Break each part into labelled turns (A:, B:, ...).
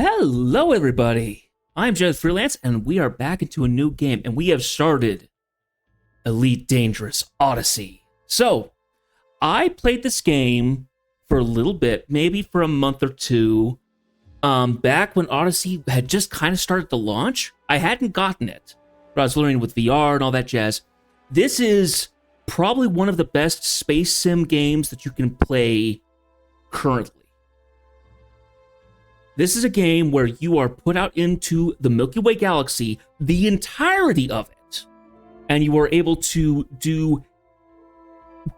A: Hello, everybody. I'm Jed Freelance, and we are back into a new game, and we have started Elite Dangerous Odyssey. So, I played this game for a little bit, maybe for a month or two, back when Odyssey had just kind of started to launch. I hadn't gotten it, but I was learning with VR and all that jazz. This is probably one of the best space sim games that you can play currently. This is a game where you are put out into the Milky Way galaxy, the entirety of it, and you are able to do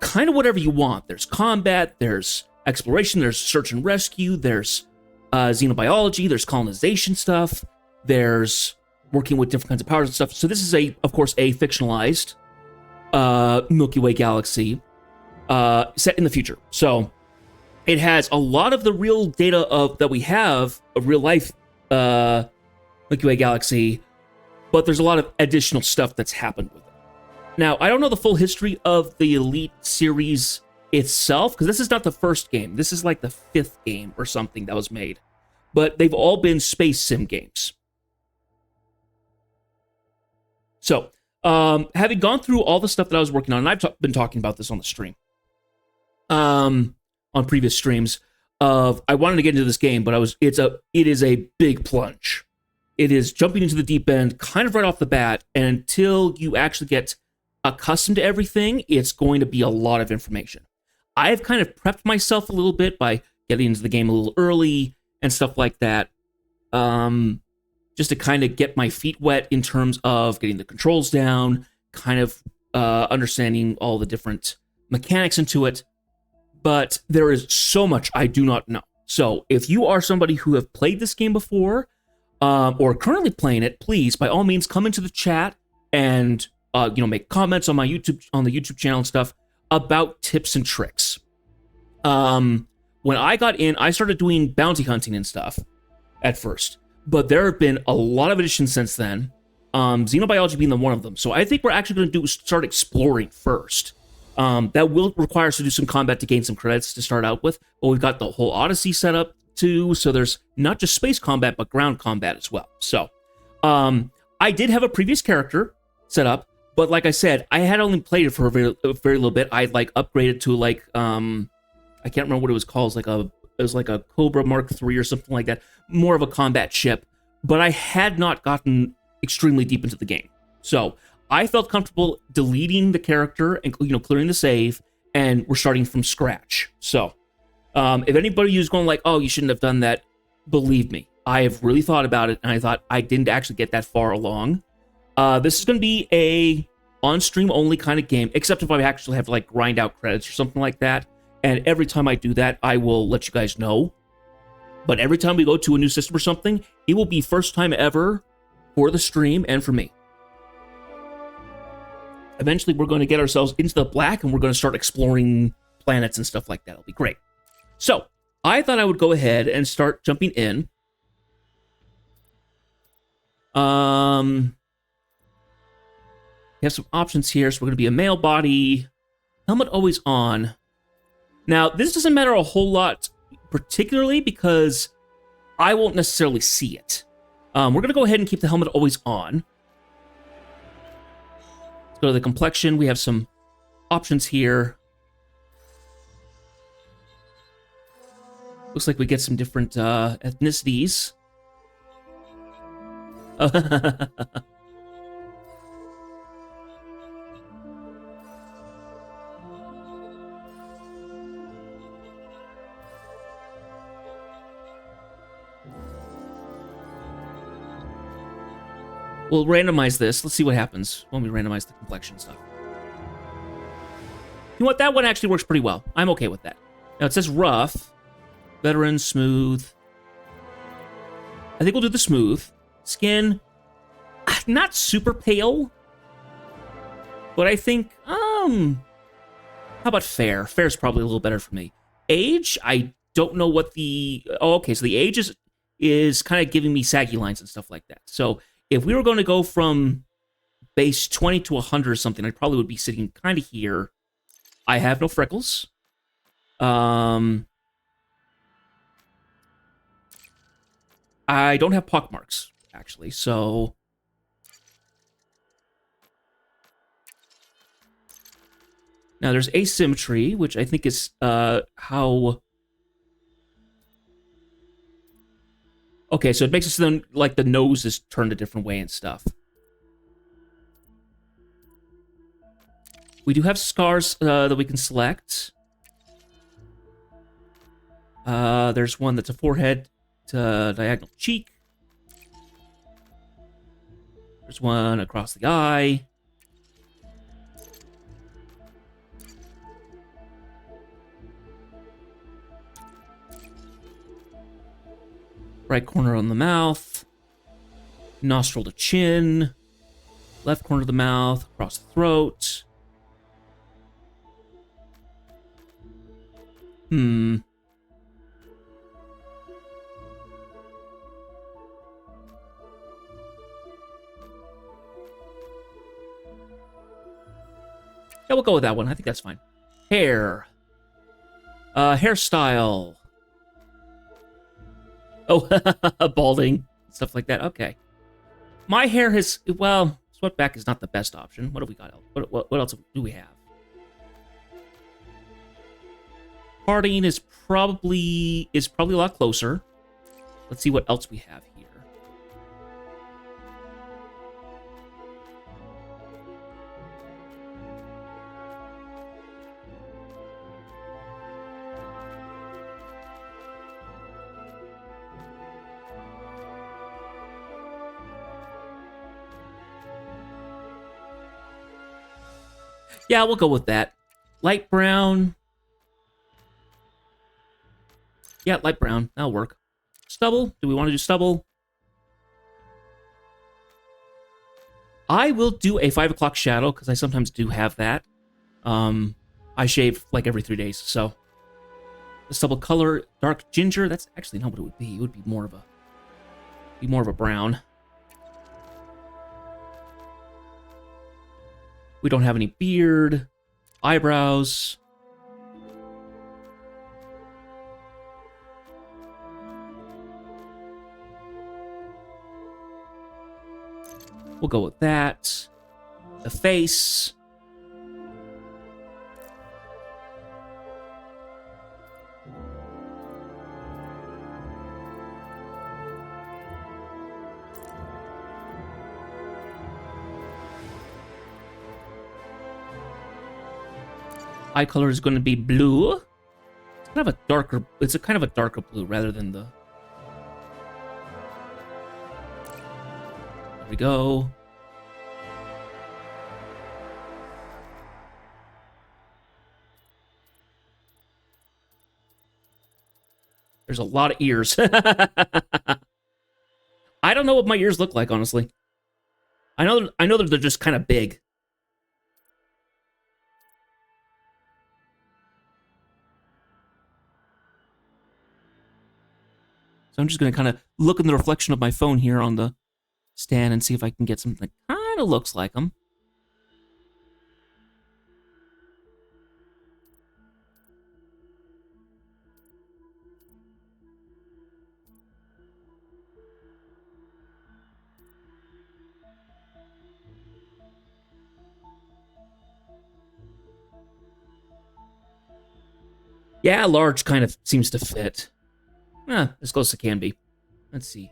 A: kind of whatever you want. There's combat, there's exploration, there's search and rescue, there's xenobiology, there's colonization stuff, there's working with different kinds of powers and stuff. So this is, of course, a fictionalized Milky Way galaxy set in the future. So it has a lot of the real data that we have of real life Milky Way galaxy, but there's a lot of additional stuff that's happened with it. Now, I don't know the full history of the Elite series itself, because this is not the first game. This is like the 5th game or something that was made. But they've all been space sim games. So, having gone through all the stuff that I was working on, and I've been talking about this on the stream, on previous streams, I wanted to get into this game, but it is a big plunge. It is jumping into the deep end kind of right off the bat, and until you actually get accustomed to everything, it's going to be a lot of information. I've kind of prepped myself a little bit by getting into the game a little early and stuff like that, just to kind of get my feet wet in terms of getting the controls down, kind of understanding all the different mechanics into it. But there is so much I do not know. So if you are somebody who have played this game before, or currently playing it, please, by all means, come into the chat and make comments on the YouTube channel and stuff about tips and tricks. When I got in, I started doing bounty hunting and stuff at first, but there have been a lot of additions since then. Xenobiology being one of them. So I think we're actually going to start exploring first. That will require us to do some combat to gain some credits to start out with, but we've got the whole Odyssey set up too, so there's not just space combat, but ground combat as well. So, I did have a previous character set up, but like I said, I had only played it for a very little bit. I'd upgraded to I can't remember what it was called. It was like a Cobra Mark III or something like that, more of a combat ship, but I had not gotten extremely deep into the game. So I felt comfortable deleting the character and clearing the save, and we're starting from scratch. So, if anybody is going oh, you shouldn't have done that, believe me, I have really thought about it, and I thought I didn't actually get that far along. This is going to be a on-stream only kind of game, except if I actually have to grind out credits or something like that. And every time I do that, I will let you guys know. But every time we go to a new system or something, it will be first time ever for the stream and for me. Eventually, we're going to get ourselves into the black, and we're going to start exploring planets and stuff like that. It'll be great. So, I thought I would go ahead and start jumping in. We have some options here. So, we're going to be a male body. Helmet always on. Now, this doesn't matter a whole lot, particularly because I won't necessarily see it. We're going to go ahead and keep the helmet always on. Let's go to the complexion. We have some options here. Looks like we get some different ethnicities. We'll randomize this. Let's see what happens when we randomize the complexion stuff. You know what? That one actually works pretty well. I'm okay with that. Now, it says rough, veteran, smooth. I think we'll do the smooth. Skin, not super pale, but I think, how about fair? Fair's probably a little better for me. Age, I don't know what okay, so the age is kind of giving me saggy lines and stuff like that. So if we were going to go from base 20 to 100 or something, I probably would be sitting kind of here. I have no freckles. I don't have pock marks, actually, so... Now, there's asymmetry, which I think is how... Okay, so it makes it so then, like, the nose is turned a different way and stuff. We do have scars that we can select. There's one that's a forehead to diagonal cheek. There's one across the eye. Right corner on the mouth. Nostril to chin. Left corner of the mouth. Across the throat. Yeah, we'll go with that one. I think that's fine. Hair. Hairstyle. Oh, balding. Stuff like that. Okay. My hair has... Well, swept back is not the best option. What have we got? What else do we have? Parting is probably a lot closer. Let's see what else we have here. Yeah, we'll go with that. Light brown. Yeah, light brown. That'll work. Stubble. Do we want to do stubble? I will do a 5 o'clock shadow, because I sometimes do have that. I shave like every 3 days, so. The stubble color, dark ginger. That's actually not what it would be. It would be more of a brown. We don't have any beard. Eyebrows. We'll go with that. The face. Eye color is going to be blue. It's kind of a darker. It's a kind of a darker blue rather than the. There we go. There's a lot of ears. I don't know what my ears look like, honestly. I know that they're just kind of big. So I'm just going to kind of look in the reflection of my phone here on the stand and see if I can get something that kind of looks like them. Yeah, large kind of seems to fit. As close as it can be. Let's see.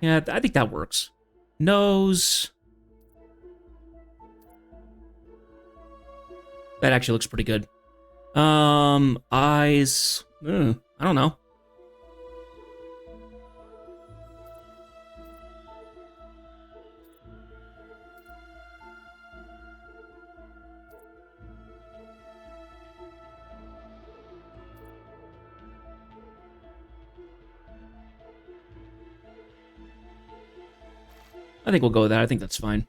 A: Yeah, I think that works. Nose. That actually looks pretty good. Eyes. I don't know. I think we'll go with that. I think that's fine.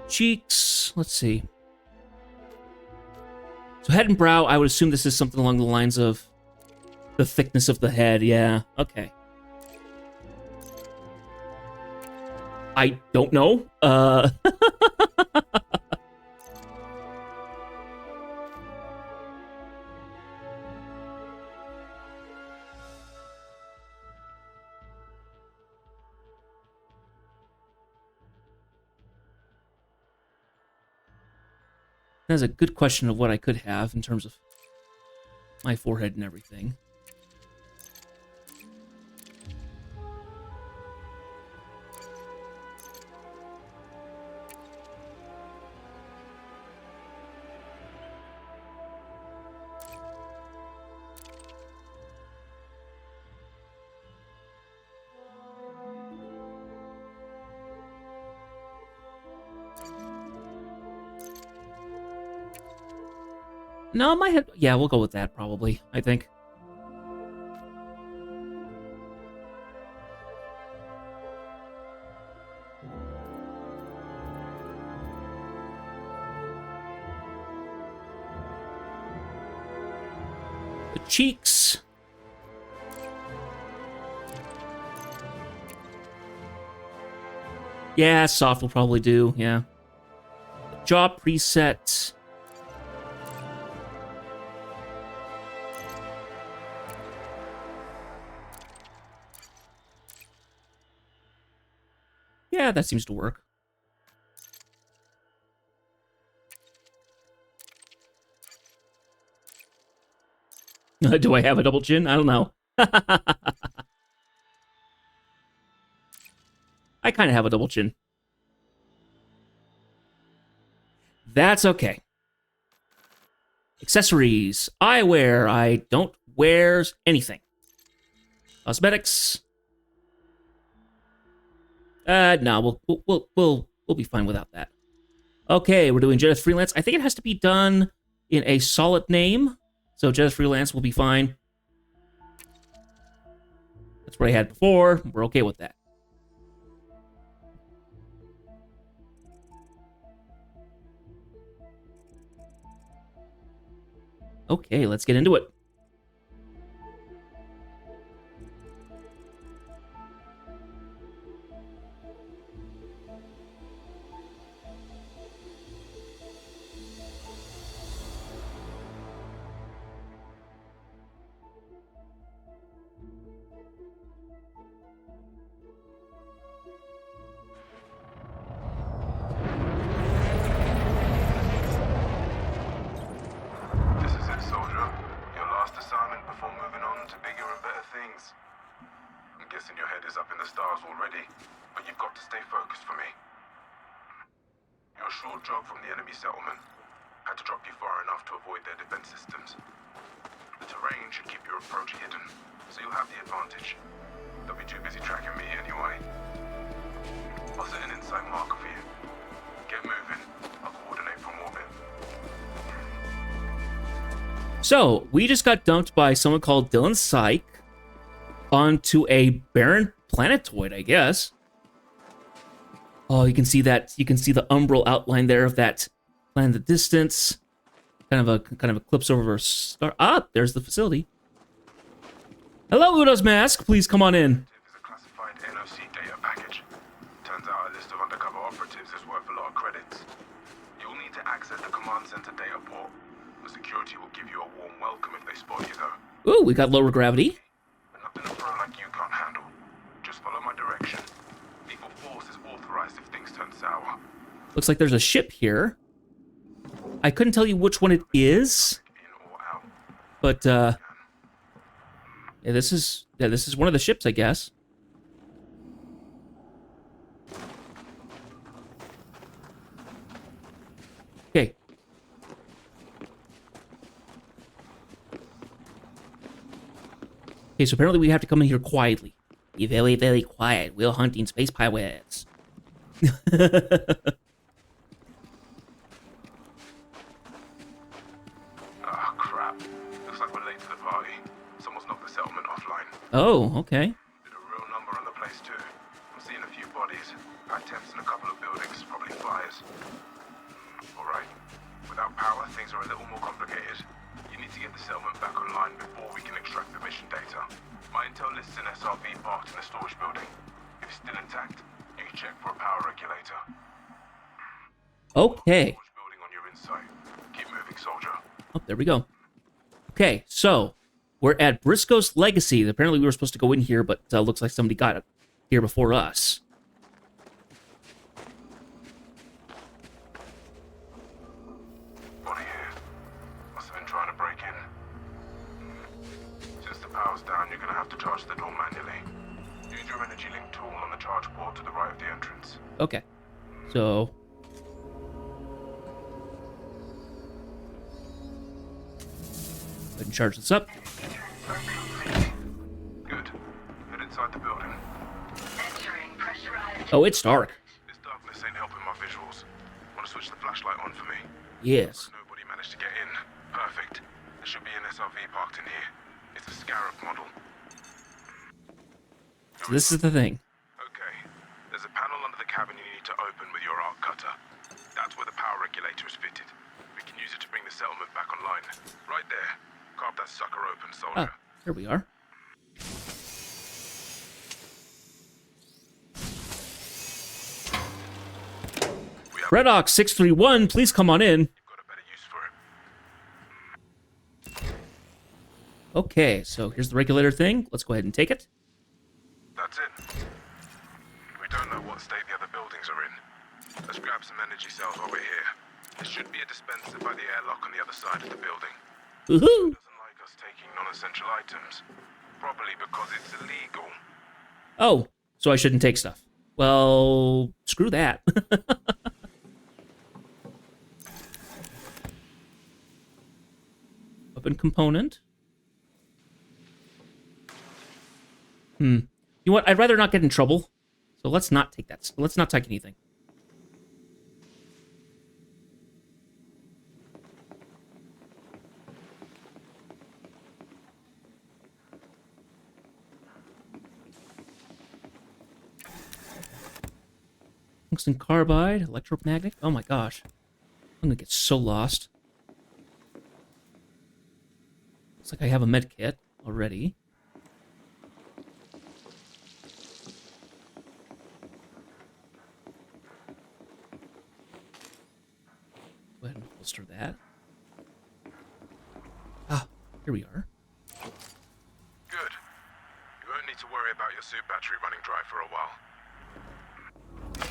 A: Cheeks. Let's see. So head and brow, I would assume this is something along the lines of the thickness of the head. Yeah, okay. I don't know. That's a good question of what I could have in terms of my forehead and everything. No, my head... Yeah, we'll go with that, probably, I think. The cheeks. Yeah, soft will probably do, yeah. Jaw preset. Yeah, that seems to work. Do I have a double chin? I don't know. I kind of have a double chin. That's okay. Accessories. Eyewear. I don't wear anything. Cosmetics. No, we'll be fine without that. Okay, we're doing Jedi Freelance. I think it has to be done in a solid name. So Jedi Freelance will be fine. That's what I had before. We're okay with that. Okay, let's get into it. So, we just got dumped by someone called Dylan Syke onto a barren planetoid, I guess. Oh, you can see that. You can see the umbral outline there of that planet in the distance. Kind of eclipse over a star. Ah, there's the facility. Hello, Udo's Mask. Please come on in.
B: Is a classified NOC data package. Turns out a list of undercover operatives is worth a lot of credits. You'll need to access the command center data port. The security will give you a warm welcome if they spot you, though.
A: Ooh, we got lower gravity.
B: But nothing a pro like you can't handle. Just follow my direction. Lethal force is authorized if things turn sour.
A: Looks like there's a ship here. I couldn't tell you which one it is,
B: In or out.
A: but yeah, this is one of the ships, I guess. Okay. Okay, so apparently we have to come in here quietly. Be very, very quiet. We're hunting space pirates.
B: Ah, crap. Looks like we're late to the party. Someone's knocked the settlement offline.
A: Oh, okay.
B: Did a real number on the place, too. I'm seeing a few bodies. High temps in a couple of buildings, probably fires. Alright. Without power, things are a little more complicated. You need to get the settlement back online before we can extract the mission data. My intel lists an SRV parked in the storage building. If it's still intact, you can check for a power regulator.
A: Okay.
B: Storage building on your insight. Keep moving, soldier.
A: Oh, there we go. Okay, so we're at Briscoe's Legacy. Apparently we were supposed to go in here, but looks like somebody got it here before us.
B: Body here. Must have been trying to break in. Since the power's down, you're gonna have to charge the door manually. Use your energy link tool on the charge port to the right of the entrance.
A: Okay. So... go ahead and charge this up.
B: Good. Head inside the building.
A: Oh, it's dark.
B: This darkness ain't helping my visuals. Want to switch the flashlight on for me?
A: Yes.
B: Nobody managed to get in. Perfect. There should be an SRV parked in here. It's a Scarab model.
A: So this is the thing.
B: Okay. There's a panel under the cabin you need to open with your arc cutter. That's where the power regulator is fitted. We can use it to bring the settlement back online. Right there. Carve that sucker open, soldier.
A: Ah, here we are. Redox 631, please come on in.
B: You've got a better use for it.
A: Okay, so here's the regulator thing. Let's go ahead and take it.
B: That's it. We don't know what state the other buildings are in. Let's grab some energy cells while we're here. There should be a dispenser by the airlock on the other side of the building.
A: Woohoo!
B: Doesn't like us taking non-essential items. Probably because it's illegal.
A: Oh, so I shouldn't take stuff. Well, screw that. Weapon component. You know what? I'd rather not get in trouble. So let's not take that. Let's not take anything. Tungsten carbide, electromagnetic. Oh my gosh. I'm gonna get so lost. Looks like I have a med kit already. Go ahead and holster that. Ah, here we are.
B: Good. You won't need to worry about your suit battery running dry for a while.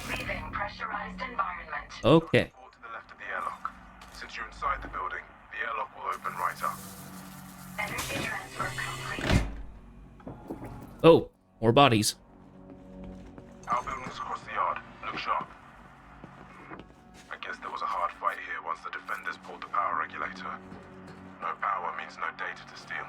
C: Leaving pressurized environment.
A: Okay.
B: Port to the left of the airlock. Since you're inside the building, the airlock will open right up.
C: Energy transfer complete.
A: Oh, more bodies.
B: Our building's across the yard. Look sharp. I guess there was a hard fight here once the defenders pulled the power regulator. No power means no data to steal.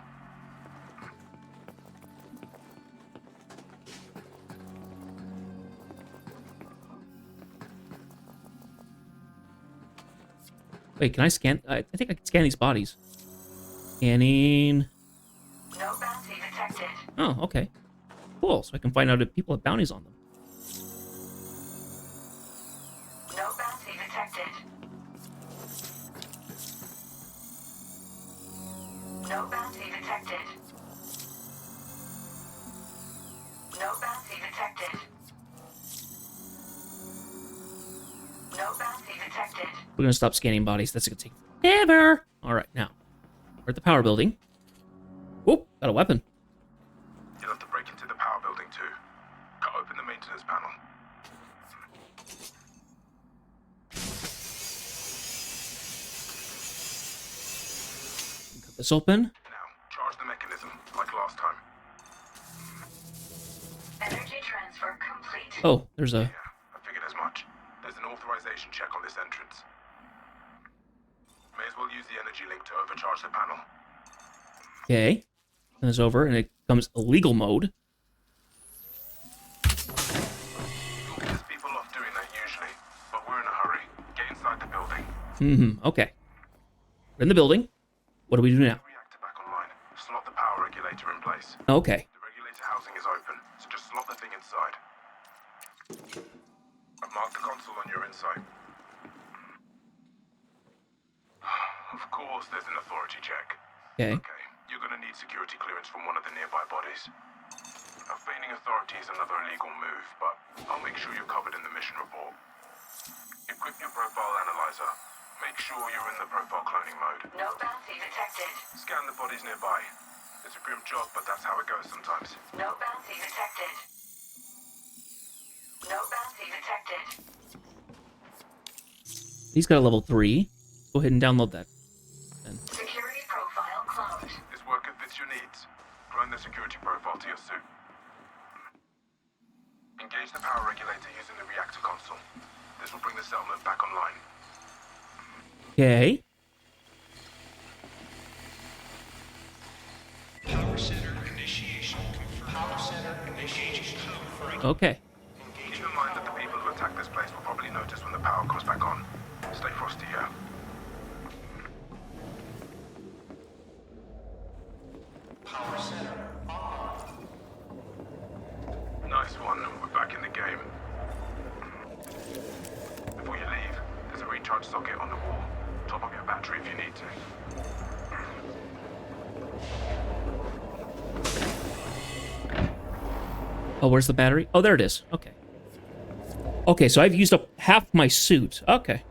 A: Wait, can I scan? I think I can scan these bodies. Scanning.
C: No bounty detected.
A: Oh, okay. Cool. So I can find out if people have bounties on them.
C: No bounty detected. No bounty detected. No bounty detected. No bounty detected.
A: We're gonna stop scanning bodies. That's gonna take forever. All right, now we're at the power building. Oh, got a weapon.
B: You'll have to break into the power building too. Cut open the maintenance panel.
A: Cut this open.
B: Now, charge the mechanism, like last time.
C: Energy transfer complete.
A: Oh, there's a.
B: Yeah, I figured as much. There's an authorization check on this entrance. May as well use the energy link to overcharge the panel.
A: Okay. And it's over, and it becomes illegal mode.
B: You'll piss people off doing that usually, but we're in a hurry. Get inside the building.
A: Okay. We're in the building. What do we do now?
B: Reactor back online. Slot the power regulator in place.
A: Okay.
B: The regulator housing is open, so just slot the thing inside. I've marked the console on your insight. course, there's an authority check.
A: Okay.
B: Okay, you're gonna need security clearance from one of the nearby bodies. Now, feigning authority is another illegal move, but I'll make sure you're covered in the mission report. Equip your profile analyzer. Make sure you're in the profile cloning mode.
C: No bounty detected.
B: Scan the bodies nearby. It's a grim job, but that's how it goes sometimes.
C: No bounty detected. No bounty detected.
A: He's got a level 3. Go ahead and download that. Then.
C: Security profile cloned.
B: This worker fits your needs. Clone the security profile to your suit. Engage the power regulator using the reactor console. This will bring the settlement back online.
A: Okay.
D: Power center initiation confirmed. Power center initiation confirmed.
A: Okay.
B: Keep in mind that the people who attack this place will probably notice when the power comes back on. Stay frosty, yeah?
D: Power center online.
B: Nice one. We're back in the game. Before you leave, there's a recharge socket on the wall. Top up your battery if you need to.
A: Oh, where's the battery? Oh, there it is. Okay. Okay, so I've used up half my suit. Okay.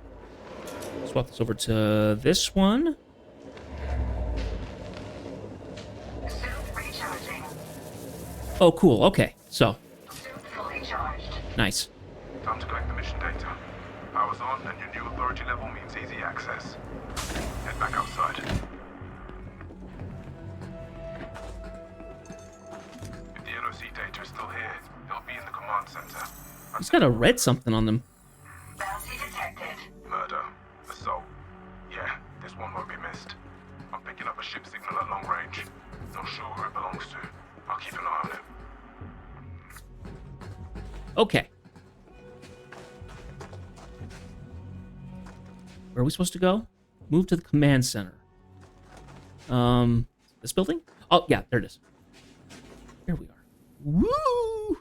A: Swap this over to this one.
C: Suit recharging.
B: Oh,
A: cool. Okay, so
C: Suit fully charged.
A: nice.
B: Time to collect the mission data. Power's on, and your new authority level means easy access. Head back outside. If the NOC data is still here, they'll be in the command center.
A: He's got a red something on them.
C: Bounty detected.
B: Murder. Assault. Yeah, this one won't be missed. I'm picking up a ship signal at long range. Not sure who it belongs to. I'll keep an eye on it.
A: Okay. Where are we supposed to go? Move to the command center. This building? Oh, yeah, there it is. Here we are. Woo!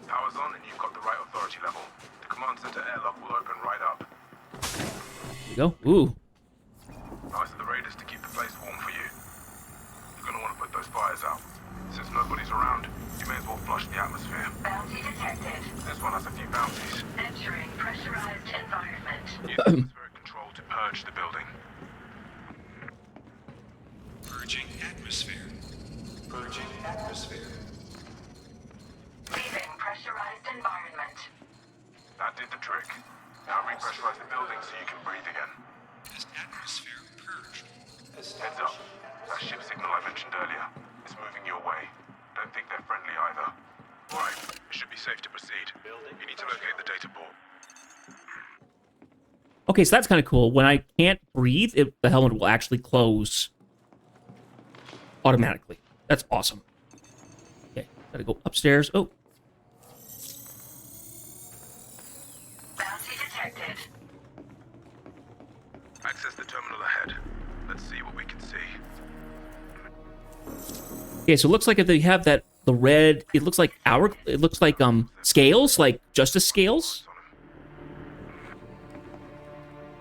B: Power's on and you've got the right authority level. The command center airlock will open right up.
A: Here we go. Ooh.
B: Nice of the raiders to keep the place warm for you. You're gonna want to put those fires out. Since nobody's around, you may as well flush the atmosphere.
C: Bounty detected.
B: This one has a few bounties.
C: Entering pressurized environment.
B: Use atmospheric control to purge the building.
D: Purging atmosphere. Purging atmosphere.
C: Leaving pressurized environment.
B: That did the trick. Now repressurize the building so you can breathe again.
D: Is atmosphere purged?
B: Heads up. That ship signal I mentioned earlier is moving your way. Don't think they're friendly either. Alright, it should be safe to proceed. You need to locate the data port.
A: Okay, so that's kind of cool. When I can't breathe, the helmet will actually close automatically. That's awesome. Okay, gotta go upstairs. Oh,
C: Bounty detected.
B: Access the terminal ahead. Let's see what we can see.
A: okay. So it looks like if they have that, the red, it looks like scales, like justice scales.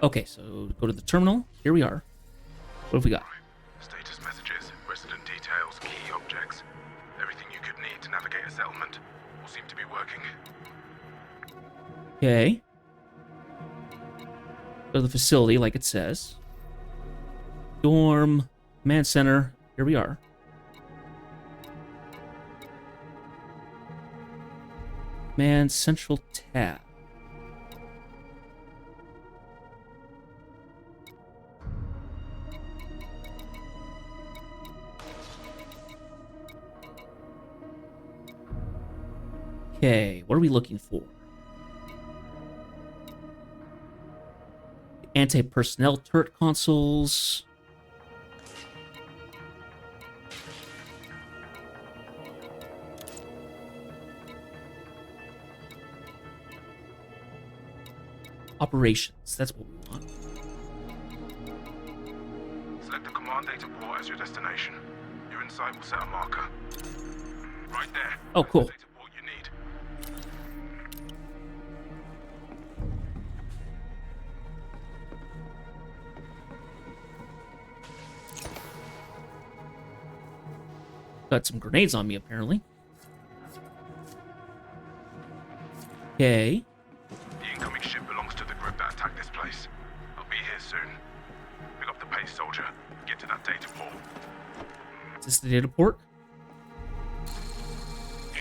A: Okay, so go to the terminal. Here we are. What have we got?
B: Status messages, resident details, key objects. Everything you could need to navigate a settlement will seem to be working.
A: Okay. Go to the facility, like it says. Dorm, command center. Here we are. Command central tab. Okay, what are we looking for? Anti-personnel turret consoles. Operations, that's what we want.
B: Select the command data port as your destination. Your insight will set a marker. Right there.
A: Oh,
B: That's
A: cool.
B: the data port you need.
A: got some grenades on me, apparently. Okay.
B: The incoming ship belongs to the group that attacked this place. I'll be here soon. Pick up the pace, soldier. Get to that data port.
A: Is this the data port?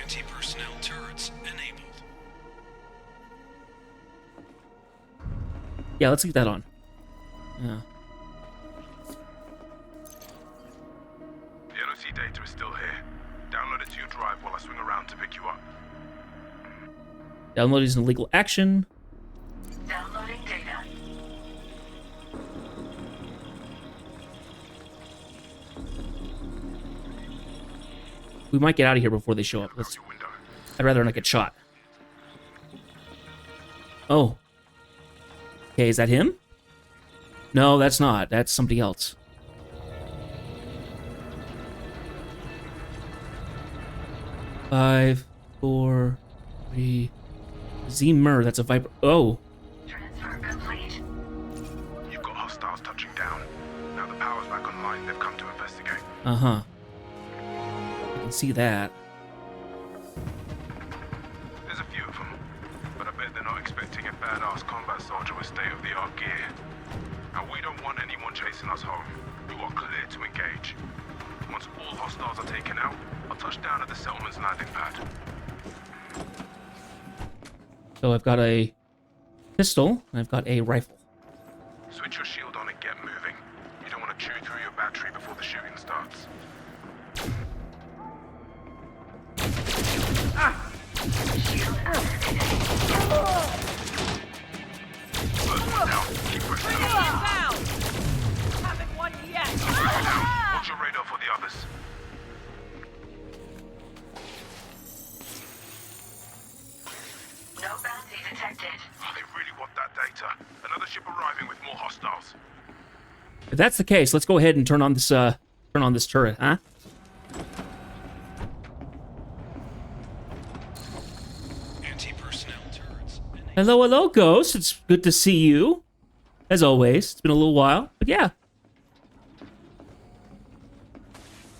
D: Anti-personnel turrets enabled.
A: Yeah, let's get that on. Yeah.
B: The NOC data is still here. Download it to your drive while I swing around to pick you up.
A: Download is an illegal action.
C: Downloading data.
A: We might get out of here before they show up.
B: Out your window.
A: I'd rather not get shot. Oh. Okay, is that him? No, that's not. That's somebody else. Five, four, three. Zimmer, that's a Viper. Oh.
C: Transfer complete.
B: You've got hostiles touching down. Now the power's back online. They've come to investigate.
A: Uh-huh. I can see that.
B: There's a few of them, but I bet they're not expecting a badass combat soldier with state-of-the-art gear. Now, we don't want anyone chasing us home. You are clear to engage. Once all hostiles are taken out, I'll touch down at the settlement's landing pad.
A: So I've got a pistol, and I've got a rifle.
B: Switch your shield on and get moving. You don't want to chew through your battery before the shooting starts.
C: Shield activated.
B: First one down. Keep pressing on.
E: Haven't won yet.
B: Watch your radar for the others.
C: No bounty detected.
B: Oh, they really want that data. Another ship arriving with more hostiles.
A: If that's the case, let's go ahead and turn on this turret, huh?
D: Anti-personnel turrets enabled.
A: Hello, hello, Ghost. It's good to see you. As always. It's been a little while, but yeah.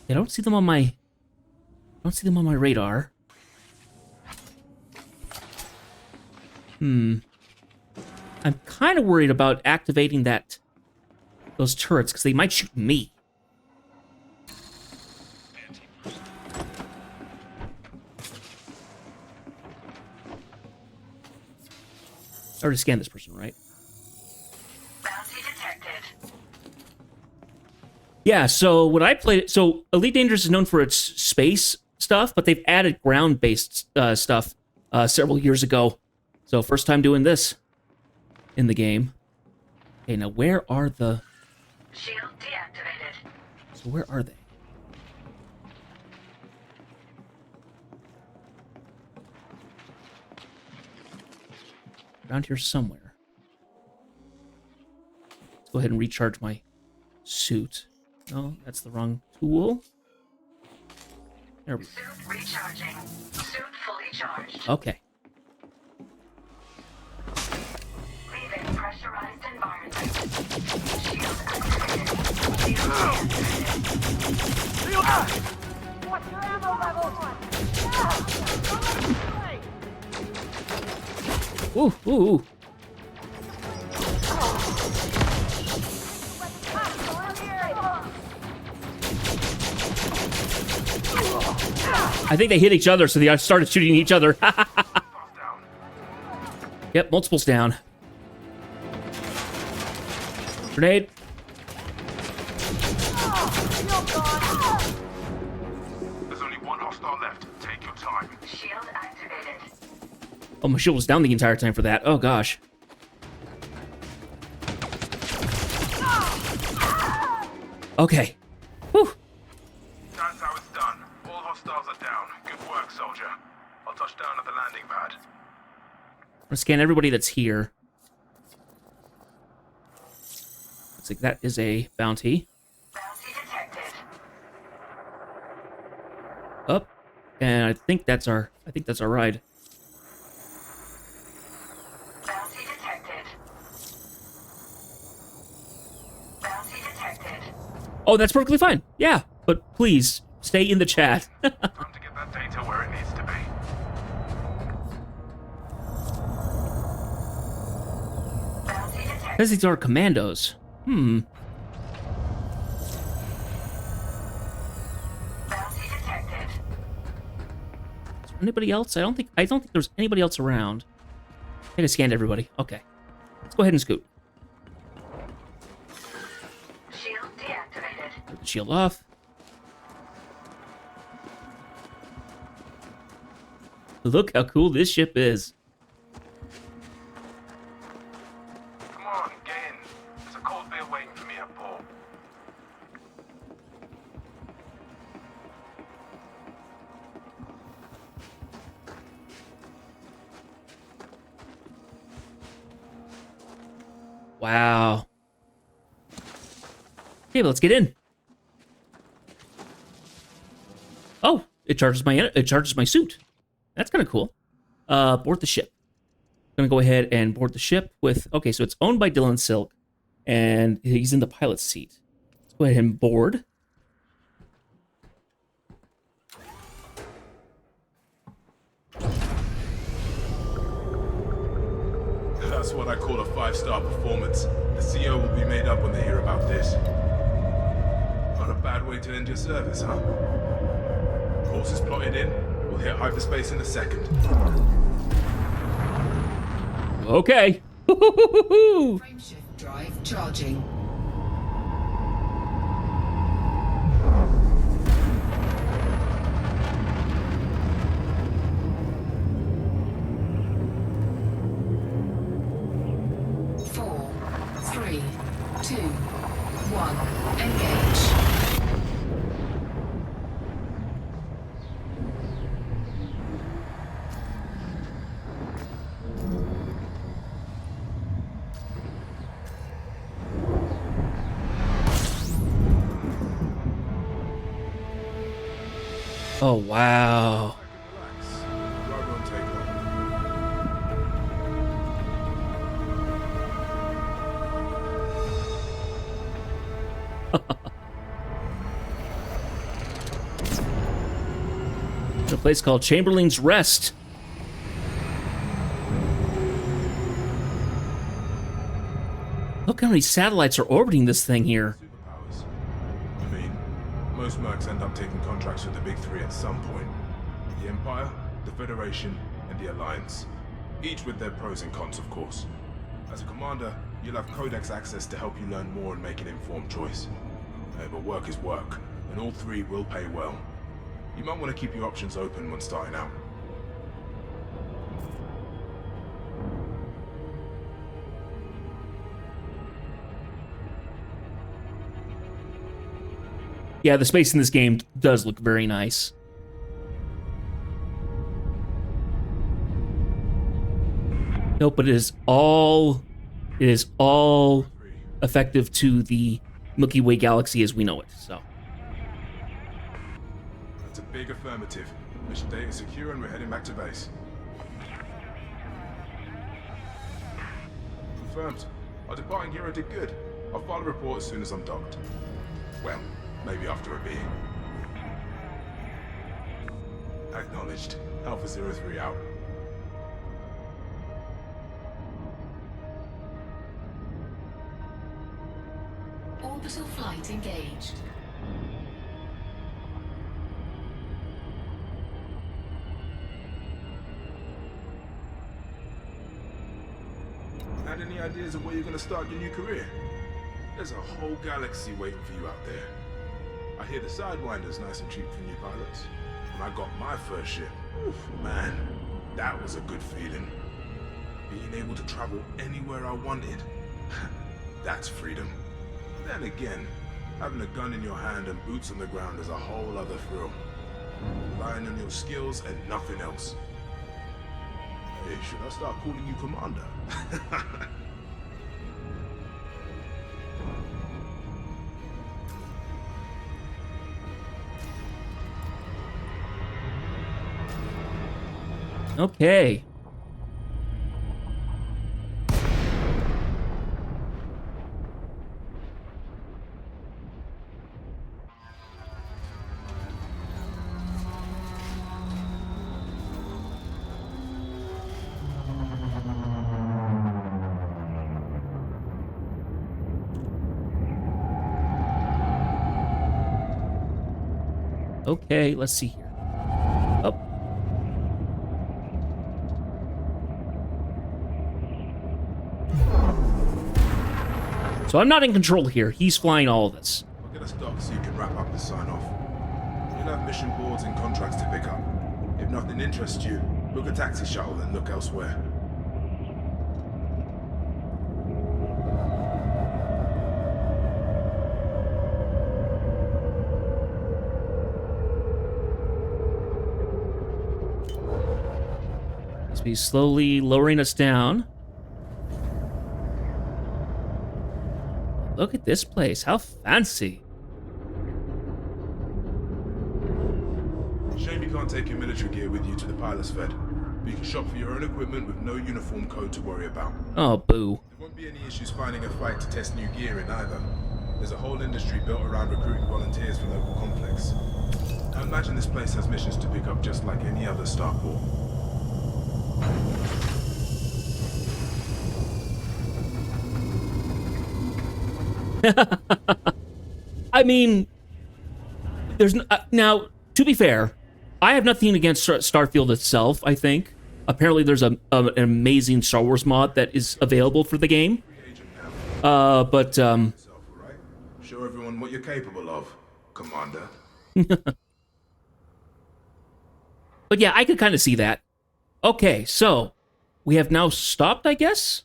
A: I don't see them on my radar. I'm kind of worried about activating those turrets because they might shoot me. I already scanned this person, right?
C: Bounty detected.
A: Yeah, so when I played it, so Elite Dangerous is known for its space stuff, but they've added ground-based stuff several years ago. So first time doing this in the game. Okay, now where are the...
C: Shield deactivated.
A: So where are they? Around here somewhere. Let's go ahead and recharge my suit. No, that's the wrong tool. There we go.
C: Suit recharging. Suit fully charged.
A: Okay.
C: Leaving pressurized environment. Shield activated. Shield deactivated.
E: What's your ammo level?
A: Ooh, ooh, ooh. I think they hit each other, so they started shooting each other.
B: Fast down.
A: Yep, multiples down. Grenade.
B: There's only one hostile left. Take your time.
C: Shield activated.
A: Oh, my shield was down the entire time for that. Oh, gosh. Okay. Whew.
B: That's how it's done. All hostiles are down. Good work, soldier. I'll touch down at the landing pad.
A: I'm gonna scan everybody that's here. Looks like that is a bounty.
C: Bounty detected.
A: Up. And I think that's our ride.
C: Bounty detected. Bounty detected.
A: Oh, that's perfectly fine. Yeah, but please Stay in the chat.
B: Time to get that data where it needs to be.
C: Bounty detected.
A: Says these are commandos.
C: Bounty detected.
A: Is there anybody else? I don't think there's anybody else around. I think I scanned everybody. Okay. Let's go ahead and scoot.
C: Shield deactivated.
A: Put the shield off. Look how cool this ship is.
B: Come on, get in. There's a cold beer waiting for me at port.
A: Wow. Okay, well, let's get in. Oh, it charges my suit. That's kind of cool. Board the ship. I'm gonna go ahead and board the ship with. Okay, so it's owned by Dylan Silk, and he's in the pilot's seat. Let's go ahead and board.
B: That's what I call a 5-star performance. The CO will be made up when they hear about this. Not a bad way to end your service, huh? Course is plotted in. We'll hit hyperspace in a second.
A: Okay.
F: Frameshift drive charging. Four, three, two, one. Engage.
A: Oh wow.
B: Relax. Drive on takeoff.
A: There's a place called Chamberlain's Rest. Look how many satellites are orbiting this thing here.
B: Superpowers. I mean, most mercs end up taking contracts with the big three at some point. The Empire, the Federation, and the Alliance. Each with their pros and cons, of course. As a commander, you'll have Codex access to help you learn more and make an informed choice. But work is work, and all three will pay well. You might want to keep your options open when starting out.
A: Yeah, the space in this game does look very nice. Nope, but it is all effective to the Milky Way galaxy as we know it. So
B: That's a big affirmative. Mission data secure and we're heading back to base. Confirmed. Our departing hero did good. I'll file a report as soon as I'm docked. Well, maybe after a beer. Acknowledged. Alpha 03 out.
F: Orbital flight engaged.
B: Had any ideas of where you're gonna start your new career? There's a whole galaxy waiting for you out there. I hear the Sidewinder's nice and cheap for new pilots. When I got my first ship, oof, man, that was a good feeling. Being able to travel anywhere I wanted. That's freedom. Then again, having a gun in your hand and boots on the ground is a whole other thrill. Relying on your skills and nothing else. Hey, should I start calling you Commander?
A: okay. Okay, let's see here. Oh. So I'm not in control here. He's flying all of this.
B: I'll get us docked so you can wrap up the sign-off. You'll have mission boards and contracts to pick up. If nothing interests you, book a taxi shuttle and look elsewhere.
A: He's slowly lowering us down. Look at this place. How fancy.
B: Shame you can't take your military gear with you to the pilot's fed. But you can shop for your own equipment with no uniform code to worry about.
A: Oh, boo.
B: There won't be any issues finding a fight to test new gear in either. There's a whole industry built around recruiting volunteers for local conflicts. I imagine this place has missions to pick up just like any other starport.
A: I mean, there's now, to be fair, I have nothing against Starfield itself, I think. Apparently there's an amazing Star Wars mod that is available for the game. But
B: Show everyone what you're capable of, Commander.
A: But yeah, I could kind of see that. Okay, so we have now stopped, I guess?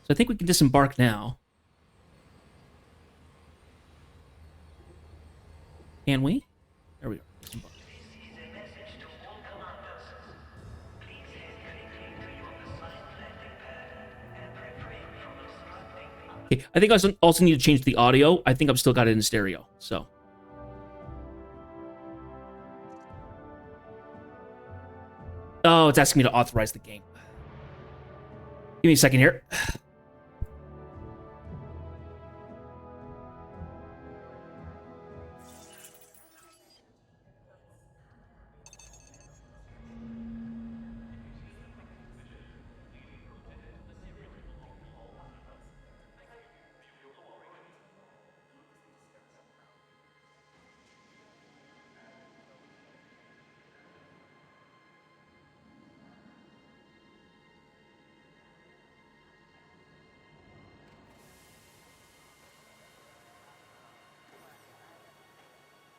A: So I think we can disembark now. Can we? There we go. Disembark. Okay, I think I also need to change the audio. I think I've still got it in stereo, so. Oh, it's asking me to authorize the game. Give me a second here.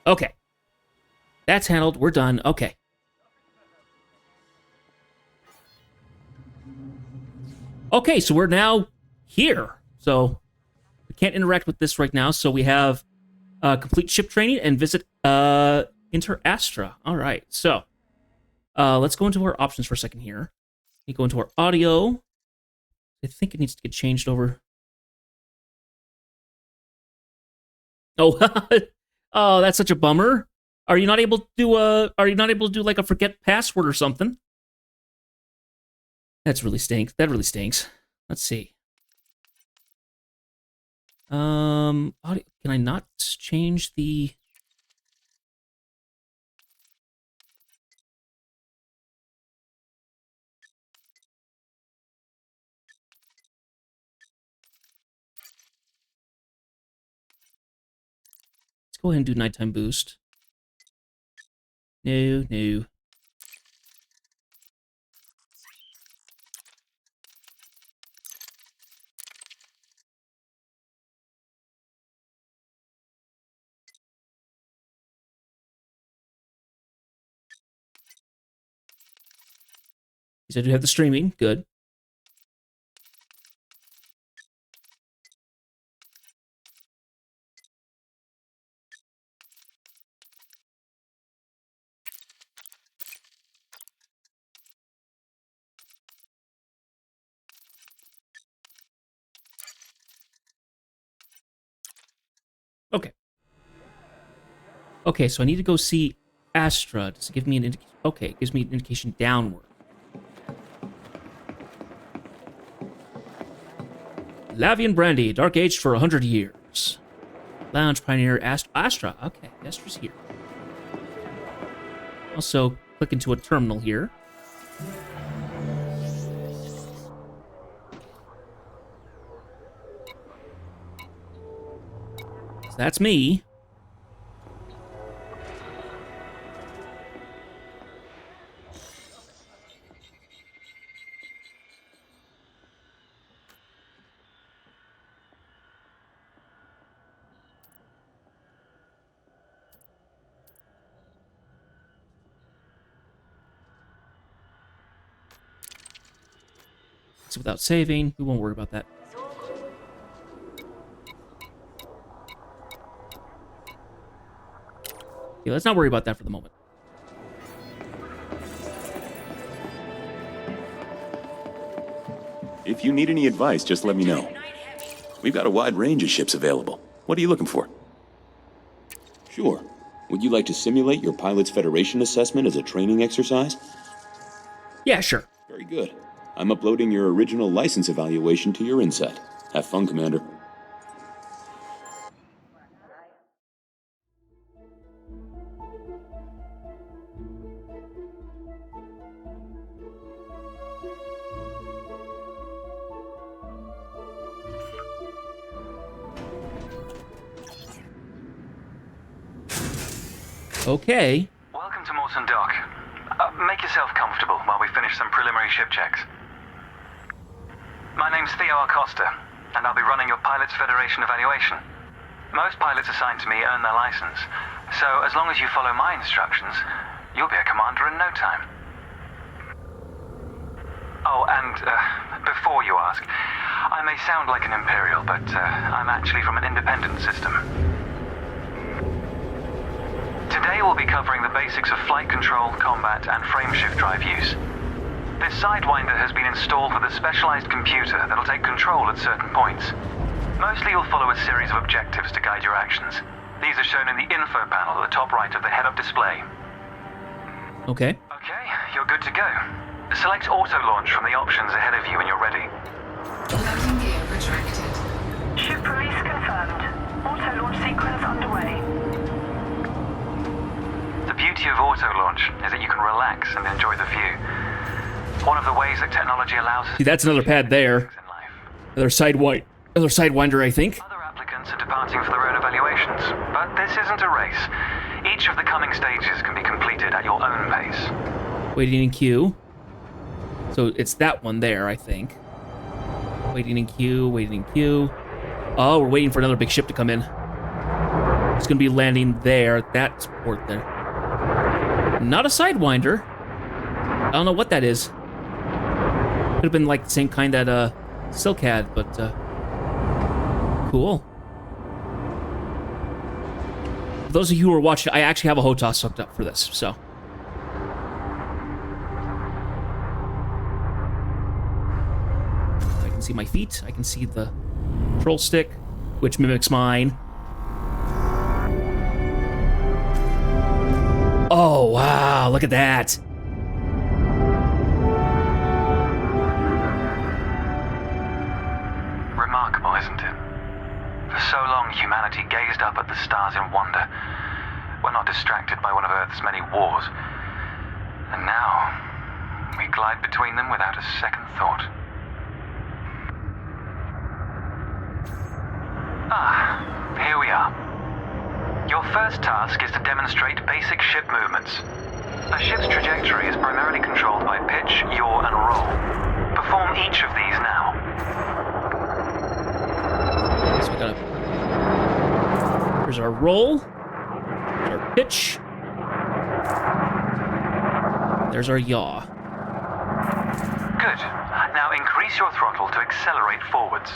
A: Okay. That's handled. We're done. Okay. Okay, so we're now here. So we can't interact with this right now. So we have complete ship training and visit Inter Astra. All right. So let's go into our options for a second here. We go into our audio. I think it needs to get changed over. Oh, oh, that's such a bummer. Are you not able to do like a forget password or something? That's really stinks. That really stinks. Let's see. Audio, can I not change the? Let's go ahead and do nighttime boost. No, no. He said you have the streaming. Good. Okay. Okay, so I need to go see Astra. Does it give me an indication? Okay, it gives me an indication downward. Lavian Brandy, Dark Age for 100 years. Lounge Pioneer Astra. Okay, Astra's here. Also, click into a terminal here. So that's me. It's without saving. We won't worry about that. Yeah, let's not worry about that for the moment.
G: If you need any advice, just let me know. We've got a wide range of ships available. What are you looking for? Sure. Would you like to simulate your Pilots Federation assessment as a training exercise?
A: Yeah, sure.
G: Very good. I'm uploading your original license evaluation to your Insight. Have fun, Commander.
A: Okay.
H: Welcome to Morton Dock. Make yourself comfortable while we finish some preliminary ship checks. My name's Theo Acosta, and I'll be running your Pilots Federation evaluation. Most pilots assigned to me earn their license, so as long as you follow my instructions, you'll be a commander in no time. Oh, and before you ask, I may sound like an Imperial, but I'm actually from an independent system. Today we'll be covering the basics of flight control, combat, and frameshift drive use. This Sidewinder has been installed with a specialized computer that'll take control at certain points. Mostly you'll follow a series of objectives to guide your actions. These are shown in the info panel at the top right of the head-up display.
A: Okay.
H: Okay, you're good to go. Select auto launch from the options ahead of you when you're ready.
F: Landing gear retracted.
C: Ship release confirmed. Auto launch sequence underway.
H: The beauty of auto launch is that you can relax and enjoy the view. One of the ways that technology allows us
A: See, that's another pad there.
H: in life.
A: Another Sidewinder, I think.
H: Other applicants are departing for their own evaluations, but this isn't a race. Each of the coming stages can be completed at your own pace.
A: Waiting in queue. So it's that one there, I think. Waiting in queue, waiting in queue. Oh, we're waiting for another big ship to come in. It's gonna be landing there, that port there. Not a Sidewinder. I don't know what that is. Could have been like the same kind that Silk had, but cool. For those of you who are watching, I actually have a HOTAS hooked up for this, so. I can see my feet. I can see the control stick, which mimics mine. Oh, wow, look at that.
H: Remarkable, isn't it? For so long, humanity gazed up at the stars in wonder. We're not distracted by one of Earth's many wars. And now, we glide between them without a second thought. Ah, here we are. Your first task is to demonstrate basic ship movements. A ship's trajectory is primarily controlled by pitch, yaw, and roll. Perform each of these now.
A: So we gotta... Here's our roll. There's our pitch. There's our yaw.
H: Good. Now increase your throttle to accelerate forwards.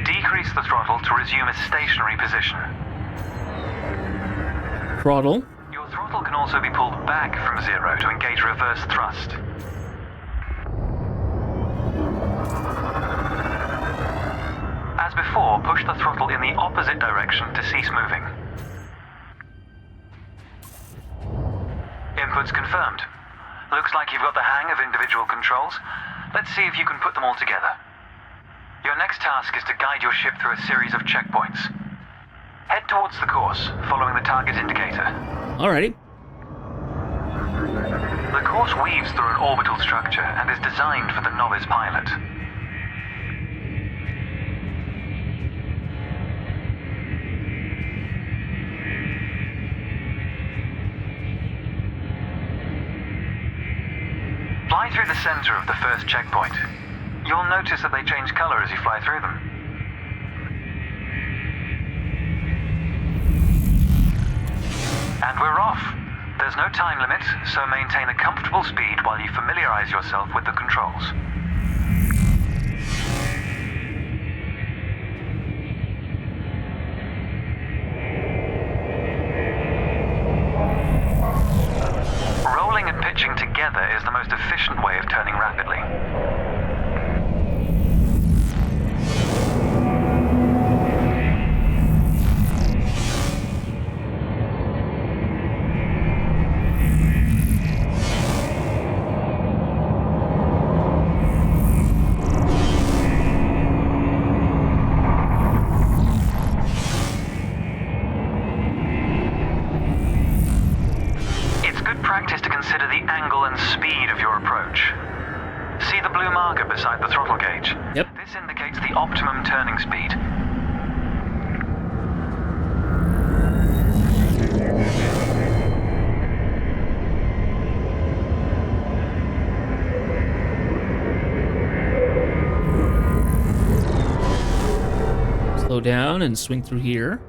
H: Decrease the throttle to resume a stationary position.
A: Throttle.
H: Your throttle can also be pulled back from zero to engage reverse thrust. As before, push the throttle in the opposite direction to cease moving. Inputs confirmed. Looks like you've got the hang of individual controls. Let's see if you can put them all together. Your next task is to guide your ship through a series of checkpoints. Head towards the course, following the target indicator.
A: Alrighty.
H: The course weaves through an orbital structure and is designed for the novice pilot. Fly through the center of the first checkpoint. You'll notice that they change color as you fly through them. no time limit, so maintain a comfortable speed while you familiarize yourself with the controls. Rolling and pitching together is the most efficient way of turning rapidly. Practice to consider the angle and speed of your approach. See the blue marker beside the throttle gauge?
A: Yep.
H: This indicates the optimum turning speed.
A: Slow down and swing through here.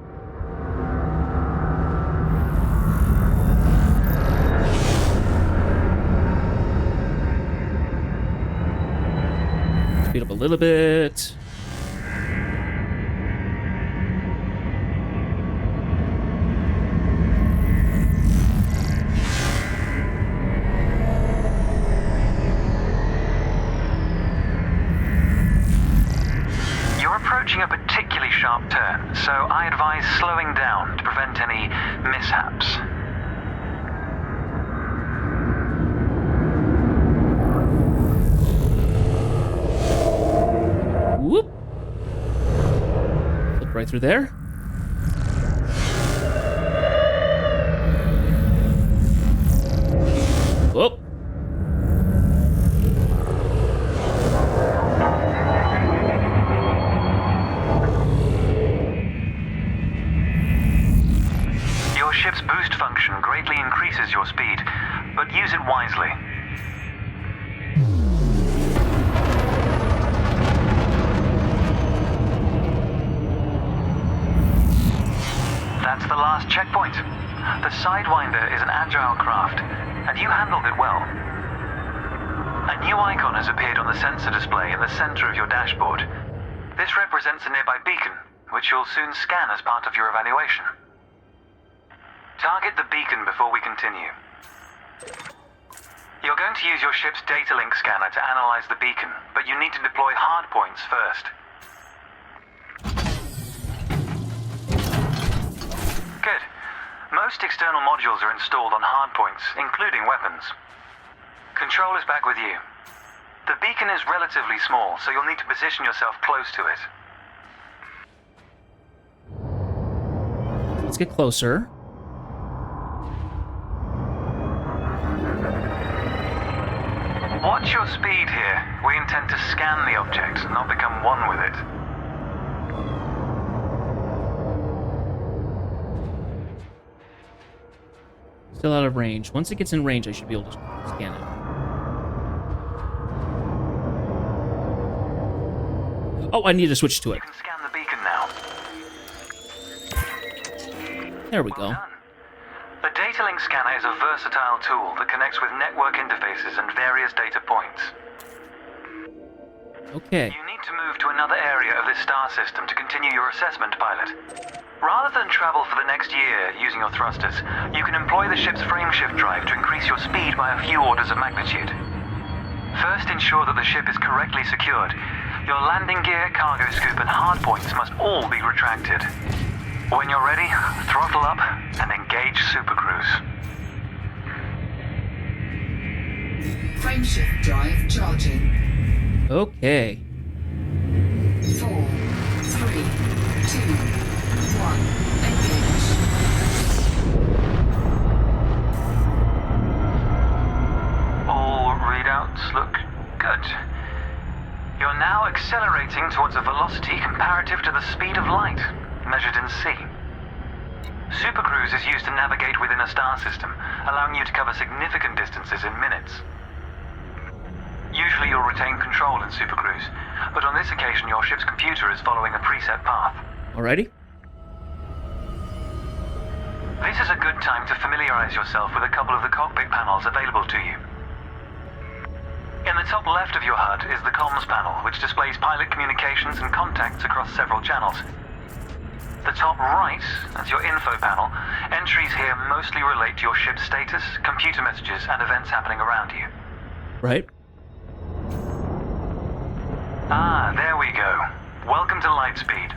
A: Speed up a little bit.
H: You're approaching a particularly sharp turn, so I advise slowing down to prevent any mishaps.
A: Whoop. Look right through there. Whoop.
H: Your ship's boost function greatly increases your speed, but use it wisely. That's the last checkpoint. The Sidewinder is an agile craft, and you handled it well. A new icon has appeared on the sensor display in the center of your dashboard. This represents a nearby beacon, which you'll soon scan as part of your evaluation. Target the beacon before we continue. You're going to use your ship's data link scanner to analyze the beacon, but you need to deploy hardpoints first. Good. Most external modules are installed on hardpoints, including weapons. Control is back with you. The beacon is relatively small, so you'll need to position yourself close to it.
A: Let's get closer.
H: Watch your speed here. We intend to scan the object, not become one with it.
A: Still out of range. Once it gets in range, I should be able to scan it. Oh, I need to switch to it.
H: You can scan the beacon now.
A: There we
H: Well
A: go.
H: done. The data link scanner is a versatile tool that connects with network interfaces and various data points.
A: Okay.
H: You need to move to another area of this star system to continue your assessment, pilot. Rather than travel for the next year using your thrusters, you can employ the ship's frameshift drive to increase your speed by a few orders of magnitude. First, ensure that the ship is correctly secured. Your landing gear, cargo scoop, and hardpoints must all be retracted. When you're ready, throttle up and engage Super Cruise.
F: Frameshift drive charging.
A: Okay.
F: 4, 3, 2, 1. Engage.
H: All readouts look good. You're now accelerating towards a velocity comparative to the speed of light, measured in C. Supercruise is used to navigate within a star system, allowing you to cover significant distances in minutes. Usually you'll retain control in Supercruise, but on this occasion your ship's computer is following a preset path.
A: Alrighty.
H: This is a good time to familiarize yourself with a couple of the cockpit panels available to you. In the top left of your HUD is the comms panel, which displays pilot communications and contacts across several channels. The top right is your info panel. Entries here mostly relate to your ship's status, computer messages, and events happening around you.
A: Right?
H: Ah, there we go. Welcome to Lightspeed.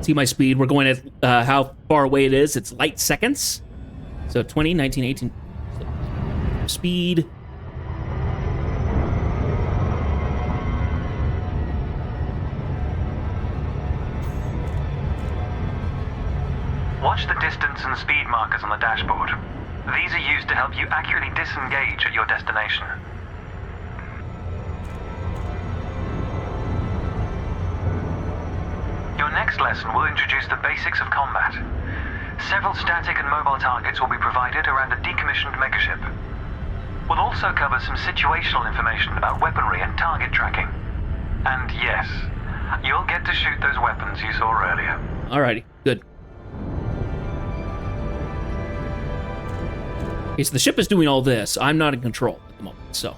A: See my speed. We're going at how far away it is. It's light seconds. So 20, 19, 18. Speed.
H: Watch the distance and speed markers on the dashboard. These are used to help you accurately disengage at your destination. Your next lesson will introduce the basics of combat. Several static and mobile targets will be provided around a decommissioned megaship. We'll also cover some situational information about weaponry and target tracking. And yes, you'll get to shoot those weapons you saw earlier.
A: Alrighty, good. Okay, so the ship is doing all this. I'm not in control at the moment, so.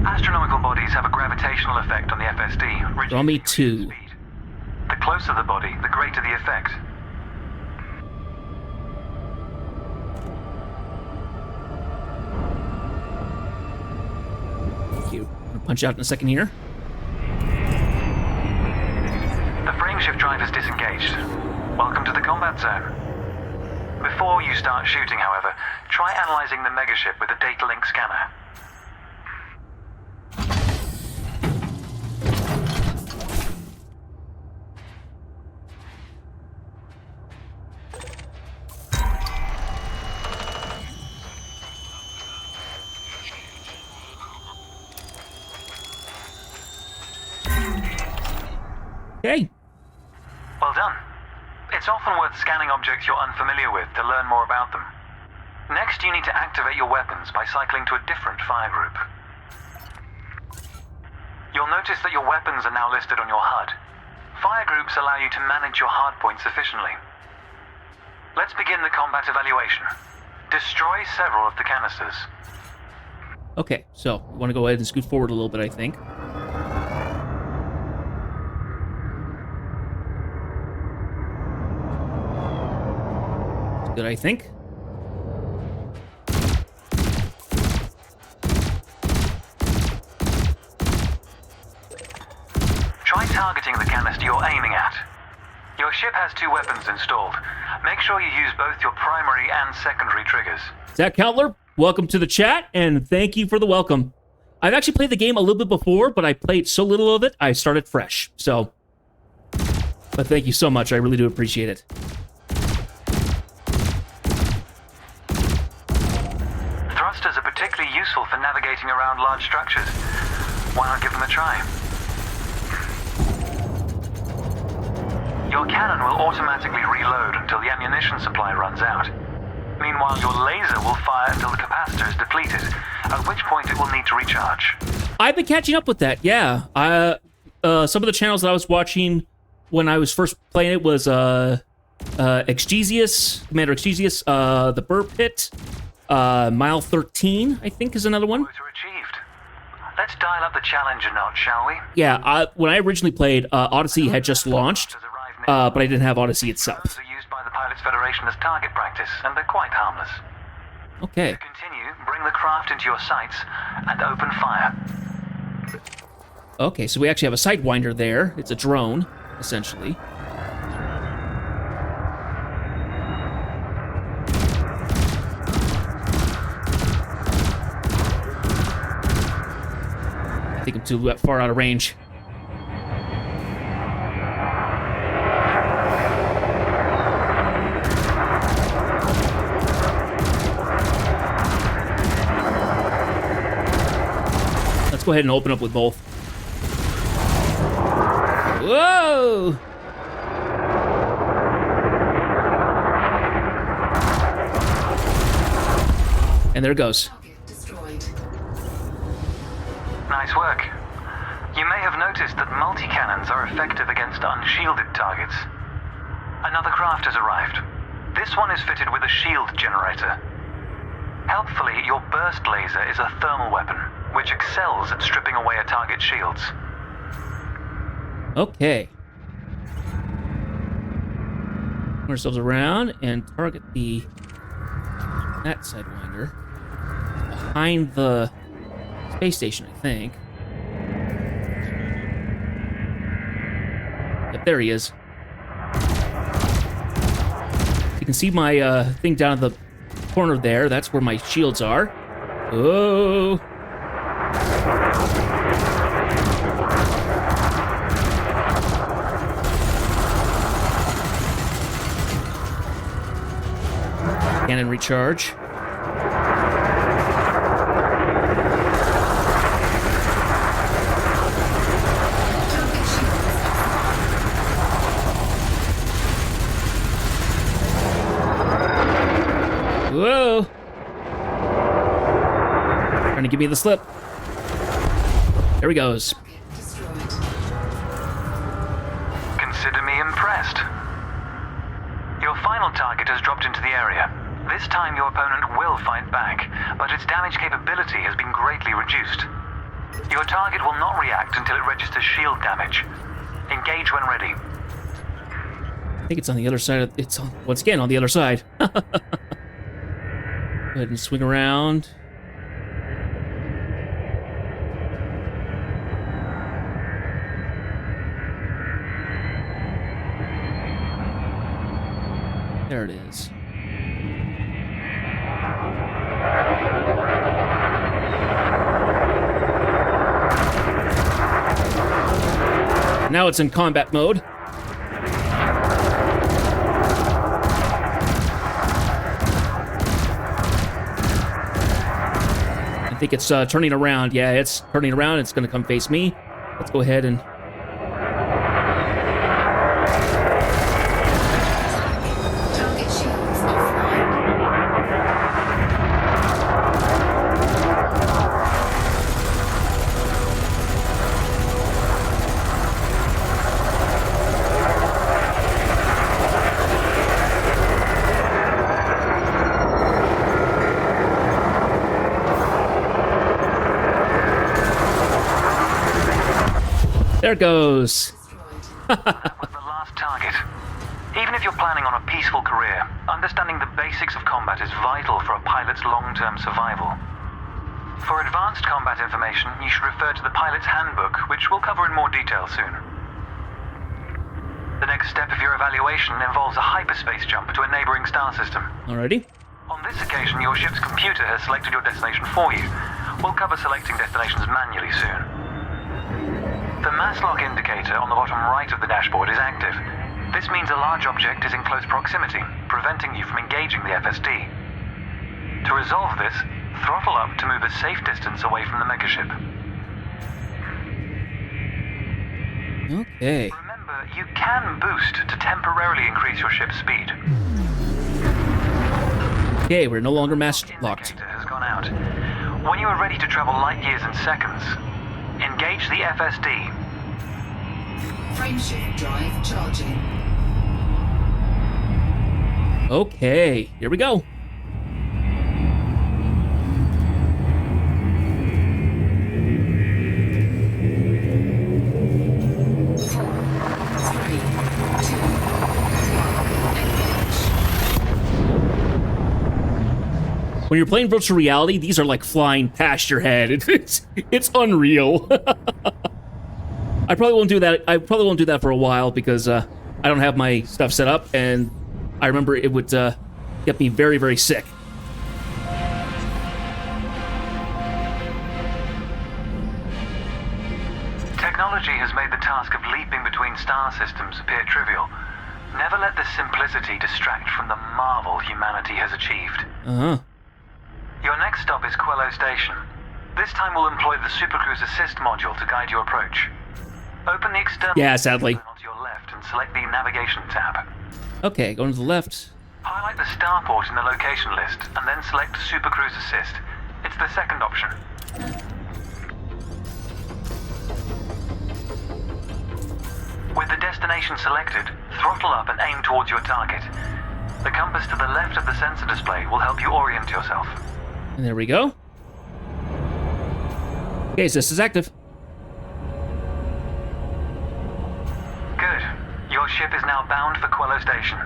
H: Astronomical bodies have a gravitational effect on the FSD.
A: Draw me two.
H: Speed. The closer the body, the greater the effect.
A: Thank you. I'm gonna punch out in a second here.
H: The frameshift drive is disengaged. Welcome to the combat zone. Before you start shooting, however, try analyzing the megaship with a data link scanner.
A: Okay.
H: Well done. It's often worth scanning objects you're unfamiliar with to learn more about them. Next, you need to activate your weapons by cycling to a different fire group. You'll notice that your weapons are now listed on your HUD. Fire groups allow you to manage your hardpoints efficiently. Let's begin the combat evaluation. Destroy several of the canisters.
A: Okay, so we want to go ahead and scoot forward a little bit, I think. Good, I think.
H: Try targeting the canister you're aiming at. Your ship has two weapons installed. Make sure you use both your primary and secondary triggers.
A: Zach Coutler, welcome to the chat, and thank you for the welcome. I've actually played the game a little bit before, but I played so little of it, I started fresh. So, but thank you so much. I really do appreciate it.
H: Thrusters are particularly useful for navigating around large structures. Why not give them a try? Your cannon will automatically reload until the ammunition supply runs out. Meanwhile, your laser will fire until the capacitor is depleted, at which point it will need to recharge.
A: I've been catching up with that, yeah. Some of the channels that I was watching when I was first playing it was Exgesius, Commander Exgesius, the Burr Pit, Mile 13, I think is another one.
H: Quota achieved. Let's dial up the challenge a notch, shall we?
A: Yeah, when I originally played, Odyssey had just launched, but I didn't have Odyssey itself.
H: Those are used by the Pilots Federation as target practice, and they're quite harmless.
A: Okay.
H: To continue, bring the craft into your sights and open fire.
A: Okay, so we actually have a Sidewinder there. It's a drone, essentially. I think I'm too far out of range. Let's go ahead and open up with both. Whoa! And there it goes.
F: Target destroyed.
H: Nice work. You may have noticed that multi-cannons are effective against unshielded targets. Another craft has arrived. This one is fitted with a shield generator. Helpfully, your burst laser is a thermal weapon, which excels at stripping away a target's shields.
A: Okay. Turn ourselves around and target that Sidewinder behind the space station, I think. Yep, there he is. You can see my thing down at the corner there. That's where my shields are. Oh. Cannon recharge.
F: Target shields
A: Whoa! Trying to give me the slip. There he goes.
F: target destroyed.
H: Consider me impressed. Your final target has dropped into the area. This time your opponent will fight back, but its damage capability has been greatly reduced. Your target will not react until it registers shield damage. Engage when ready.
A: I think it's on the other side. It's once again on the other side. Go ahead and swing around. There it is. Now it's in combat mode. I think it's turning around. Yeah, it's turning around. It's going to come face me. Let's go ahead and...
F: Target shields offline.
A: There it goes.
H: Was the last target. Even if you're planning on a peaceful career, understanding the basics of combat is vital for a pilot's long-term survival. For advanced combat information, you should refer to the pilot's handbook, which we'll cover in more detail soon. The next step of your evaluation involves a hyperspace jump to a neighboring star system.
A: Alrighty.
H: On this occasion, your ship's computer has selected your destination for you. We'll cover selecting destinations manually soon. The mass lock indicator on the bottom right of the dashboard is active. This means a large object is in close proximity, preventing you from engaging the FSD. To resolve this, throttle up to move a safe distance away from the megaship.
A: Okay.
H: Remember, you can boost to temporarily increase your ship's speed.
A: Okay, we're no longer mass locked.
H: Indicator has gone out. When you are ready to travel light years in seconds, engage the FSD.
F: Frameshift drive charging.
A: Okay, here we go. When you're playing virtual reality, these are like flying past your head. It's unreal. I probably won't do that. I probably won't do that for a while because I don't have my stuff set up, and I remember it would get me very, very sick.
H: Technology has made the task of leaping between star systems appear trivial. Never let this simplicity distract from the marvel humanity has achieved.
A: Uh-huh.
H: Your next stop is Quello Station. This time we'll employ the Supercruise Assist module to guide your approach. Open the external
A: Yeah, sadly.
H: panel to your left and select the Navigation tab.
A: Okay, going to the left.
H: Highlight select the starport in the location list, and then select Super Cruise Assist. It's the second option. With the destination selected, throttle up and aim towards your target. The compass to the left of the sensor display will help you orient yourself.
A: And there we go. Okay, so this is active.
H: Good. Your ship is now bound for Quello Station.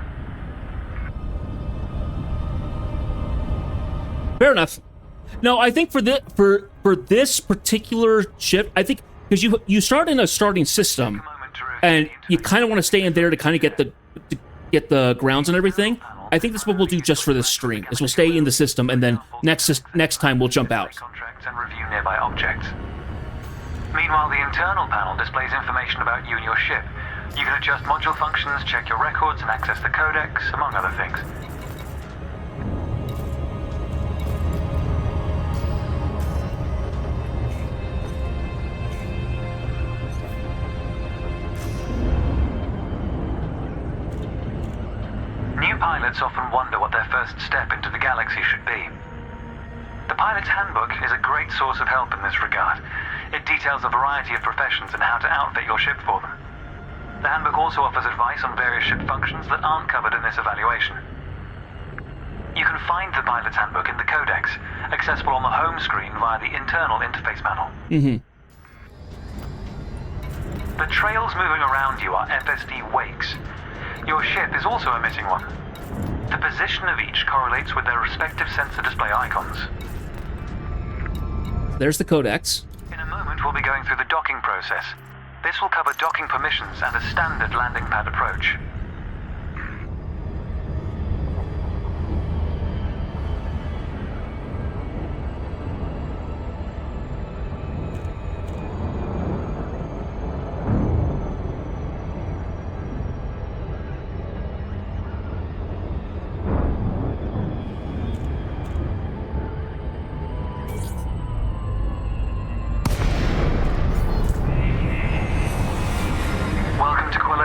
A: Fair enough. No, I think for this particular ship, I think because you start in a starting system, and you kind of want to stay in there to kind of get the grounds and everything. I think that's what we'll do just for this stream. Is we'll stay in the system, and then next time we'll jump out.
H: Contracts and review nearby objects. Meanwhile, the internal panel displays information about you and your ship. You can adjust module functions, check your records, and access the codex, among other things. New pilots often wonder what their first step into the galaxy should be. The Pilot's Handbook is a great source of help in this regard. It details a variety of professions and how to outfit your ship for them. The handbook also offers advice on various ship functions that aren't covered in this evaluation. You can find the Pilot's Handbook in the Codex, accessible on the home screen via the internal interface panel. The trails moving around you are FSD wakes. Your ship is also emitting one. The position of each correlates with their respective sensor display icons.
A: There's the codex.
H: In a moment, we'll be going through the docking process. This will cover docking permissions and a standard landing pad approach.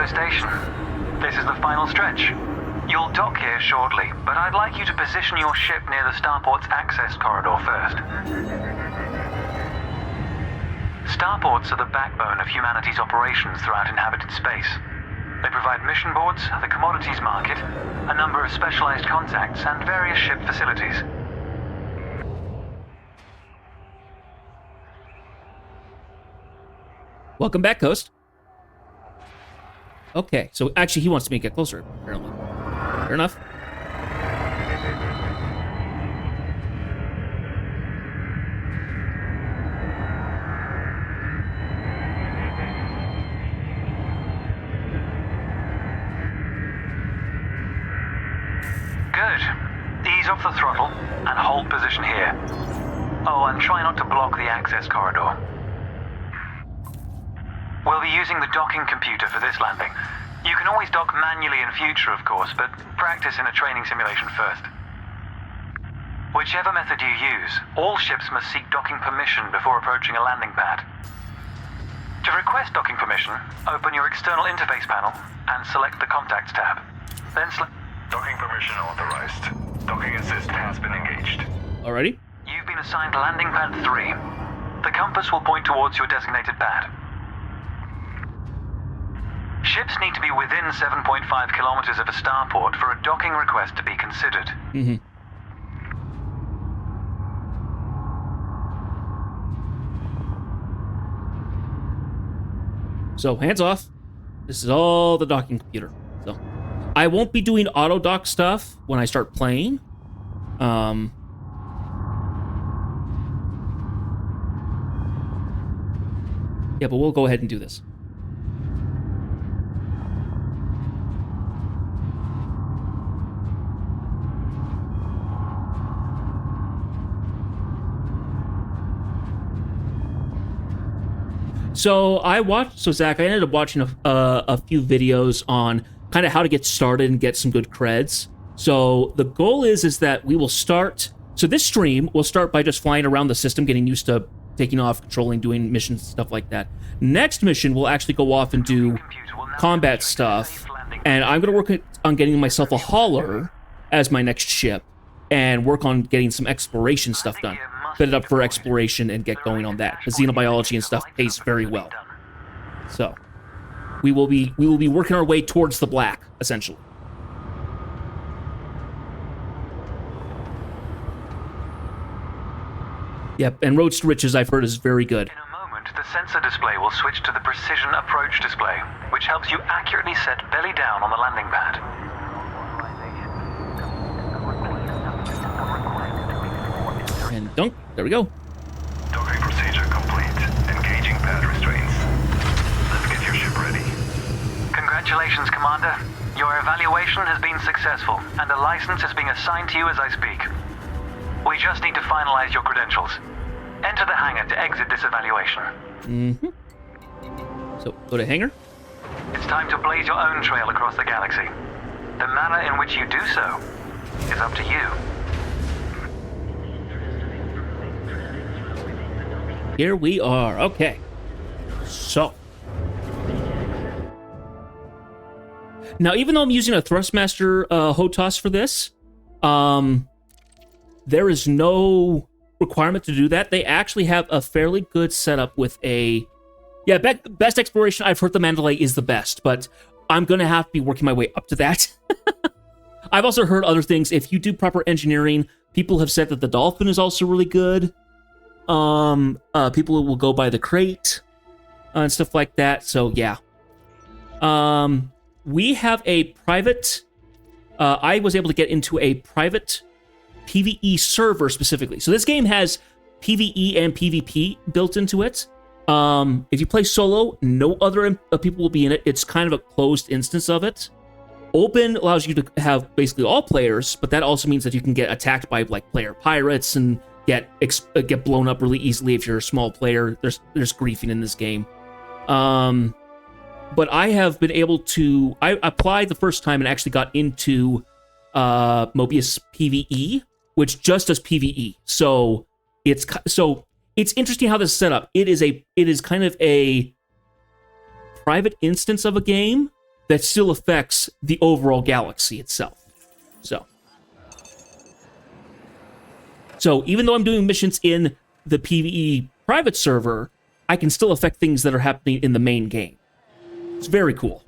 H: Station. This is the final stretch. You'll dock here shortly, but I'd like you to position your ship near the starport's access corridor first. Starports are the backbone of humanity's operations throughout inhabited space. They provide mission boards, the commodities market, a number of specialized contacts, and various ship facilities.
A: Welcome back, Coast. Okay, so actually he wants me to get closer, apparently. Fair enough.
H: Good. Ease off the throttle and hold position here. Oh, and try not to block the access corridor. We'll be using the docking computer for this landing. You can always dock manually in future, of course, but practice in a training simulation first. Whichever method you use, all ships must seek docking permission before approaching a landing pad. To request docking permission, open your external interface panel and select the Contacts tab. Then
B: Docking permission authorized. Docking assist has been engaged.
A: Alrighty.
H: You've been assigned landing pad 3. The compass will point towards your designated pad. Ships need to be within 7.5 kilometers of a starport for a docking request to be considered.
A: So, hands off. This is all the docking computer. So, I won't be doing auto dock stuff when I start playing. Yeah, but we'll go ahead and do this. So Zach, I ended up watching a few videos on kind of how to get started and get some good creds. So the goal is that we will start. So this stream will start by just flying around the system, getting used to taking off, controlling, doing missions, stuff like that. Next mission, we'll actually go off and do combat stuff, and I'm going to work on getting myself a hauler as my next ship and work on getting some exploration stuff done. Fit it up for exploration and get going on that. The xenobiology and stuff pays very well. So we will be working our way towards the black, essentially. Yep, and Roads to Riches, I've heard, is very good.
H: In a moment, the sensor display will switch to the precision approach display, which helps you accurately set belly down on the landing pad.
A: And dunk. There we go.
B: Docking procedure complete. Engaging pad restraints. Let's get your ship ready.
H: Congratulations, Commander. Your evaluation has been successful, and a license is being assigned to you as I speak. We just need to finalize your credentials. Enter the hangar to exit this evaluation.
A: So, go to hangar.
H: It's time to blaze your own trail across the galaxy. The manner in which you do so is up to you.
A: Here we are. Okay. So. Now, even though I'm using a Thrustmaster HOTAS for this, there is no requirement to do that. They actually have a fairly good setup with a... Yeah, best exploration, I've heard the Mandalay is the best, but I'm going to have to be working my way up to that. I've also heard other things. If you do proper engineering, people have said that the Dolphin is also really good. People will go by the Crate and stuff like that, so yeah. We have a private... I was able to get into a private PvE server specifically. So this game has PvE and PvP built into it. If you play solo, no other people will be in it. It's kind of a closed instance of it. Open allows you to have basically all players, but that also means that you can get attacked by like player pirates and get blown up really easily if you're a small player. There's griefing in this game. But I have been able to... I applied the first time and actually got into Mobius PvE, which just does PvE. So it's interesting how this is set up. It is kind of a private instance of a game that still affects the overall galaxy itself. So even though I'm doing missions in the PvE private server, I can still affect things that are happening in the main game. It's very cool.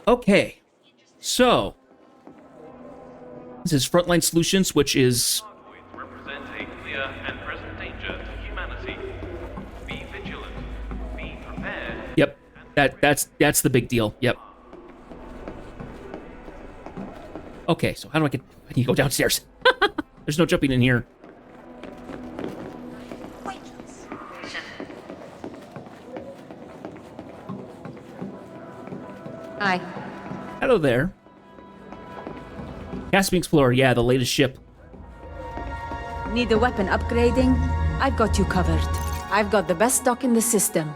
A: Okay, so this is Frontline Solutions, which is...
I: represent a clear and present danger to humanity. Be vigilant. Be prepared.
A: Yep, that's the big deal. Yep. Okay, so how do I get... I need to go downstairs. There's no jumping in here.
J: Hi.
A: Hello there. Caspian Explorer, yeah, the latest ship.
J: Need a weapon upgrading? I've got you covered. I've got the best stock in the system.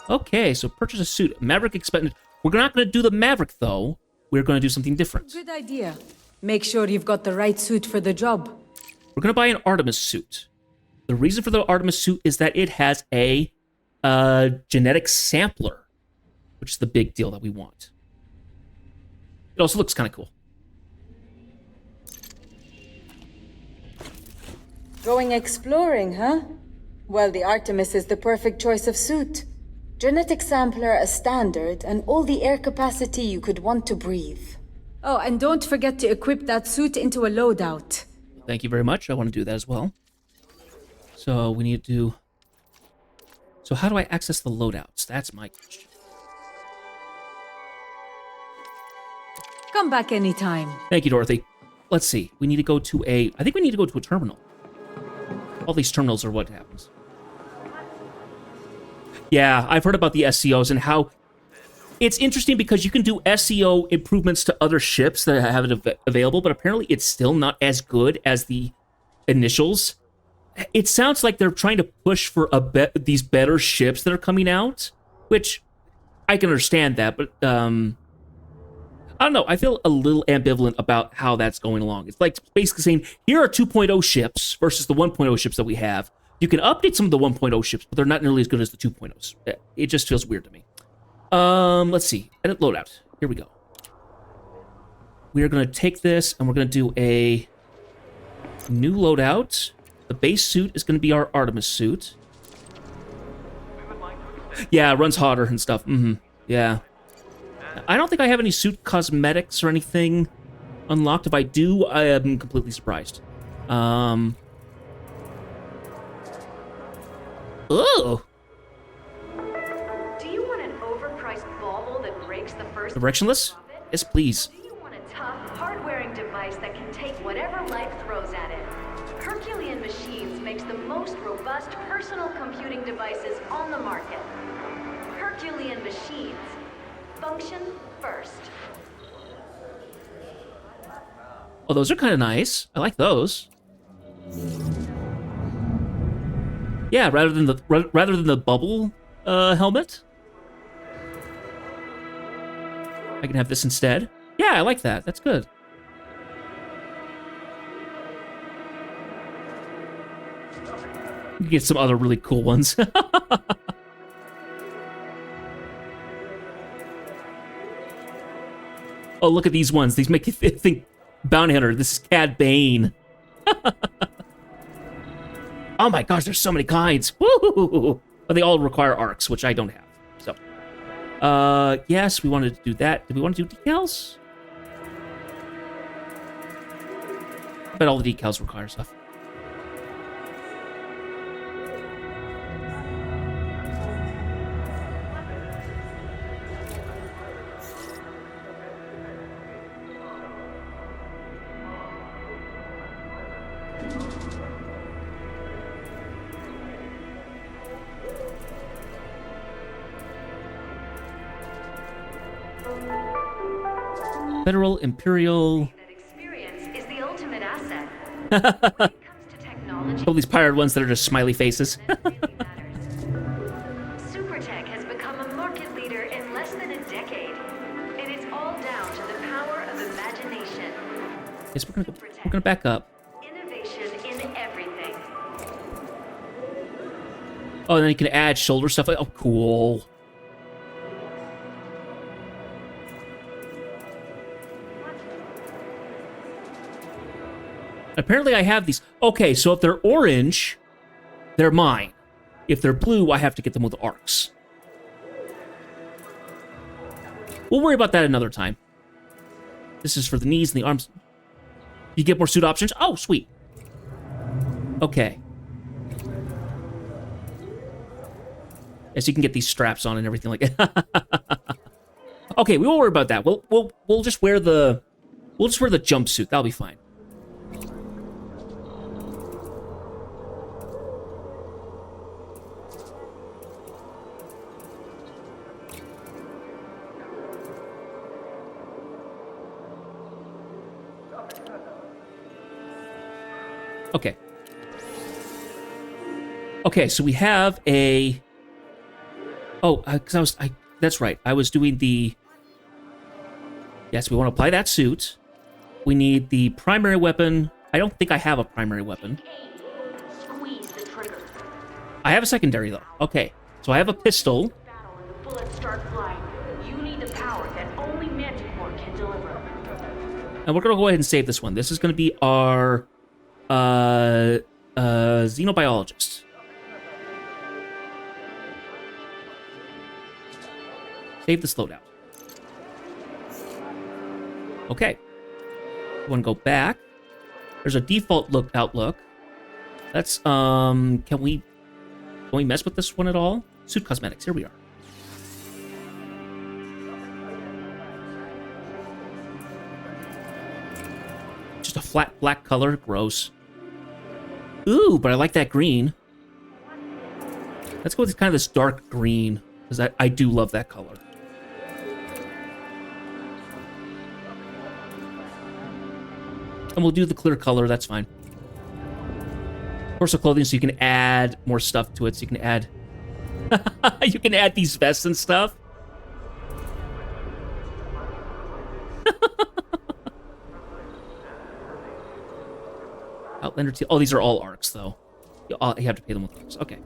A: Okay, so purchase a suit. Maverick expended. We're not going to do the Maverick, though. We're going to do something different.
J: Good idea. Make sure you've got the right suit for the job.
A: We're going to buy an Artemis suit. The reason for the Artemis suit is that it has a genetic sampler, which is the big deal that we want. It also looks kind of cool.
J: Going exploring, huh? Well, the Artemis is the perfect choice of suit. Genetic sampler as standard and all the air capacity you could want to breathe. Oh, and don't forget to equip that suit into a loadout.
A: Thank you very much. I want to do that as well. So we need to... So how do I access the loadouts? That's my question.
J: Come back anytime.
A: Thank you, Dorothy. Let's see. We need to go to a... I think we need to go to a terminal. All these terminals are what happens. Yeah, I've heard about the SCOs and how... It's interesting because you can do SEO improvements to other ships that have it available, but apparently it's still not as good as the initials. It sounds like they're trying to push for these better ships that are coming out, which I can understand that, but I don't know. I feel a little ambivalent about how that's going along. It's like basically saying, here are 2.0 ships versus the 1.0 ships that we have. You can update some of the 1.0 ships, but they're not nearly as good as the 2.0s. It just feels weird to me. Let's see. Edit loadout. here we go. We are going to take this and we're going to do a new loadout. The base suit is going to be our Artemis suit. Yeah, it runs hotter and stuff. Yeah. I don't think I have any suit cosmetics or anything unlocked. If I do, I am completely surprised. Ooh.
K: Do you want an overpriced bauble that breaks the first
A: Directionless? Yes, please.
K: Do you want a tough, hard-wearing device that can take whatever life throws at it? Herculean Machines makes the most robust personal computing devices on the market. Herculean Machines. Function first.
A: Oh, those are kind of nice. I like those. Yeah, rather than the bubble helmet, I can have this instead. Yeah, I like that. That's good. You can get some other really cool ones. Oh, look at these ones. These make you think Bounty Hunter. This is Cad Bane. Oh my gosh, there's so many kinds. Woo! But they all require arcs, which I don't have. So, yes, we wanted to do that. Did we want to do decals? I bet all the decals require stuff. Federal, Imperial.
K: That experience is the ultimate asset. When it comes to technology,
A: All these pirate ones that are just smiley faces.
K: that really matters. Supertech has become a market leader in less than a decade, and it's all down to the power of imagination.
A: Yes, we're gonna back up.
K: Innovation in everything.
A: Oh, and then you can add shoulder stuff. Oh, cool. Apparently I have these. Okay, so if they're orange, they're mine. If they're blue, I have to get them with arcs. We'll worry about that another time. This is for the knees and the arms. You get more suit options? Oh, sweet. Okay. Yes, you can get these straps on and everything like that. Okay, we won't worry about that. We'll just wear the jumpsuit. That'll be fine. Okay. Okay, so we have a... Oh, because that's right. I was doing the... Yes, we want to apply that suit. We need the primary weapon. I don't think I have a primary weapon.
K: Squeeze the trigger.
A: I have a secondary, though. Okay, so I have a pistol.
K: Battle and the bullets start flying. You need the power that only Manticore can deliver.
A: And we're going to go ahead and save this one. This is going to be our... xenobiologist. Save this loadout. Okay. We want to go back. There's a default outlook. Let's, can we mess with this one at all? Suit cosmetics, here we are. Just a flat black color, gross. Ooh, but I like that green. Let's go with kind of this dark green, because I do love that color. And we'll do the clear color, that's fine. Torso clothing, so you can add more stuff to it. So you can add... you can add these vests and stuff. Outlander teal. Oh, these are all arcs, though. You have to pay them with arcs. Okay.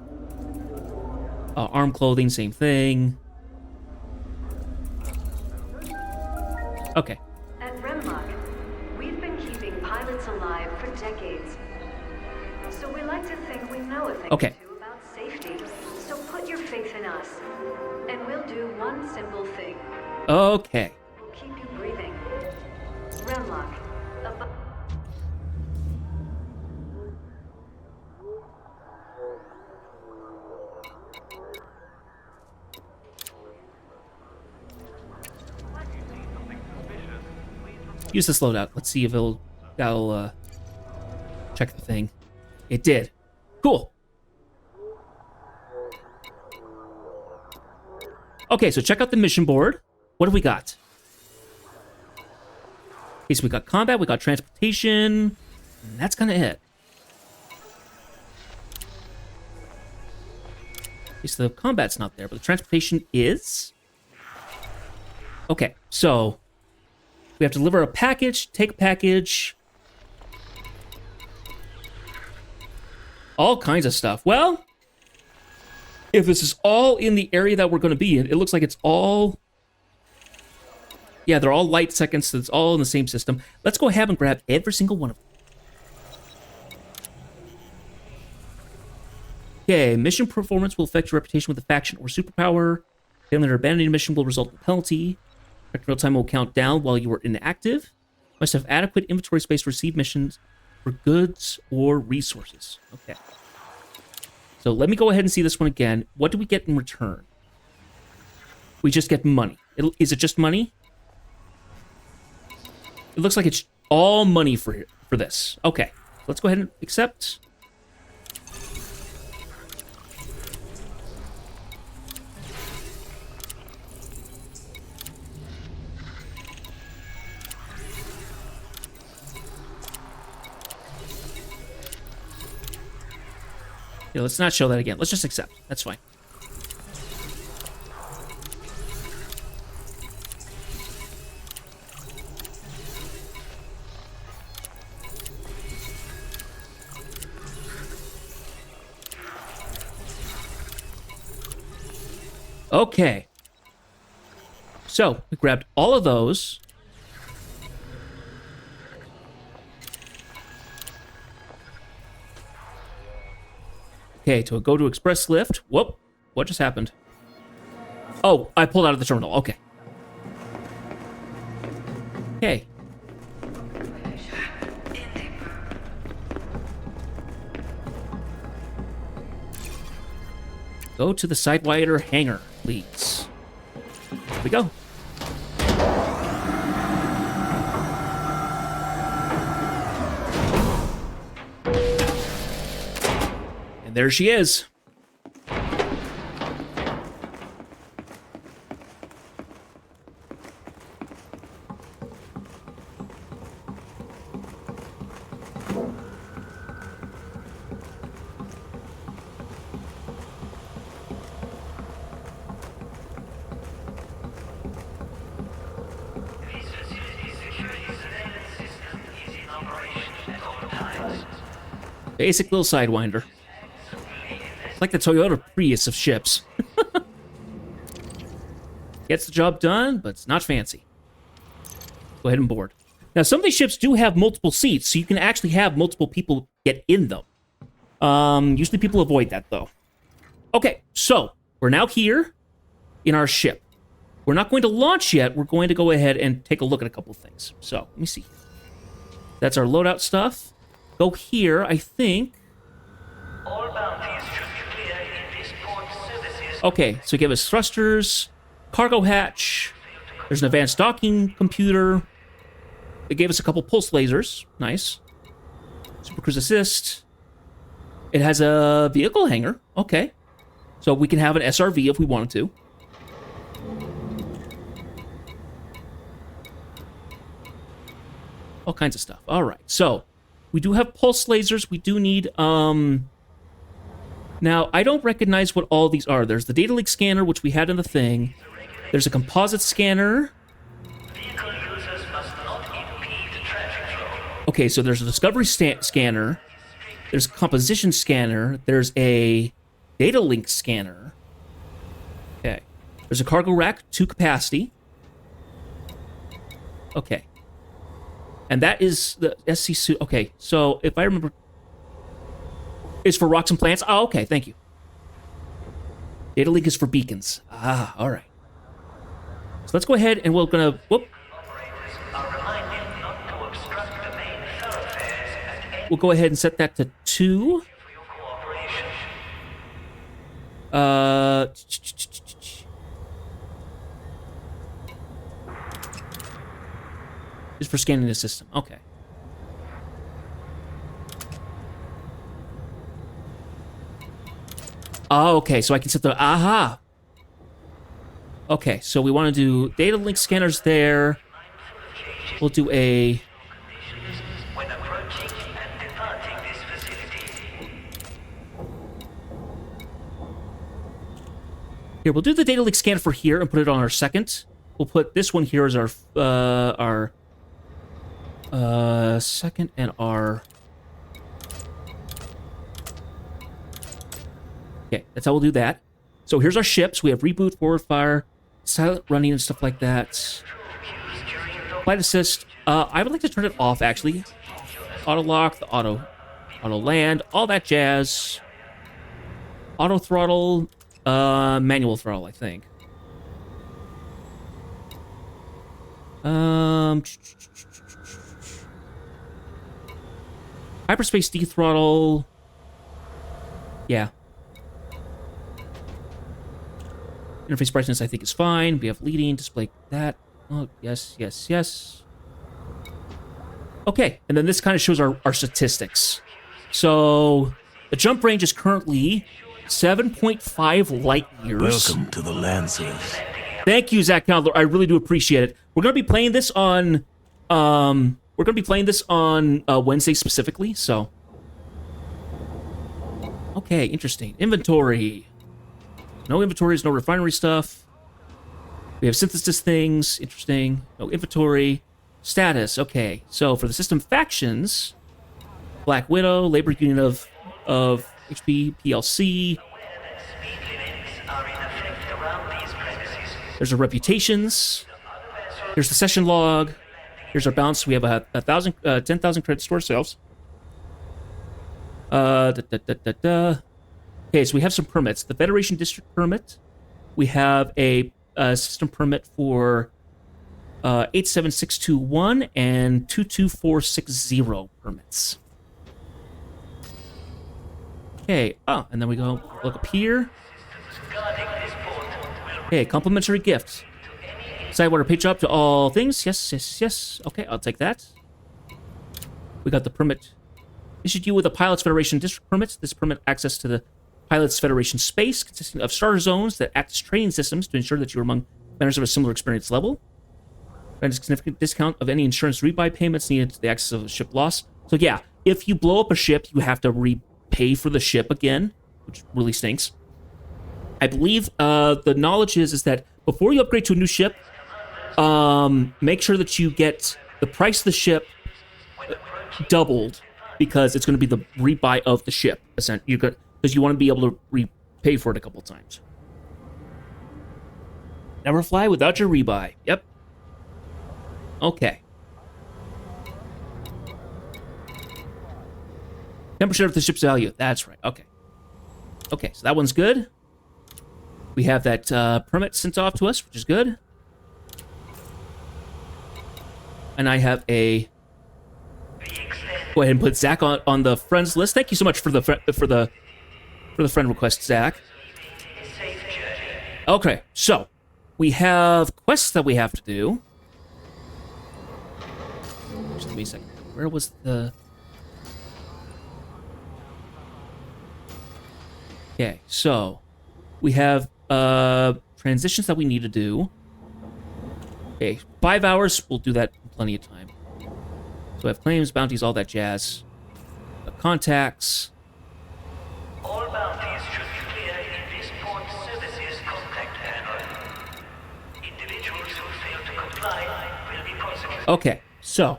A: Arm clothing, same thing. Okay.
K: At Remlock, we've been keeping pilots alive for decades. So we like to think we know a thing or two about safety. So put your faith in us, and we'll do one simple thing.
A: Okay.
K: We'll keep you breathing. Remlock.
A: Use this loadout. Let's see if that'll check the thing. It did. Cool. Okay, so check out the mission board. What have we got? Okay, so we got combat, we got transportation, and that's kind of it. Okay, so the combat's not there, but the transportation is. Okay, so we have to deliver a package, take a package. All kinds of stuff. Well, if this is all in the area that we're going to be in, it looks like it's all... Yeah, they're all light seconds, so it's all in the same system. Let's go ahead and grab every single one of them. Okay, mission performance will affect your reputation with a faction or superpower. Failing or abandoning a mission will result in a penalty. Real time will count down while you are inactive. Must have adequate inventory space to receive missions for goods or resources. Okay. So let me go ahead and see this one again. What do we get in return? We just get money. Is it just money? It looks like it's all money for this. Okay. Let's go ahead and accept. Yeah, let's not show that again. Let's just accept. That's fine. Okay. So, we grabbed all of those. Okay, to go to express lift. Whoop. What just happened? Oh, I pulled out of the terminal. Okay. Okay. Go to the Sidewinder hangar, please. Here we go. And there she is. Basic little Sidewinder. It's like the Toyota Prius of ships. Gets the job done, but it's not fancy. Go ahead and board. Now, some of these ships do have multiple seats, so you can actually have multiple people get in them. Usually people avoid that, though. Okay, so we're now here in our ship. We're not going to launch yet. We're going to go ahead and take a look at a couple of things. So, let me see. That's our loadout stuff. Go here, I think.
D: All bounties should be clear in this port services.
A: Okay, so give us thrusters, cargo hatch. There's an advanced docking computer. It gave us a couple pulse lasers. Nice. Super cruise assist. It has a vehicle hangar. Okay. So we can have an SRV if we wanted to. All kinds of stuff. All right. So we do have pulse lasers. We do need, now, I don't recognize what all these are. There's the data link scanner, which we had in the thing. There's a composite scanner.
D: Vehicle users must not impede traffic flow.
A: Okay, so there's a discovery scanner. There's a composition scanner. There's a data link scanner. Okay. There's a cargo rack, 2 capacity. Okay. And that is the SC suit. Okay, so if I remember... It's for rocks and plants? Oh, okay, thank you. Data link is for beacons. Ah, all right. So let's go ahead and we're gonna... Whoop. We'll go ahead and set that to 2. Just for scanning the system. Okay. Oh, okay. So I can set the... Aha! Okay, so we want to do data link scanners there. We'll do a... Here, we'll do the data link scan for here and put it on our second. We'll put this one here as our second and our... Okay, that's how we'll do that. So here's our ships. We have reboot, forward fire, silent running, and stuff like that. Flight assist. I would like to turn it off, actually. Auto lock, the auto land, all that jazz. Auto throttle, manual throttle, I think. Hyperspace dethrottle. Yeah. Interface brightness, I think, is fine. We have leading, display that. Oh, yes, yes, yes. Okay, and then this kind of shows our statistics. So, the jump range is currently 7.5 light years.
L: Welcome to the Lancers.
A: Thank you, Zach Candler. I really do appreciate it. We're going to be playing this on... Wednesday specifically, so... Okay, interesting. Inventory. No inventories, no refinery stuff. We have synthesis things. Interesting. No inventory. Status. Okay. So for the system factions, Black Widow, Labor Union of HP, PLC. There's our reputations. Here's the session log. Here's our balance. We have 10,000 credit store sales. Okay, so we have some permits. The Federation District permit. We have a system permit for 87621 and 22460 permits. Okay, and then we go look up here. Okay, complimentary gift. Sidewater page up to all things. Yes, yes, yes. Okay, I'll take that. We got the permit. Issued you with a Pilots Federation District permit. This permit access to the Pilots Federation space, consisting of starter zones that act as training systems to ensure that you're among members of a similar experience level. And a significant discount of any insurance rebuy payments needed to the access of a ship loss. So yeah, if you blow up a ship, you have to repay for the ship again, which really stinks. I believe the knowledge is that before you upgrade to a new ship, make sure that you get the price of the ship doubled, because it's going to be the rebuy of the ship. Because you want to be able to repay for it a couple times. Never fly without your rebuy. Yep. Okay. 10% of the ship's value. That's right. Okay. Okay, so that one's good. We have that permit sent off to us, which is good. And I have a... Go ahead and put Zach on the friends list. Thank you so much for the friend request, Zach. Okay, so we have quests that we have to do. Just give me a second. Where was the... Okay, so we have transitions that we need to do. Okay, 5 hours. We'll do that in plenty of time. So we have claims, bounties, all that jazz. Contacts.
D: All bounties should be clear in this port services contact panel. Individuals who fail to comply will be prosecuted.
A: Okay, so.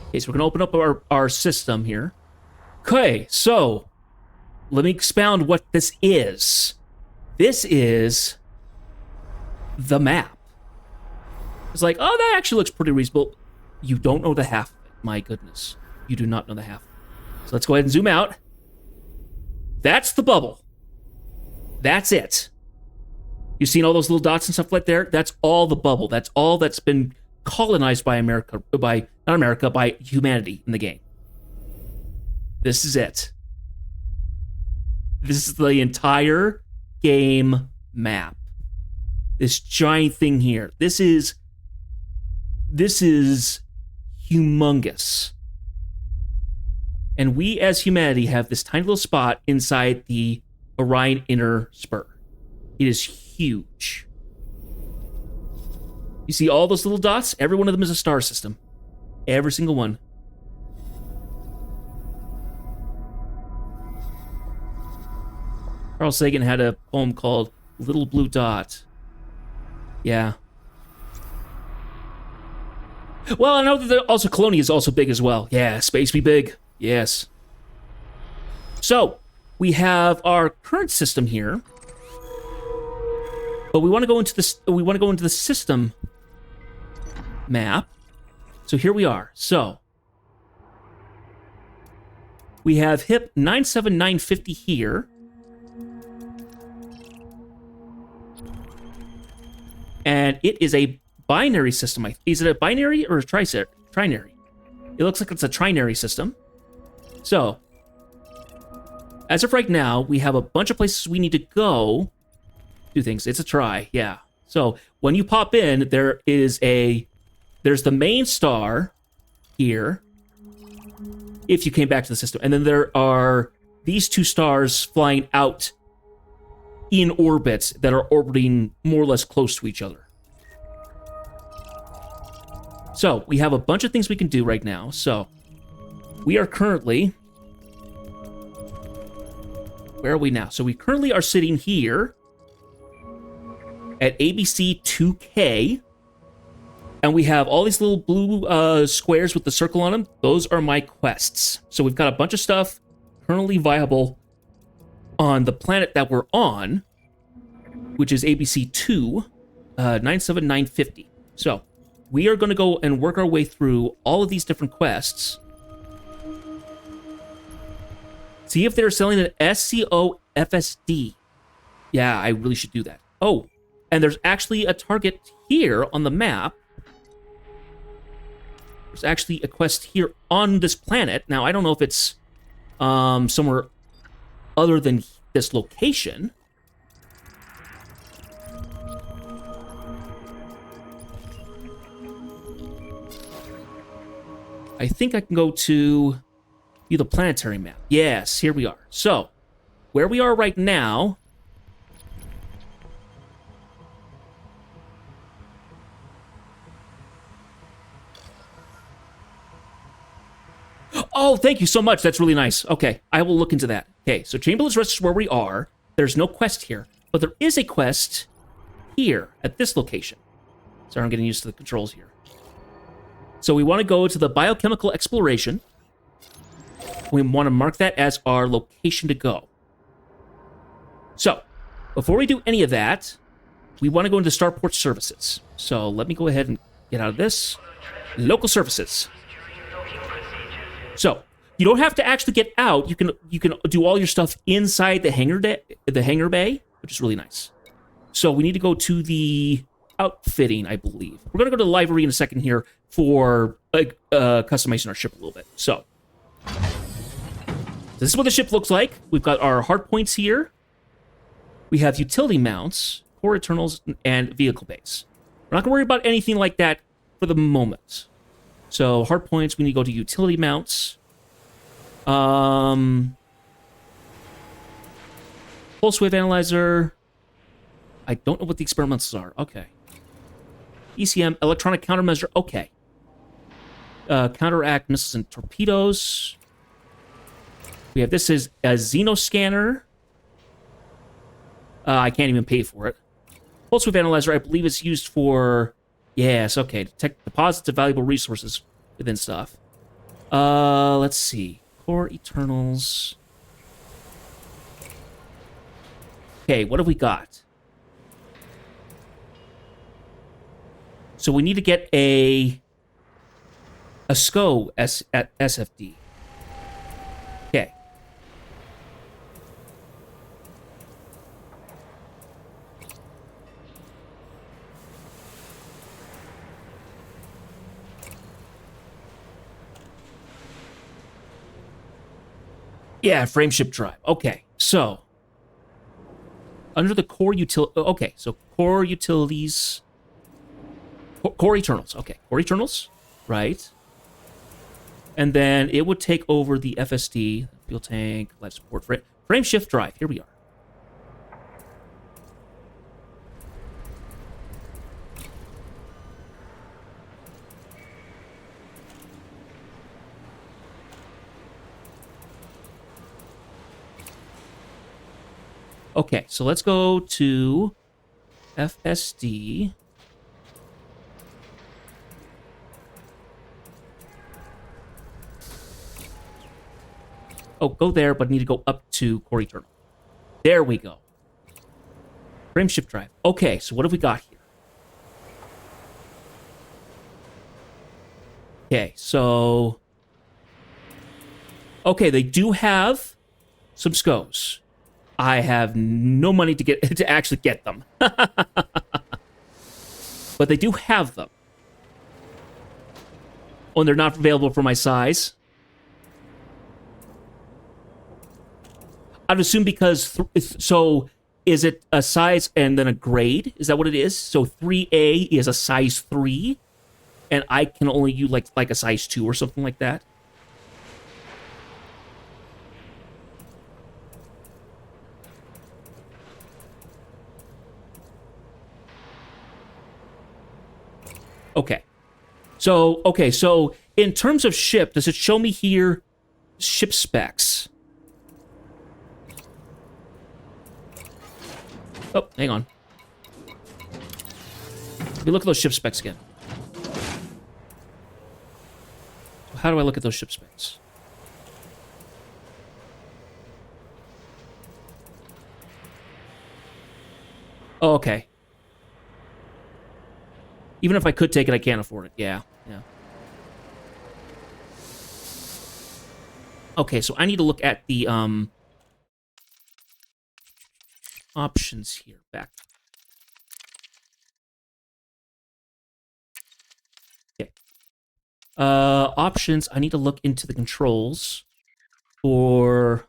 A: Okay, so we're going to open up our system here. Okay, so let me expound what this is. This is the map. It's like, oh, that actually looks pretty reasonable. You don't know the half of it. My goodness. You do not know the half. So let's go ahead and zoom out. That's the bubble. That's it. You've seen all those little dots and stuff right there? That's all the bubble. That's all that's been colonized by by humanity in the game. This is it. This is the entire game map. This giant thing here. This is humongous. And we as humanity have this tiny little spot inside the Orion Inner Spur. It is huge. You see all those little dots? Every one of them is a star system. Every single one. Carl Sagan had a poem called Little Blue Dot. Yeah. Well, I know that also Colonia is also big as well. Yeah, space be big. Yes. So, we have our current system here. But we want to go into this. We want to go into the system map. So here we are. So we have HIP 97950 here. And it is a binary system. Is it a binary or a trinary? It looks like it's a trinary system. So, as of right now, we have a bunch of places we need to go. Do things. It's a try, yeah. So, when you pop in, there's the main star here, if you came back to the system. And then there are these two stars flying out in orbits that are orbiting more or less close to each other. So, we have a bunch of things we can do right now. So, we are currently... Where are we now? So, we currently are sitting here at ABC 2K. And we have all these little blue squares with the circle on them. Those are my quests. So, we've got a bunch of stuff currently viable on the planet that we're on, which is ABC 2, 97950. So, we are going to go and work our way through all of these different quests. See if they're selling an SCO FSD. Yeah, I really should do that. Oh, and there's actually a target here on the map. There's actually a quest here on this planet. Now, I don't know if it's somewhere other than this location. I think I can go to view the planetary map. Yes, here we are. So, where we are right now... Oh, thank you so much. That's really nice. Okay, I will look into that. Okay, so Chamberlain's Rest is where we are. There's no quest here, but there is a quest here at this location. Sorry, I'm getting used to the controls here. So we want to go to the biochemical exploration. We want to mark that as our location to go. So, before we do any of that, we want to go into Starport Services. So let me go ahead and get out of this. Local services. So, you don't have to actually get out. You can do all your stuff inside the hangar bay, which is really nice. So we need to go to the outfitting, I believe. We're going to go to the library in a second here for customizing our ship a little bit. So, this is what the ship looks like. We've got our hard points here. We have utility mounts, core internals, and vehicle base. We're not going to worry about anything like that for the moment. So, hard points, we need to go to utility mounts. Pulse wave analyzer. I don't know what the experimentals are. Okay. ECM, electronic countermeasure. Okay. Counteract missiles and torpedoes. We have this as a xenoscanner. I can't even pay for it. Pulse wave analyzer, I believe, is used for... Yes, okay. Detect deposits of valuable resources within stuff. Let's see. Core Eternals. Okay, what have we got? So we need to get a SCO at SFD. Okay. Yeah, frame shift drive. Okay, so under the core util. Okay, so core utilities. Core Eternals. Okay, Core Eternals. Right. And then it would take over the FSD, fuel tank, life support, frame shift drive. Here we are. Okay, so let's go to FSD. Oh, go there, but need to go up to Core Eternal. There we go. Frame shift drive. Okay, so what have we got here? Okay, so... Okay, they do have some SCOs. I have no money to get to actually get them. But they do have them. Oh, and they're not available for my size. I'd assume because... so, is it a size and then a grade? Is that what it is? So 3A is a size 3, and I can only use like a size 2 or something like that? Okay. So in terms of ship, does it show me here ship specs? Oh, hang on. Let me look at those ship specs again. How do I look at those ship specs? Oh, okay. Even if I could take it, I can't afford it. Yeah. Okay, so I need to look at the options here. Back. Okay. Options. I need to look into the controls for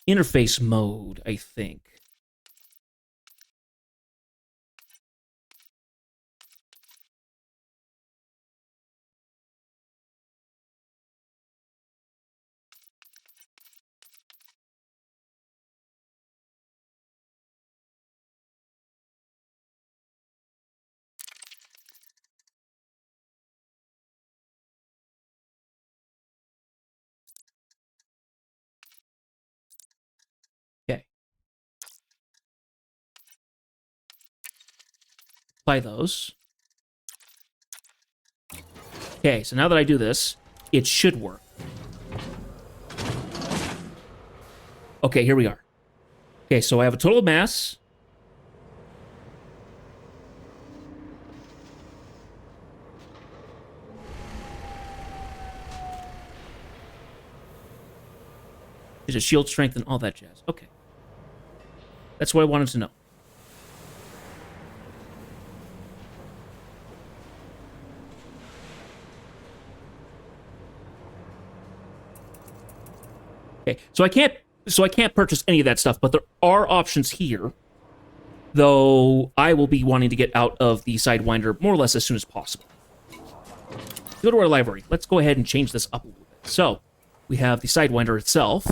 A: interface mode, I think. Okay. Apply those. Okay, so now that I do this, it should work. Okay, here we are. Okay, so I have a total mass. There's a shield strength and all that jazz. Okay. That's what I wanted to know. Okay, so I can't purchase any of that stuff, but there are options here. Though I will be wanting to get out of the Sidewinder more or less as soon as possible. Go to our library. Let's go ahead and change this up a little bit. So, we have the Sidewinder itself.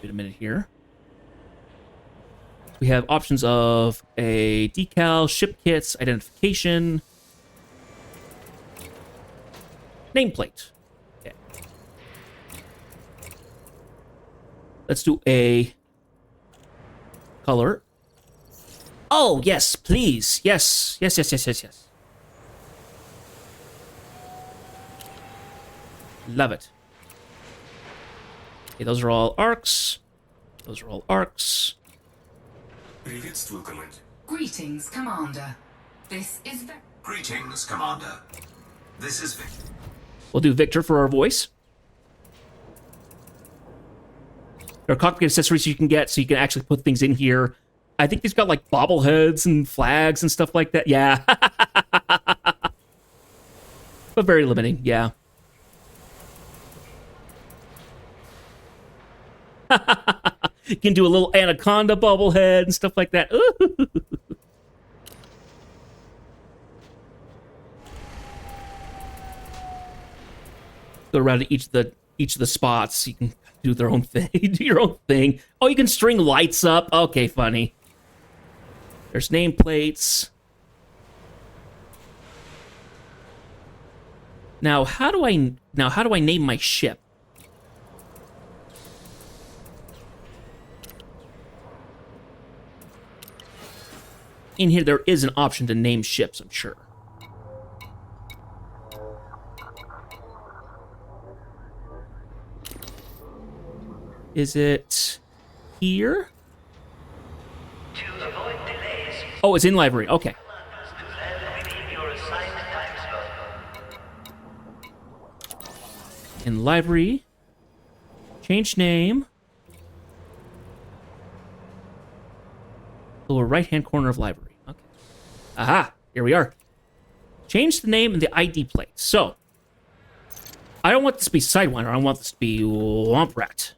A: Wait a minute here. We have options of a decal, ship kits, identification, nameplate. Okay. Let's do a color. Oh, yes, please. Yes. Love it. Okay, those are all arcs. Those are all arcs.
F: Greetings, Commander. This is
L: Greetings, Commander. This is Victor.
A: We'll do Victor for our voice. There are cockpit accessories you can get, so you can actually put things in here. I think he's got like bobbleheads and flags and stuff like that. Yeah. But very limiting, yeah. You can do a little anaconda bobblehead and stuff like that. Ooh. Go around to each of the spots. You can do their own thing. Do your own thing. Oh, you can string lights up. Okay, funny. There's nameplates. Now, how do I name my ship? In here, there is an option to name ships, I'm sure. Is it here?
D: To avoid delays,
A: Oh, it's in library. Okay.
D: land within your assigned time zone.
A: In library. Change name. Lower right-hand corner of library. Okay. Aha! Here we are. Change the name and the ID plate. So, I don't want this to be Sidewinder. I want this to be Womp Rat.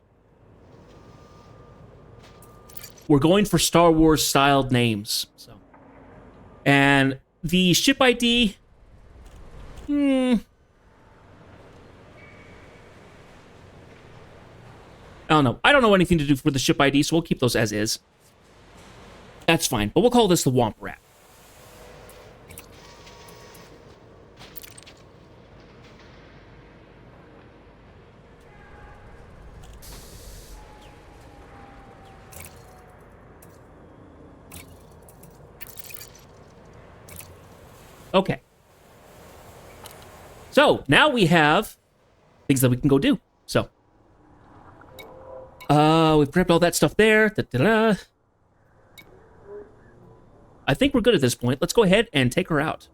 A: We're going for Star Wars styled names. So, and the ship ID. I don't know. I don't know anything to do for the ship ID, so we'll keep those as is. That's fine, but we'll call this the Womp Rat. Okay. So, now we have things that we can go do. So, we've prepped all that stuff there. Da-da-da. I think we're good at this point. Let's go ahead and take her out.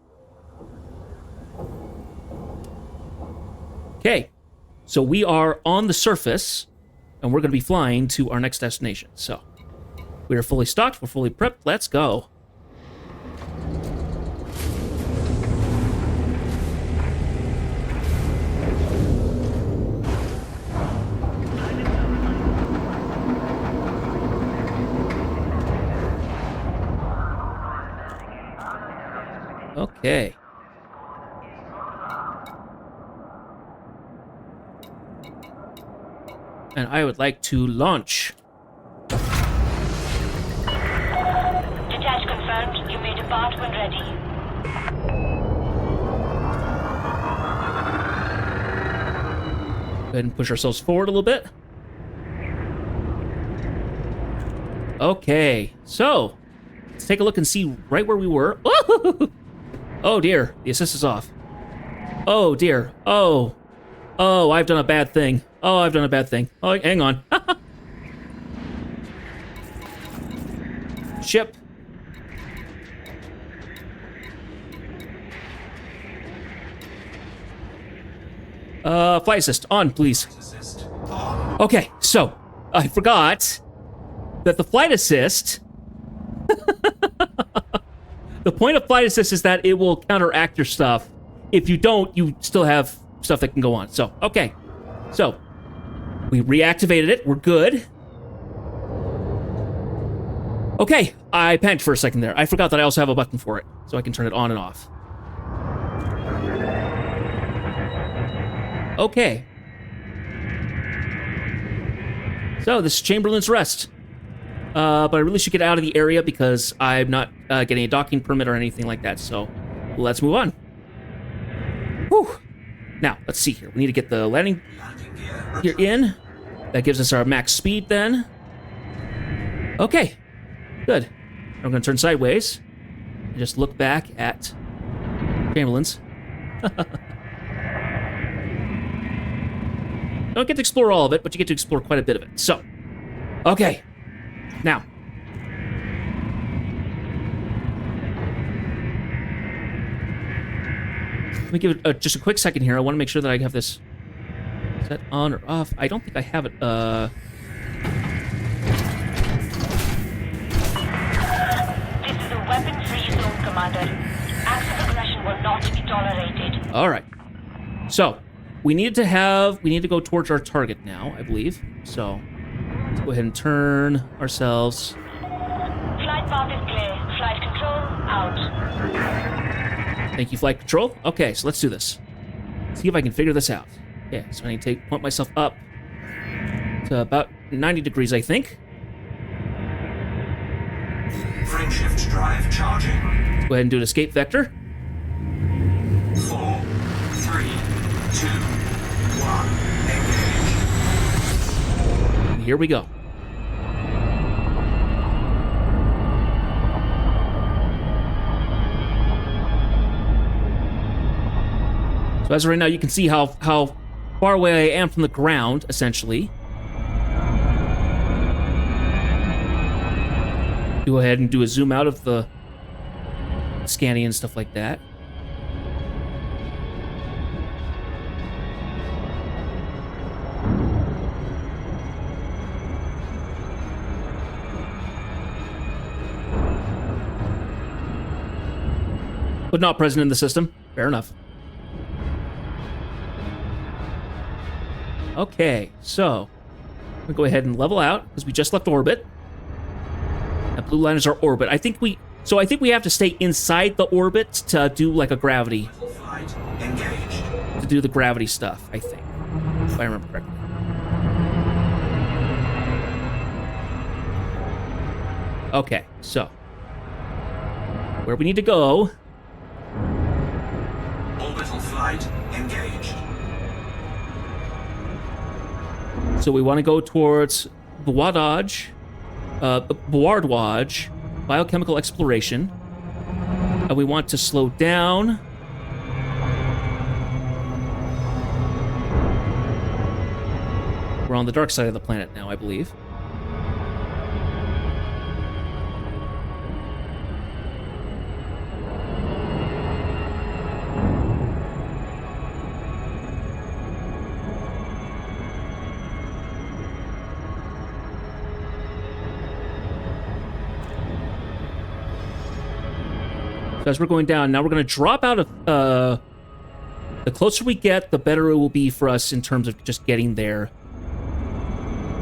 A: Okay. So, we are on the surface, and we're going to be flying to our next destination. So, we are fully stocked. We're fully prepped. Let's go. Okay. And I would like to launch.
E: Detach confirmed. You may depart when ready.
A: Go ahead and push ourselves forward a little bit. Okay, so let's take a look and see right where we were. Oh dear, the assist is off. Oh dear. Oh, I've done a bad thing. Oh, I've done a bad thing. Oh, hang on. Ship. Flight assist on, please. Okay, so I forgot that the flight assist. The point of flight assist is that it will counteract your stuff. If you don't, you still have stuff that can go on. So, okay. So, we reactivated it. We're good. Okay, I panicked for a second there. I forgot that I also have a button for it, so I can turn it on and off. Okay. So, this is Chamberlain's Rest. But I really should get out of the area because I'm not getting a docking permit or anything like that. So let's move on. Whew. Now, let's see here. We need to get the landing gear in. That gives us our max speed then. Okay. Good. I'm going to turn sideways and just look back at Chamberlain's. Don't get to explore all of it, but you get to explore quite a bit of it. So, okay. Now. Let me give it just a quick second here. I want to make sure that I have this set on or off. I don't think I have it.
E: This is a weapon-free zone, Commander. Acts of aggression will not be tolerated.
A: All right. So, we need to go towards our target now, I believe. So, let's go ahead and turn ourselves.
E: Flight path is clear. Flight control out.
A: Thank you, flight control. Okay, so let's do this. See if I can figure this out. Okay, so I need to point myself up to about 90 degrees, I think.
L: Frameshift drive charging.
A: Let's go ahead and do an escape vector.
L: 4, 3, 2, 1, engage.
A: And here we go. So as of right now, you can see how far away I am from the ground, essentially. Go ahead and do a zoom out of the scanning and stuff like that. But not present in the system. Fair enough. Okay, so I'm gonna go ahead and level out because we just left orbit. That blue line is our orbit. I think we have to stay inside the orbit to do like a gravity.
L: Flight engaged.
A: To do the gravity stuff, I think. If I remember correctly. Okay, so where we need to go.
L: Orbital flight engaged.
A: So we want to go towards Bouardage, biochemical exploration. And we want to slow down. We're on the dark side of the planet now, I believe. So as we're going down, now we're going to drop out of... the closer we get, the better it will be for us in terms of just getting there.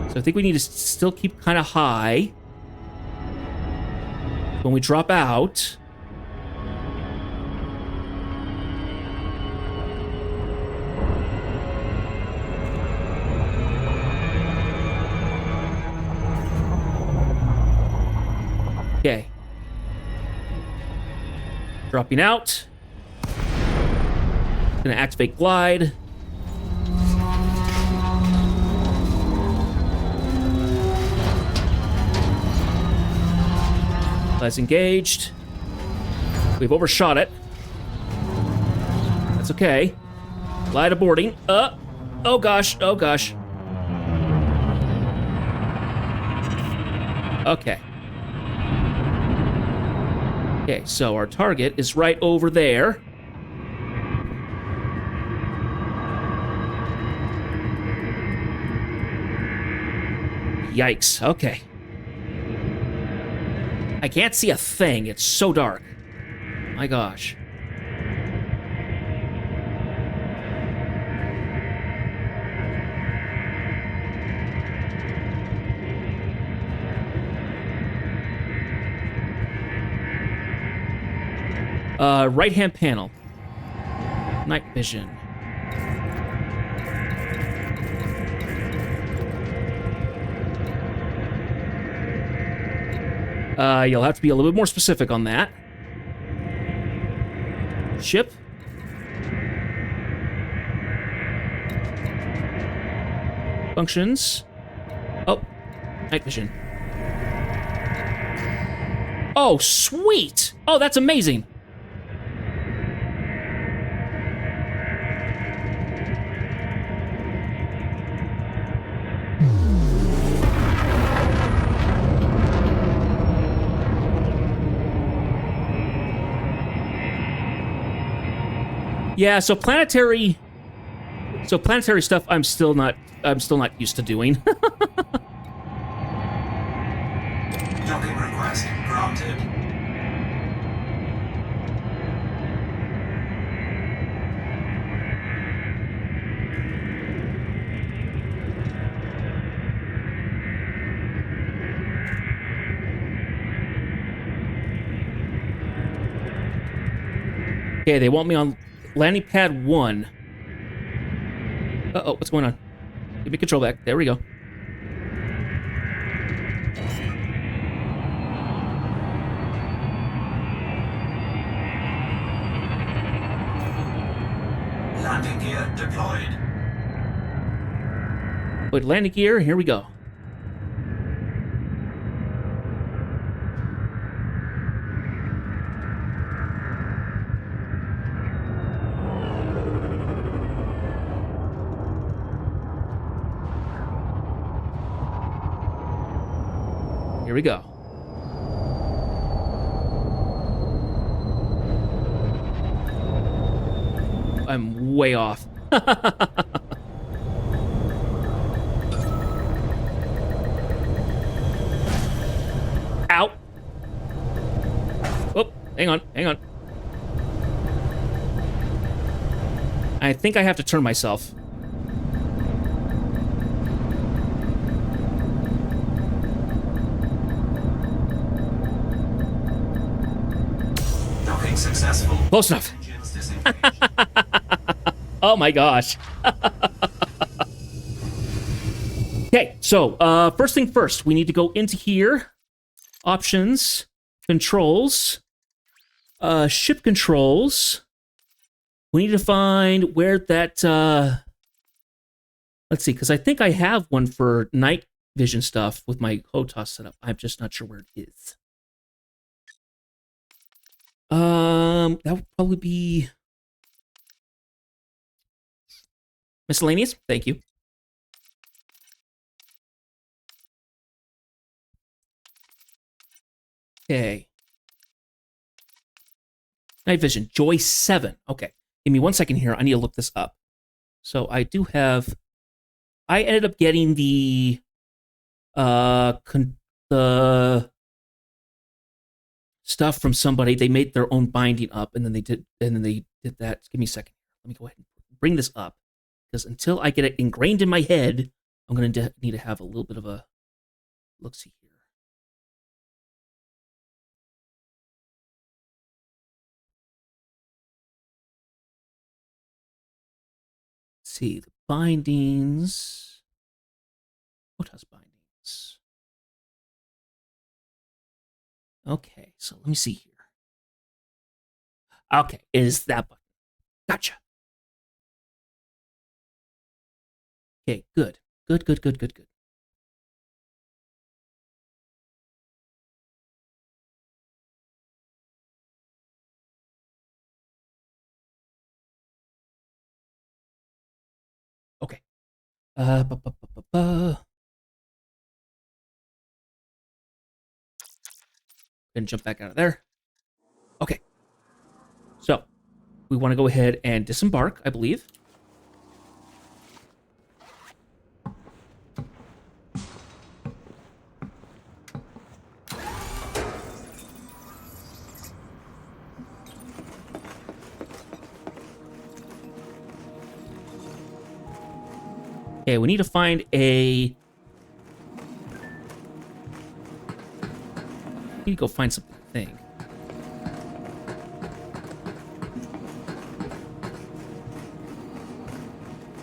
A: So I think we need to still keep kind of high. When we drop out... Okay. Dropping out. Gonna activate glide. Glide's engaged. We've overshot it. That's okay. Glide aborting. Oh gosh, oh gosh. Okay. Okay, so our target is right over there. Yikes, okay. I can't see a thing, it's so dark. My gosh. Right-hand panel. Night vision. You'll have to be a little bit more specific on that. Ship. Functions. Oh, night vision. Oh, sweet! Oh, that's amazing! Yeah, so planetary stuff I'm still not used to doing.
L: Docking request granted.
A: Okay, they want me on landing pad 1. Uh-oh, what's going on? Give me control back. There we go.
L: Landing gear deployed.
A: Put landing gear, here we go. Here we go. I'm way off. Ow. Oh, hang on. I think I have to turn myself.
L: Docking successful.
A: Close enough.
L: Engines disengaged.
A: Oh my gosh. Okay, so first thing first, we need to go into here. Options, controls, ship controls. We need to find where that, let's see, because I think I have one for night vision stuff with my HOTAS setup. I'm just not sure where it is. That would probably be miscellaneous. Thank you. Okay. Night vision, Joy 7. Okay. Give me 1 second here. I need to look this up. So I do have... I ended up getting the... the stuff from somebody. They made their own binding up, and then they did that. Give me a second. Let me go ahead and bring this up. Because until I get it ingrained in my head, I'm going to need to have a little bit of a look-see here. Let's see, the bindings. HOTAS bindings. Okay, so let me see here. Okay, it is that button. Gotcha. Okay, good. Good. Okay. And jump back out of there. Okay. So, we want to go ahead and disembark, I believe. Okay, we need to find a... We need to go find something, I think.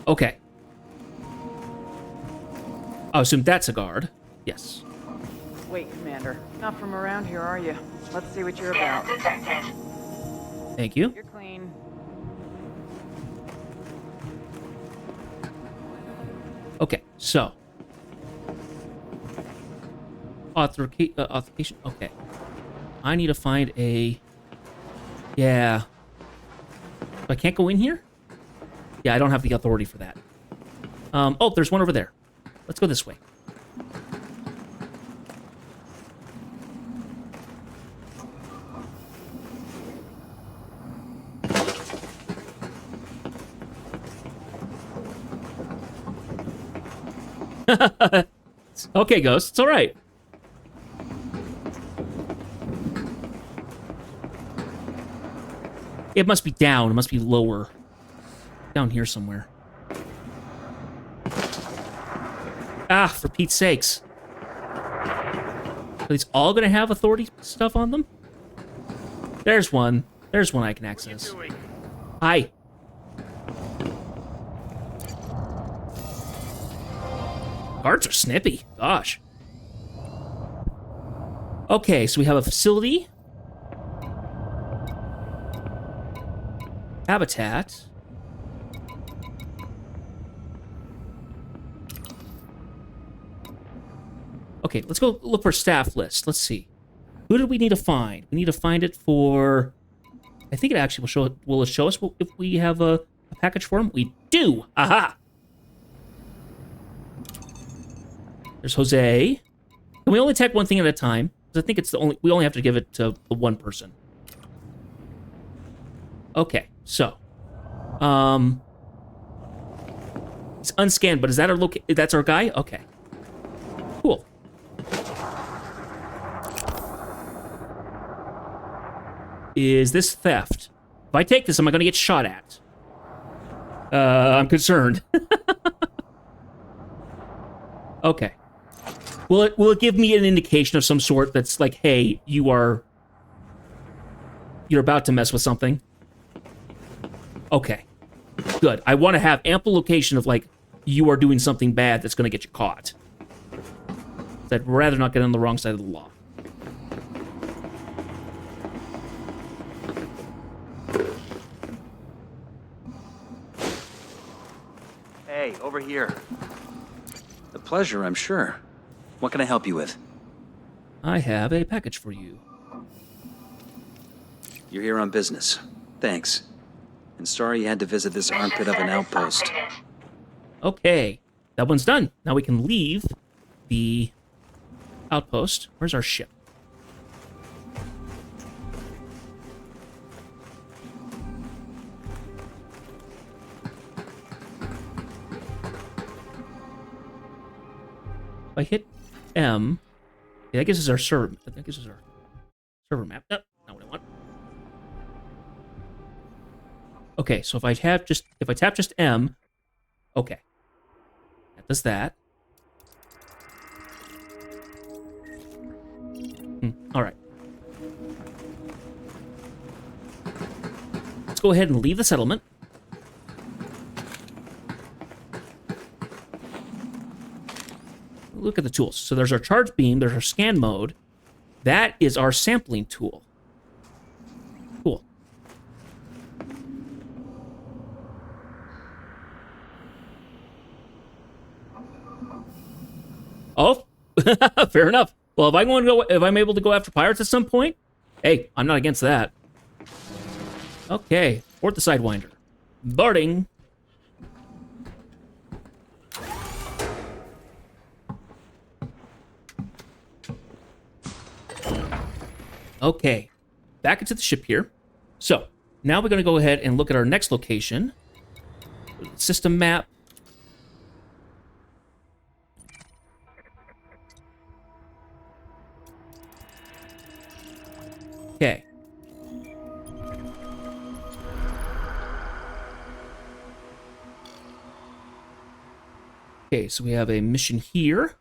A: Okay. I assume that's a guard. Yes.
M: Wait, Commander. Not from around here, are you? Let's see what you're about.
E: Detected.
A: Thank you.
M: You're clean.
A: Okay, so. Authentication. Okay. I need to find a... Yeah. I can't go in here? Yeah, I don't have the authority for that. Oh, there's one over there. Let's go this way. Okay, Ghost. It's all right. It must be down. It must be lower. Down here somewhere. Ah, for Pete's sakes. Are these all going to have authority stuff on them? There's one. There's one I can access. Hi. Guards are snippy. Gosh. Okay, so we have a facility. Habitat. Okay, let's go look for staff list. Let's see. Who did we need to find? We need to find it for... I think it actually will show. Will it show us if we have a package for him? We do. Aha. There's Jose. Can we only take one thing at a time? Because I think it's the only. We only have to give it to the one person. Okay, so, it's unscanned, but is that our that's our guy? Okay, cool. Is this theft? If I take this, am I going to get shot at? I'm concerned. Okay. Will it give me an indication of some sort that's like, hey, you're about to mess with something? Okay. Good. I want to have ample location of like, you are doing something bad that's going to get you caught. I'd rather not get on the wrong side of the law.
N: Hey, over here. A pleasure, I'm sure. What can I help you with?
A: I have a package for you.
N: You're here on business. Thanks. And sorry you had to visit this armpit of an outpost.
A: Okay, that one's done. Now we can leave the outpost. Where's our ship? If I hit M, yeah, that gives us our server. That gives us our server map. Nope, not what I want. Okay, so if I tap just M, okay, that does that. All right. Let's go ahead and leave the settlement. Look at the tools. So there's our charge beam, there's our scan mode. That is our sampling tool. Cool. Oh, fair enough. Well, if I'm able to go after pirates at some point, hey, I'm not against that. Okay, port the Sidewinder. Boarding. Okay, back into the ship here. So, now we're going to go ahead and look at our next location. System map. Okay. Okay, so we have a mission here.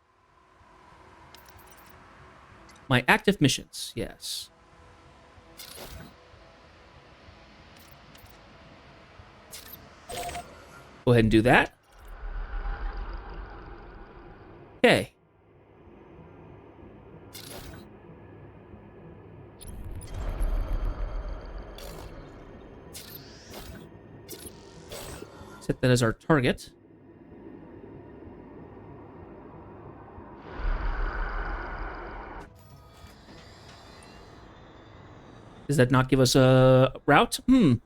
A: My active missions, yes. Go ahead and do that. Okay. Set that as our target. Does that not give us a route? Come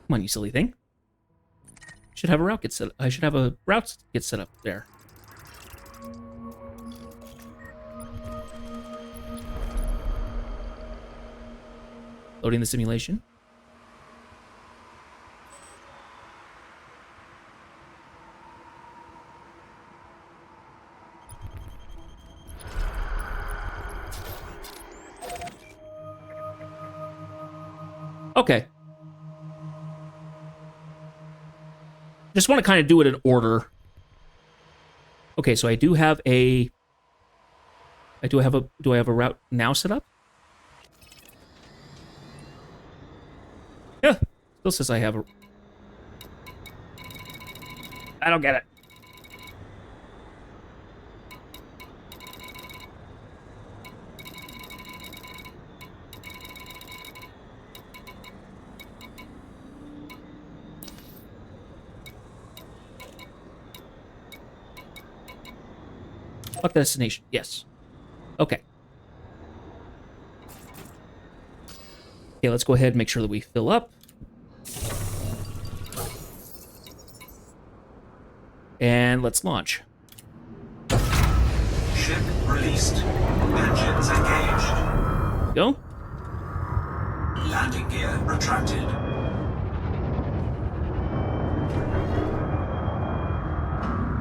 A: on, you silly thing. Should have a route get set. I should have a route get set up there. Loading the simulation. Okay. Just want to kind of do it in order. Okay, so I do have a... do I have a route now set up? Yeah, still says I have a... I don't get it. What destination? Yes. Okay. Okay, let's go ahead and make sure that we fill up. And let's launch.
L: Ship released. Engines engaged.
A: Go.
L: Landing gear retracted.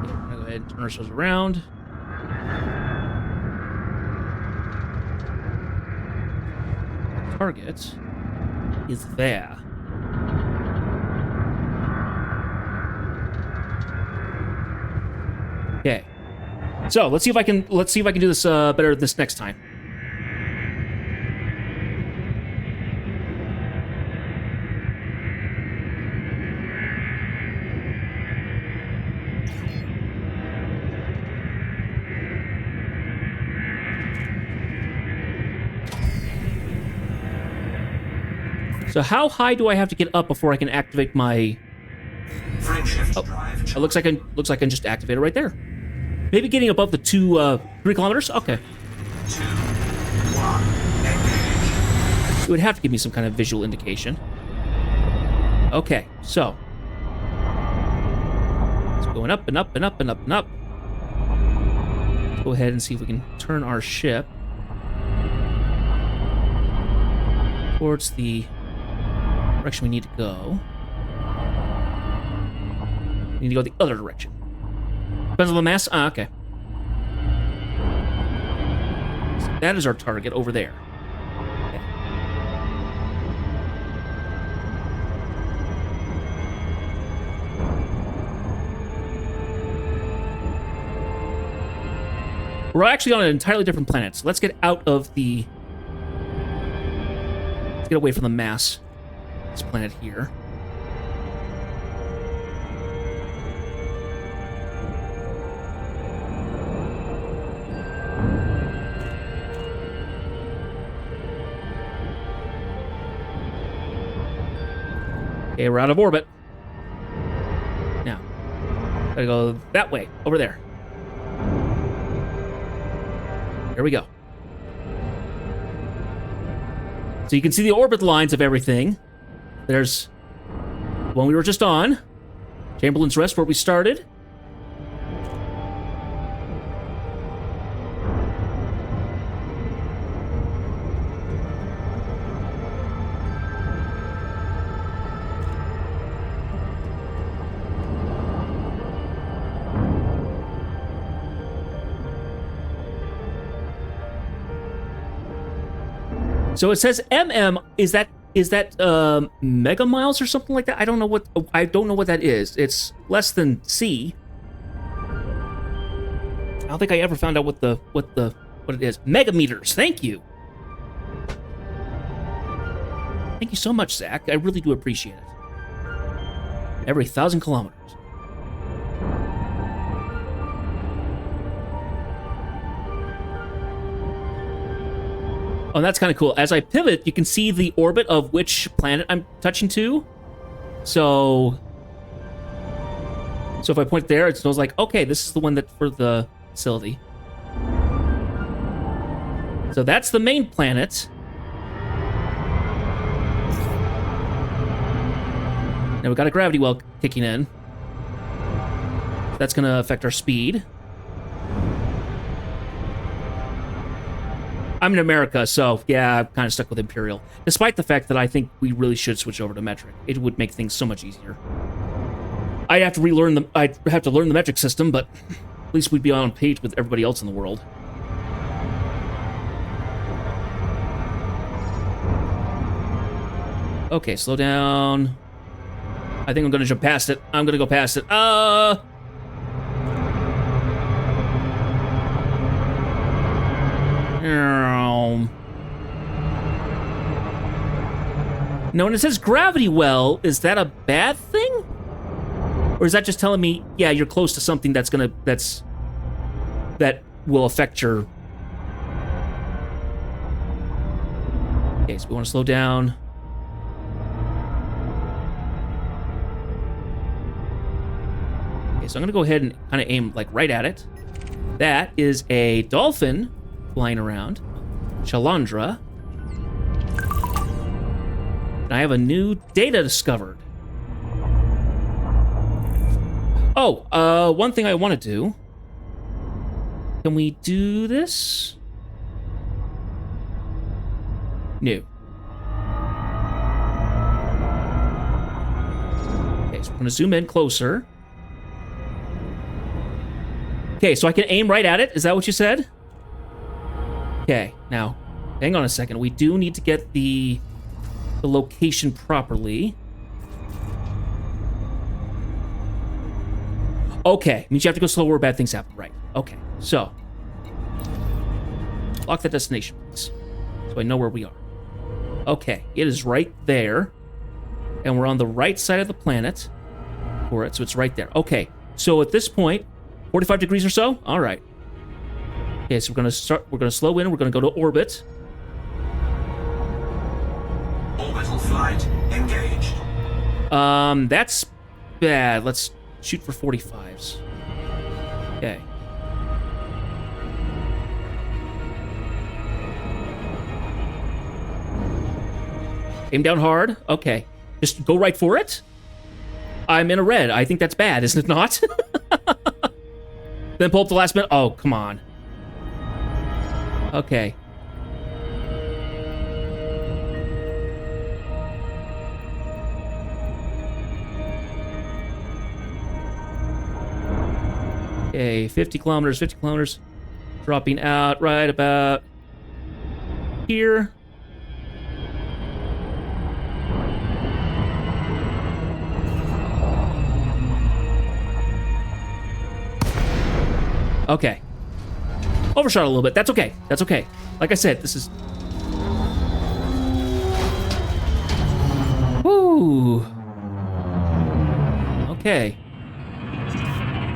A: Okay, we're gonna go ahead and turn ourselves around. Target is there. Okay. So let's see if I can do this better this next time. So how high do I have to get up before I can activate my...
L: drive.
A: It looks like I can just activate it right there. Maybe getting above the 3 kilometers? Okay.
L: 2, 1, engage.
A: It would have to give me some kind of visual indication. Okay, so. It's going up and up and up and up and up. Let's go ahead and see if we can turn our ship towards the direction we need to go. We need to go the other direction. Depends on the mass. Ah, okay. So that is our target over there. Okay. We're actually on an entirely different planet, so let's get out of the... Let's get away from the mass. This planet here. Okay, we're out of orbit. Now, gotta go that way, over there. There we go. So you can see the orbit lines of everything. There's one we were just on. Chamberlain's Rest, where we started. So it says MM. Is that mega miles or something like that? I don't know what that is. It's less than C. I don't think I ever found out what it is. Megameters. Thank you. Thank you so much, Zach. I really do appreciate it. Every 1,000 kilometers. Oh, that's kind of cool. As I pivot, you can see the orbit of which planet I'm touching to. So if I point there, it knows like, okay, this is the one that for the facility. So that's the main planet. Now we've got a gravity well kicking in. That's going to affect our speed. I'm in America, so yeah, I'm kind of stuck with Imperial. Despite the fact that I think we really should switch over to metric. It would make things so much easier. I'd have to learn the metric system, but at least we'd be on page with everybody else in the world. Okay, slow down. I think I'm gonna jump past it. I'm gonna go past it. No, when it says gravity well, is that a bad thing? Or is that just telling me, yeah, you're close to something that will affect your... Okay, so we want to slow down. Okay, so I'm gonna go ahead and kind of aim like right at it. That is a dolphin flying around. Chalandra. And I have a new data discovered. Oh, one thing I want to do. Can we do this? No. Okay, so we're gonna zoom in closer. Okay, so I can aim right at it. Is that what you said? Okay, now, hang on a second. We do need to get the location properly. Okay, means you have to go slower where bad things happen. Right, okay. So, lock that destination, please. So I know where we are. Okay, it is right there. And we're on the right side of the planet for it, so it's right there. Okay, so at this point, 45 degrees or so? All right. Okay, so we're gonna slow in, we're gonna go to orbit.
L: Orbital flight engaged.
A: That's bad. Let's shoot for 45s. Okay. Aim down hard. Okay. Just go right for it. I'm in a red. I think that's bad, isn't it not? Then pull up the last minute. Oh, come on. Okay. Okay, 50 kilometers. Dropping out right about here. Okay. Overshot a little bit. That's okay. That's okay. Like I said, this is... Woo. Okay.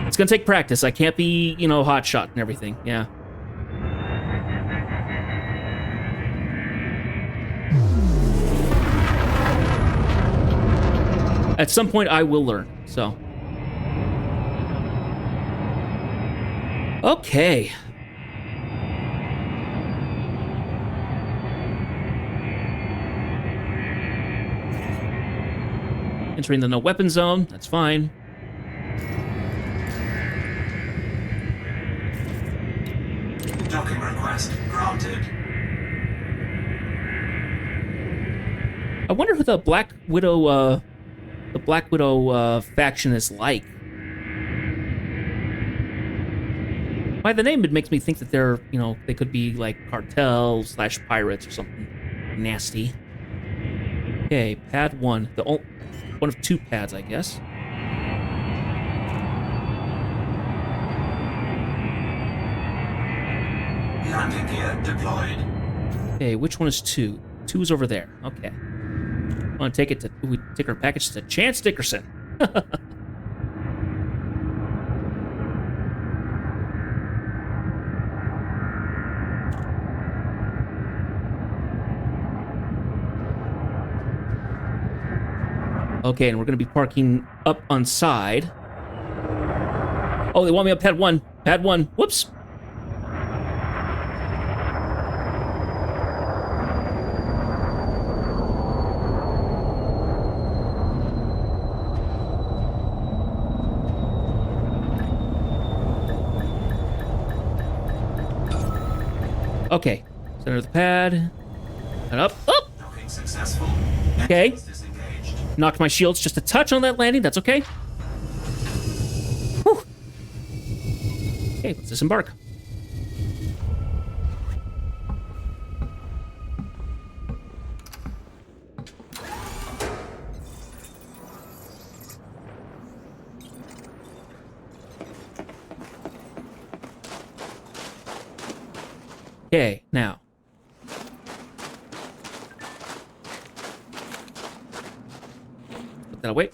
A: It's gonna take practice. I can't be, you know, hot shot and everything. Yeah. At some point, I will learn, so... Okay. Entering the no weapon zone, that's fine.
L: Docking request granted.
A: I wonder who the Black Widow faction is like. By the name, it makes me think that they're, you know, they could be like cartel / pirates or something nasty. Okay, pad 1. One of 2 pads, I guess.
L: Landing gear deployed.
A: Okay, which one is 2? 2 is over there. Okay. I want to take it to... We take our package to Chance Dickerson. Okay, and we're going to be parking up on side. Oh, they want me up pad 1. Pad 1. Whoops. Okay, center of the pad. And up. Up!
L: Docking successful.
A: Okay. Knocked my shields just a touch on that landing. That's okay. Whew. Okay, let's disembark. Okay, now. Put that away.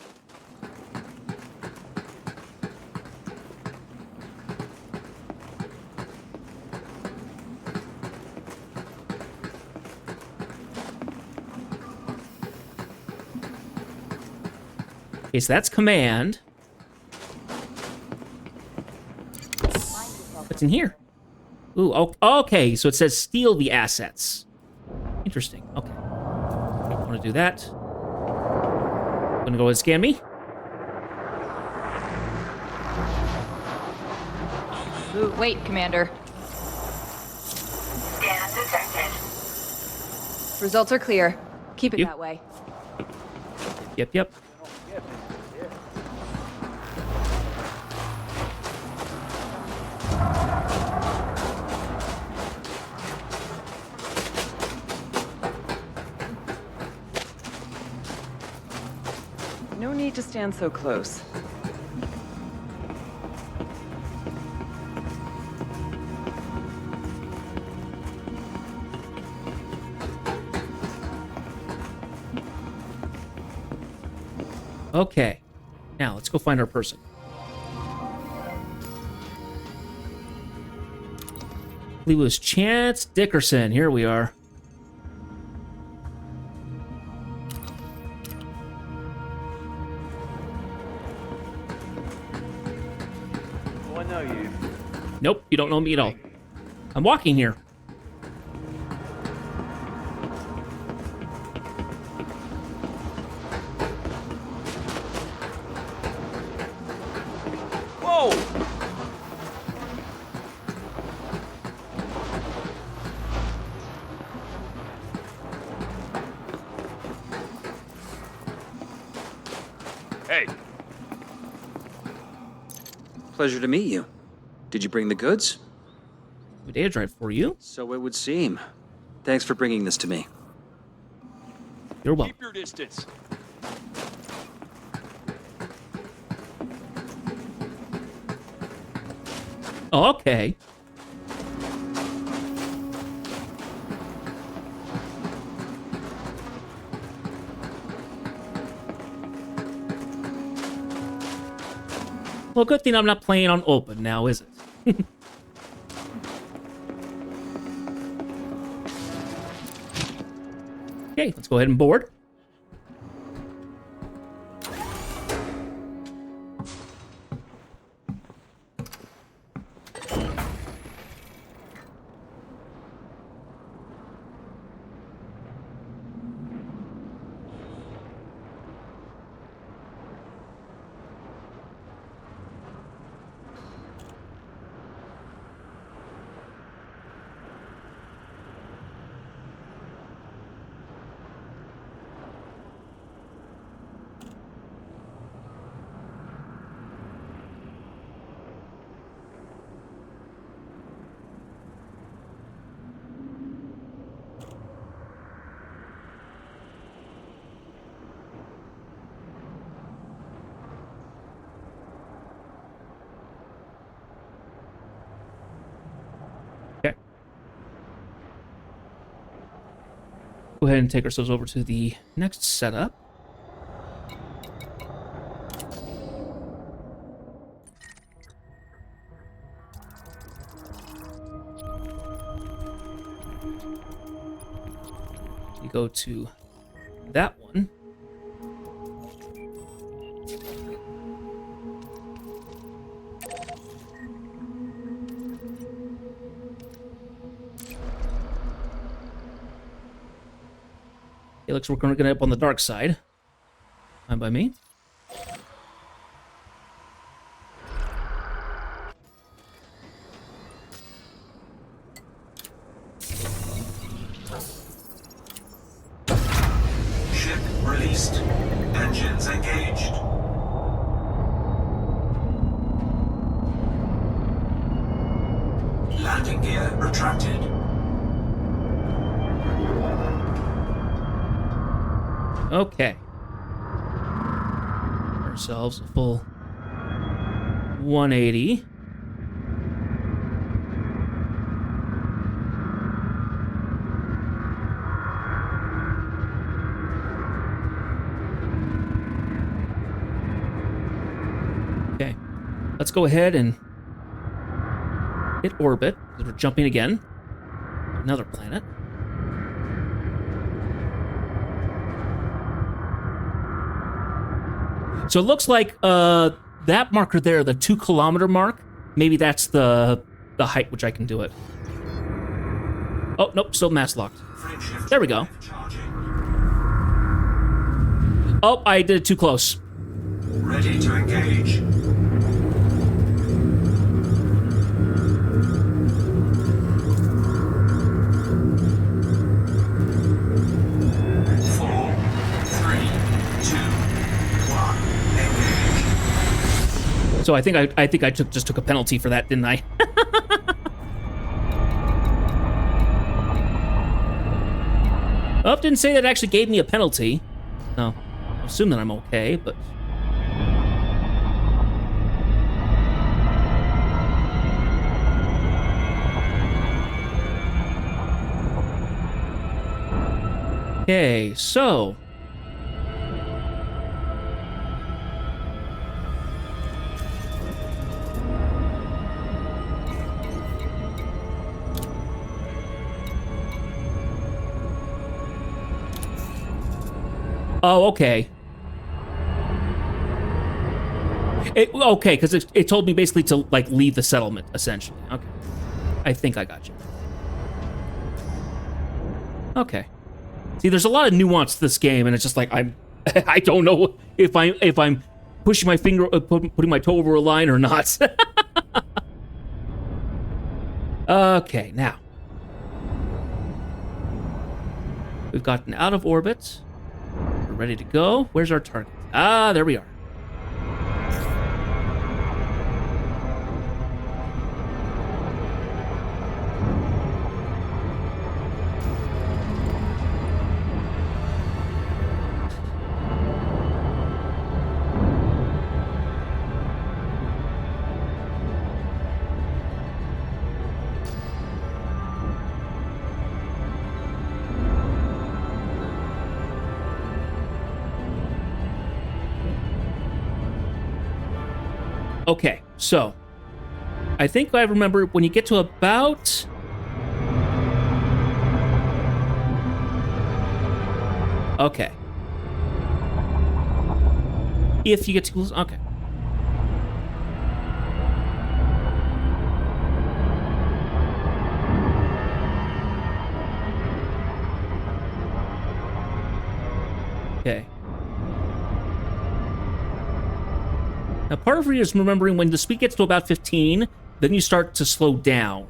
A: Okay, so that's command. What's in here? Ooh, okay, so it says steal the assets. Interesting, okay. I want to do that. I'm gonna go and scan me.
O: Ooh, wait, Commander.
C: Scan detected.
O: Results are clear. Keep it that way.
A: Yep.
M: No need to stand so close.
A: Okay. Now, let's go find our person. I believe it was Chance Dickerson. Here we are.
N: Oh, I know you.
A: Nope, you don't know me at all. I'm walking here.
N: Whoa!
B: Hey,
N: Pleasure to meet you. Did you bring the goods?
A: We data drive for you.
N: So it would seem. Thanks for bringing this to me.
A: You're welcome.
B: keep your distance.
A: Oh, okay. Well, good thing I'm not playing on open now, is it? Okay, let's go ahead and board. Okay. Go ahead and take ourselves over to the next setup. You go to that one. It looks like we're going to get up on the dark side. Fine by me.
L: Ship released. Engines engaged. Landing gear retracted.
A: Okay. Ourselves a full 180. let's go ahead and hit orbit, because we're jumping again. Another planet. So it looks like that marker there, the 2 kilometer mark, maybe that's the height which I can do it. Oh, nope, still mass locked. There we go. Oh, I did it too close.
L: Ready to engage.
A: So I think I just took a penalty for that, didn't I? Oh, didn't say that actually gave me a penalty. No, I assume that I'm okay, but. Okay, so. Oh, okay. Okay, because it told me basically to, like, leave the settlement, essentially. Okay. I think I got you. Okay. See, there's a lot of nuance to this game, and it's just like, I don't know if I'm pushing my finger, putting my toe over a line or not. Okay, now. We've gotten out of orbit. We're ready to go. Where's our target? Ah, there we are. Okay, so I think I remember when you get to about okay. If you get too close, okay. Okay. Now, part of it is remembering when the speed gets to about 15, then you start to slow down.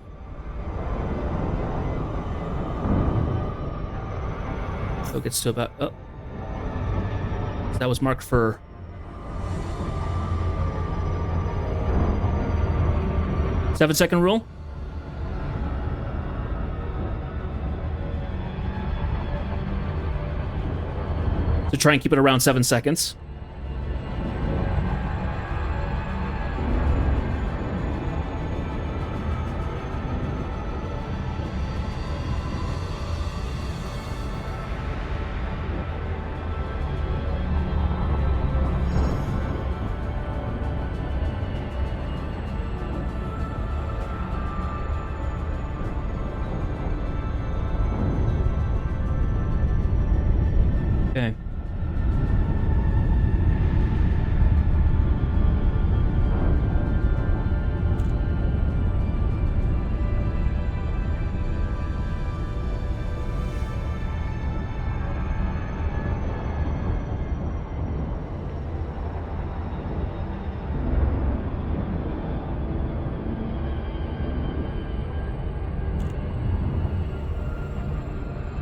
A: So it gets to about... Oh. So that was marked for... Seven-second rule? So try and keep it around 7 seconds. Okay.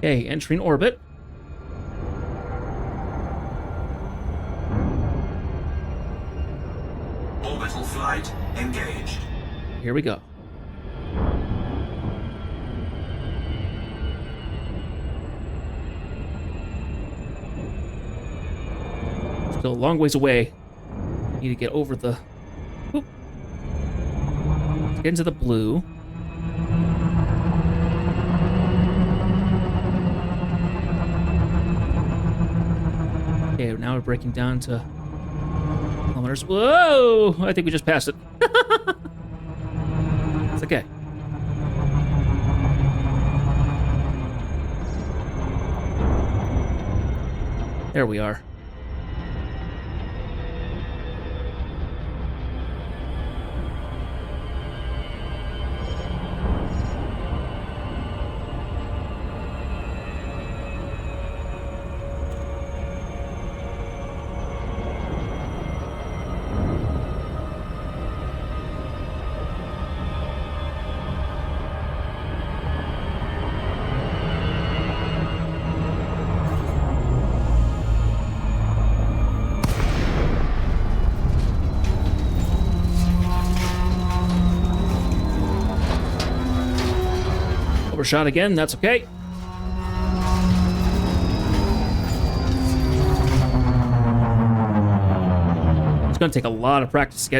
A: Okay, entering orbit.
L: Orbital flight engaged.
A: Here we go. Still a long ways away. Need to get over the... Whoop. Let's get into the blue. Okay, now we're breaking down to kilometers. Whoa! I think we just passed it. It's okay. There we are. Overshot again, that's okay. It's gonna take a lot of practice to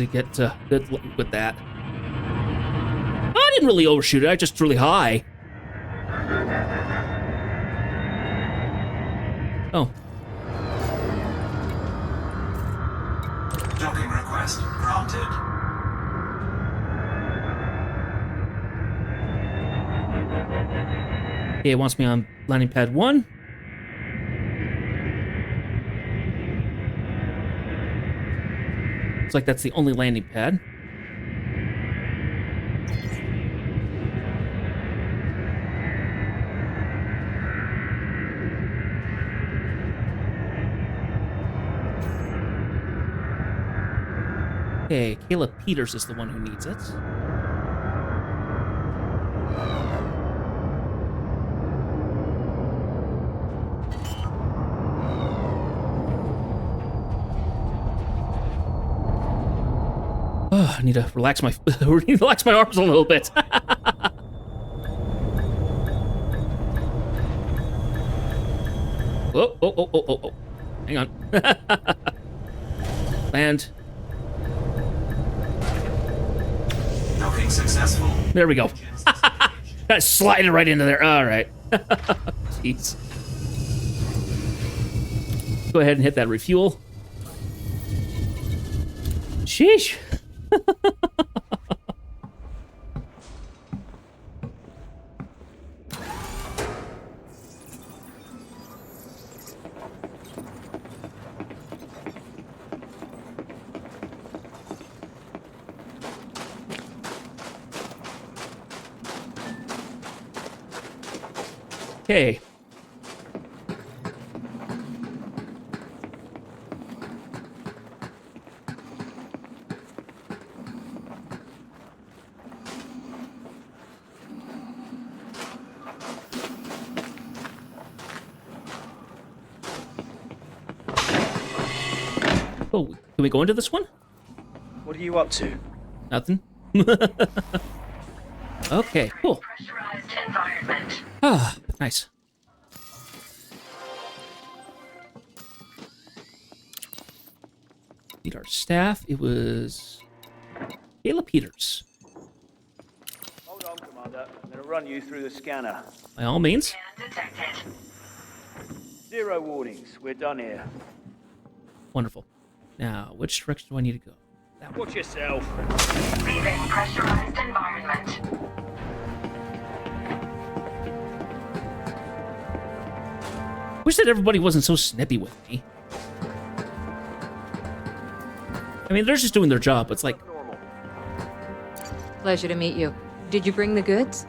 A: get good with that. I didn't really overshoot it, I just really high. Oh.
L: Docking request granted.
A: Okay, it wants me on landing pad 1. Looks like that's the only landing pad. Okay, Kayla Peters is the one who needs it. Oh, I need to relax my arms a little bit. Oh. Hang on. Land.
L: Docking successful.
A: There we go. That slided right into there. All right. Jeez. Go ahead and hit that refuel. Sheesh. Okay. Oh, can we go into this one?
N: What are you up to?
A: Nothing. Okay, cool.
C: Pressurized environment.
A: Ah, nice. Need our staff. It was Kayla Peters.
N: Hold on, Commander. I'm going to run you through the scanner.
A: By all means.
C: Scan detected.
N: 0 warnings. We're done here.
A: Wonderful. Now, which direction do I need to go? That one.
N: Watch yourself.
C: Leaving pressurized environment.
A: Wish that everybody wasn't so snippy with me. I mean, they're just doing their job. It's like...
O: Pleasure to meet you. Did you bring the goods?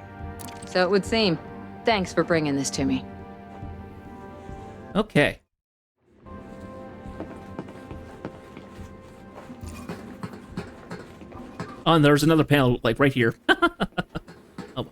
O: So it would seem. Thanks for bringing this to me.
A: Okay. Oh, and there's another panel, like, right here. Oh.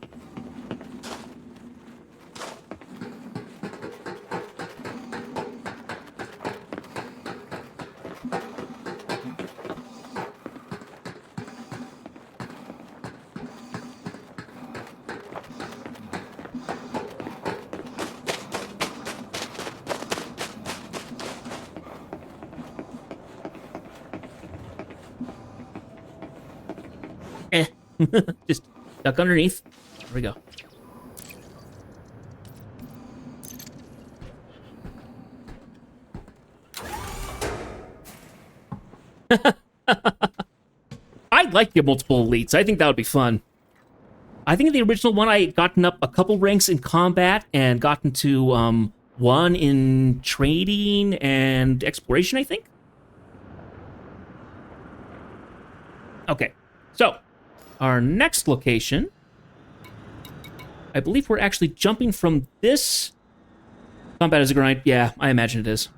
A: Just duck underneath. There we go. I like to get multiple elites. I think that would be fun. I think in the original one, I had gotten up a couple ranks in combat and gotten to one in trading and exploration, I think. Okay, so our next location, I believe we're actually jumping from this. Combat is a grind. Yeah, I imagine it is.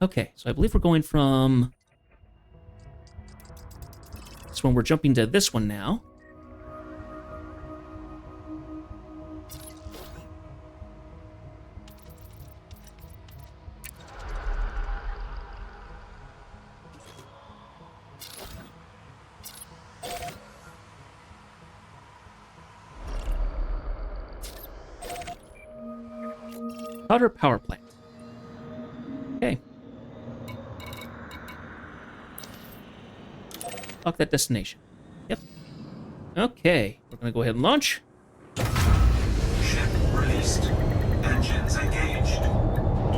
A: Okay, so I believe we're going from this one. We're jumping to this one now. Powder power plant. Okay. Lock that destination. Yep. Okay. We're gonna go ahead and launch.
L: Ship released. Engines engaged.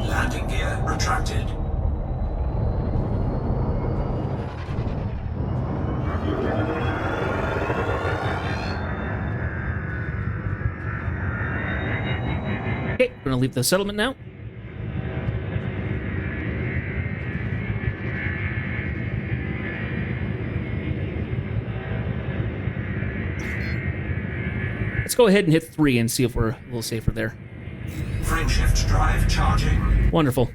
L: Landing gear retracted.
A: Okay, we're gonna leave the settlement now. Let's go ahead and hit 3 and see if we're a little safer there.
L: Frameshift drive charging.
A: Wonderful.
L: 4,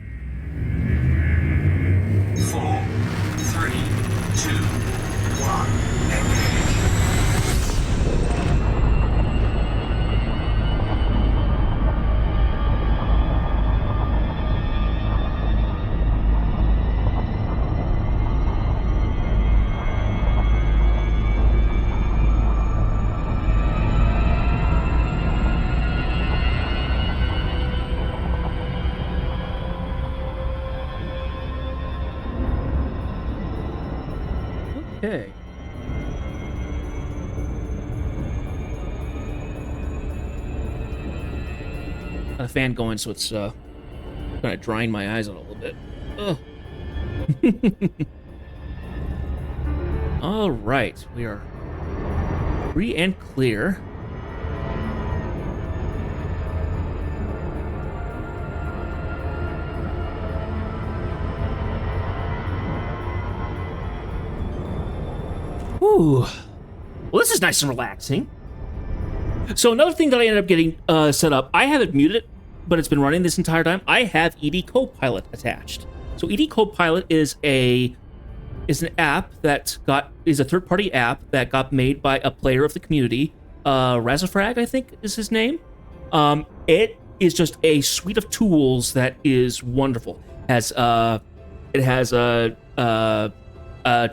L: 3, 2, 1. Engage.
A: Okay. Got a fan going, so it's kind of drying my eyes out a little bit. Ugh. All right, we are free and clear. Whew. Well, this is nice and relaxing. So another thing that I ended up getting set up, I have it muted, but it's been running this entire time. I have ED Copilot attached. So ED Copilot is an app that is a third-party app that got made by a player of the community. Razafrag, I think, is his name. It is just a suite of tools that is wonderful. It has a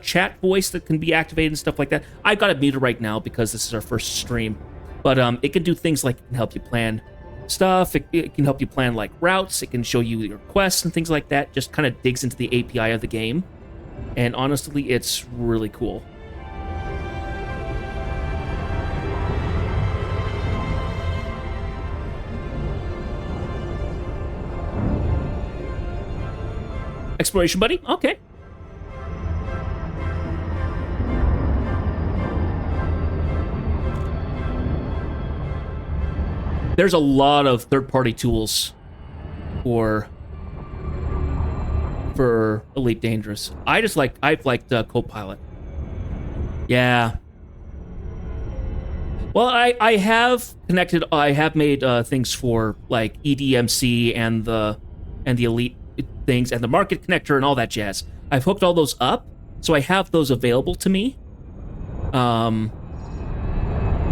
A: chat voice that can be activated and stuff like that. I've got it muted right now because this is our first stream. But it can do things like it can help you plan stuff. It can help you plan like routes. It can show you your quests and things like that. Just kind of digs into the API of the game. And honestly, it's really cool. Exploration buddy? Okay. There's a lot of third-party tools for Elite Dangerous. I've liked Copilot. Yeah. Well, I have connected. I have made things for like EDMC and the Elite things and the Market Connector and all that jazz. I've hooked all those up, so I have those available to me.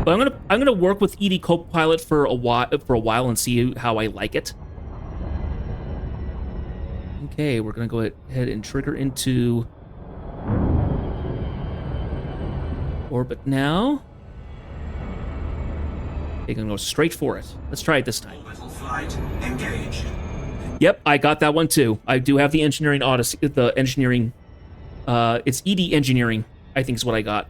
A: But I'm gonna work with ED Copilot for a while and see how I like it. Okay, we're gonna go ahead and trigger into orbit now. Okay, gonna go straight for it. Let's try it this time.
L: Orbital flight engaged.
A: Yep, I got that one too. I do have the engineering odyssey. The engineering, it's ED engineering, I think is what I got.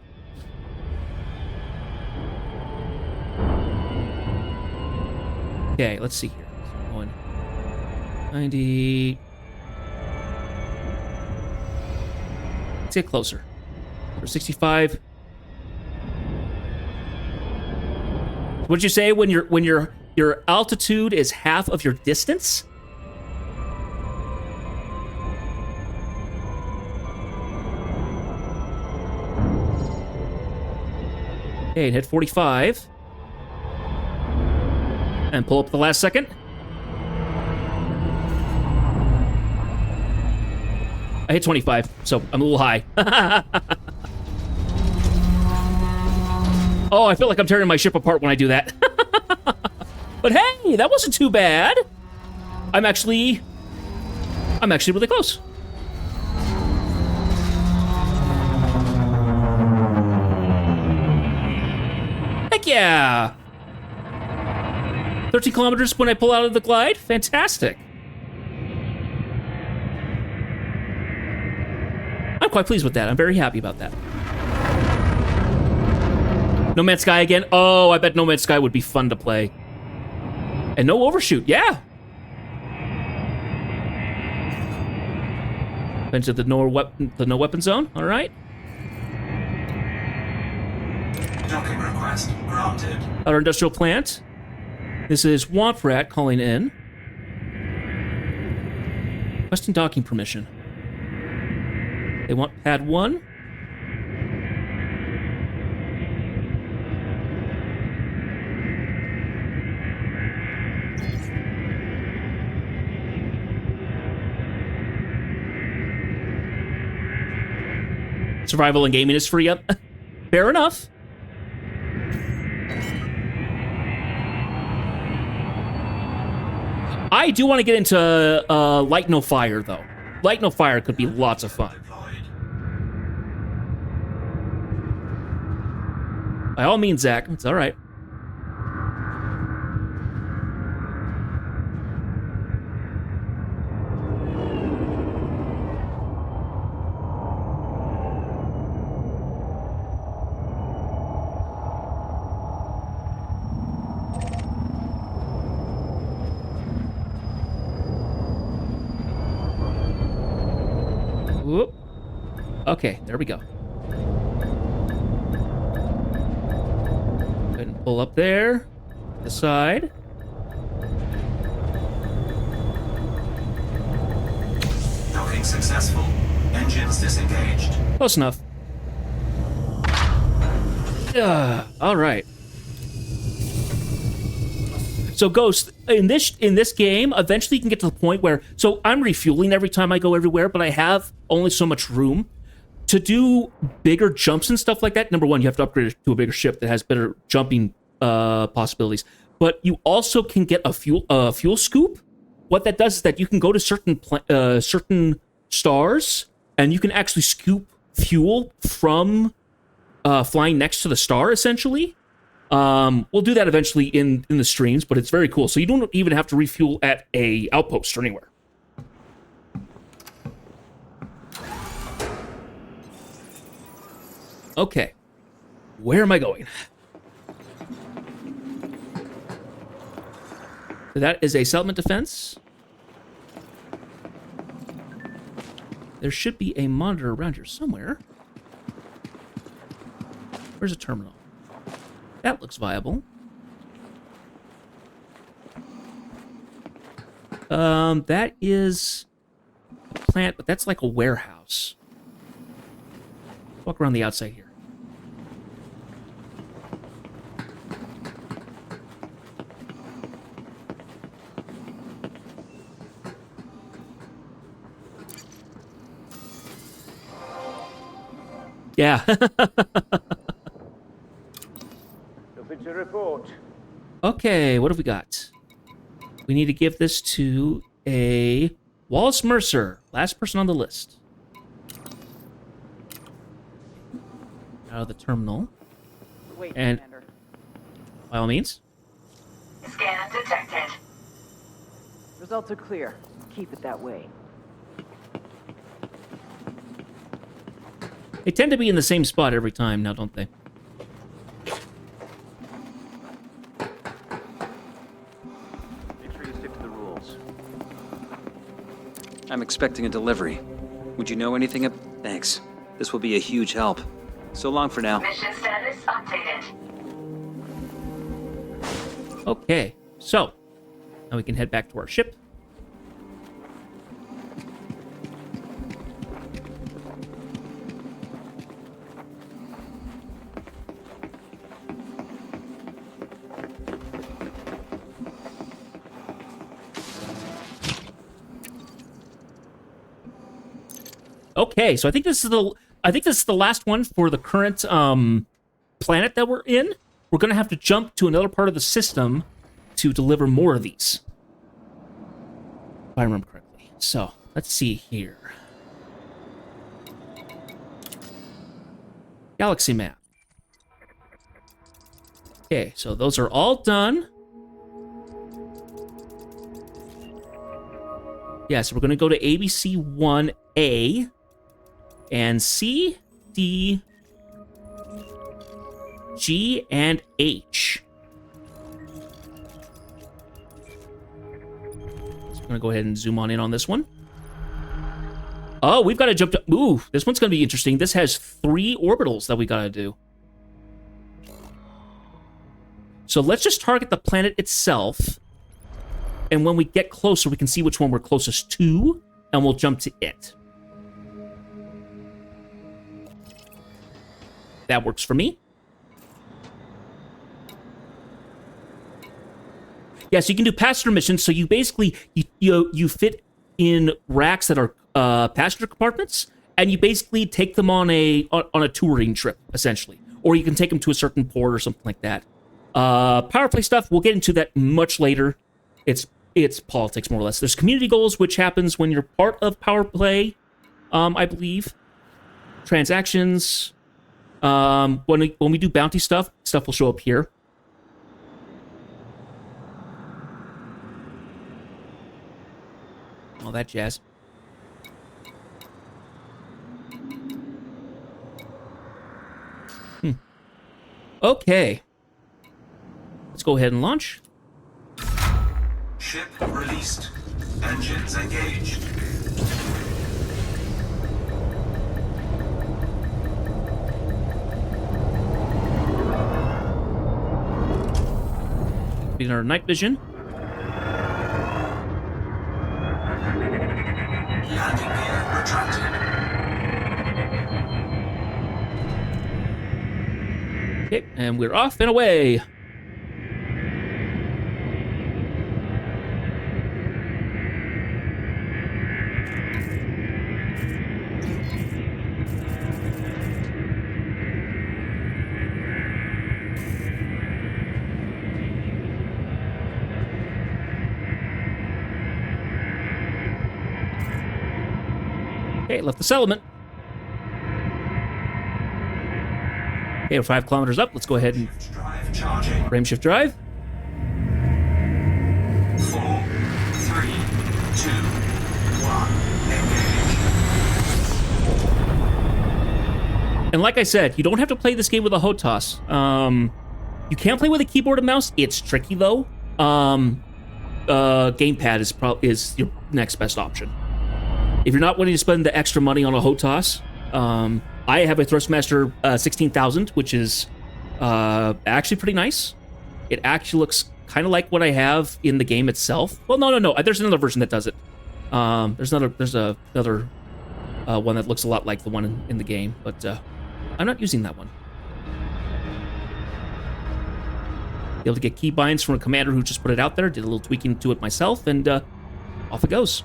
A: Okay, let's see here. So going 90. Let's get closer. For 65. What'd you say when your altitude is half of your distance? Okay, and hit 45. And pull up the last second. I hit 25, so I'm a little high. Oh, I feel like I'm tearing my ship apart when I do that. But hey, that wasn't too bad. I'm actually really close. Heck yeah! 13 kilometers when I pull out of the glide. Fantastic. I'm quite pleased with that. I'm very happy about that. No Man's Sky again? Oh, I bet No Man's Sky would be fun to play. And no overshoot, yeah. Into the no weapon zone, all right.
L: Docking request granted.
A: Our industrial plant. This is Womp Rat calling in. Requesting docking permission. They want pad 1. Survival and gaming is free up. Fair enough. I do want to get into Light No Fire, though. Light No Fire could be lots of fun. By all means, Zach. It's all right. Whoop. Okay, there we go. Go ahead and pull up there. The side.
L: Docking successful. Engines disengaged.
A: Close enough. All right. So Ghost, in this game, eventually you can get to the point where, so I'm refueling every time I go everywhere, but I have only so much room to do bigger jumps and stuff like that. Number one, you have to upgrade it to a bigger ship that has better jumping possibilities. But you also can get a fuel scoop. What that does is that you can go to certain stars and you can actually scoop fuel from flying next to the star, essentially. We'll do that eventually in the streams, but it's very cool. So you don't even have to refuel at a outpost or anywhere. Okay. Where am I going? That is a settlement defense. There should be a monitor around here somewhere. Where's a terminal? That looks viable. That is a plant, but that's like a warehouse. Walk around the outside here. Yeah.
P: To report.
A: Okay, what have we got? We need to give this to a Wallace Mercer, last person on the list. Out of the terminal.
M: Wait,
A: and
M: Commander.
A: by all means.
E: Scan detected.
M: Results are clear. Keep it that way.
A: They tend to be in the same spot every time now, don't they?
N: I'm expecting a delivery. Would you know anything of... Thanks. This will be a huge help. So long for now.
E: Mission status updated.
A: Okay, so now we can head back to our ship. Okay, so I think this is the last one for the current planet that we're in. We're gonna have to jump to another part of the system to deliver more of these, if I remember correctly. So let's see here. Galaxy map. Okay, so those are all done. Yeah, so we're gonna go to ABC 1A. And C, D, G, and H. So I'm going to go ahead and zoom on in on this one. Oh, we've got to jump to... Ooh, this one's going to be interesting. This has 3 orbitals that we got to do. So let's just target the planet itself. And when we get closer, we can see which one we're closest to, and we'll jump to it. That works for me. Yeah, so you can do passenger missions. So you basically you fit in racks that are passenger compartments, and you basically take them on a touring trip, essentially, or you can take them to a certain port or something like that. Power play stuff, we'll get into that much later. It's politics, more or less. There's community goals, which happens when you're part of power play, I believe. Transactions. When we do bounty stuff will show up here. All that jazz. Okay. Let's go ahead and launch.
L: Ship released. Engines engaged.
A: Our night vision.
L: Landing gear retracted.
A: Okay, and we're off and away. Okay, left the settlement. Okay, we're 5 kilometers up. Let's go ahead and frame shift drive.
L: 4, 3, 2, 1, engage.
A: And like I said, you don't have to play this game with a HOTAS. You can play with a keyboard and mouse. It's tricky though. Gamepad is your next best option. If you're not willing to spend the extra money on a HOTAS, I have a Thrustmaster 16,000, which is actually pretty nice. It actually looks kind of like what I have in the game itself. Well, no. There's another version that does it. There's another one that looks a lot like the one in the game, but I'm not using that one. Be able to get keybinds from a commander who just put it out there, did a little tweaking to it myself, and off it goes.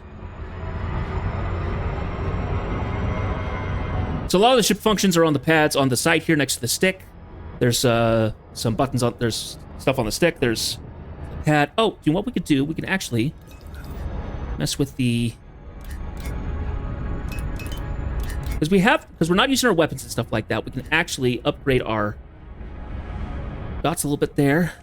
A: So a lot of the ship functions are on the pads on the side here next to the stick. There's some buttons on. There's stuff on the stick. There's a pad. Oh, you know what we could do? We can actually mess with the because we're not using our weapons and stuff like that. We can actually upgrade our dots a little bit there.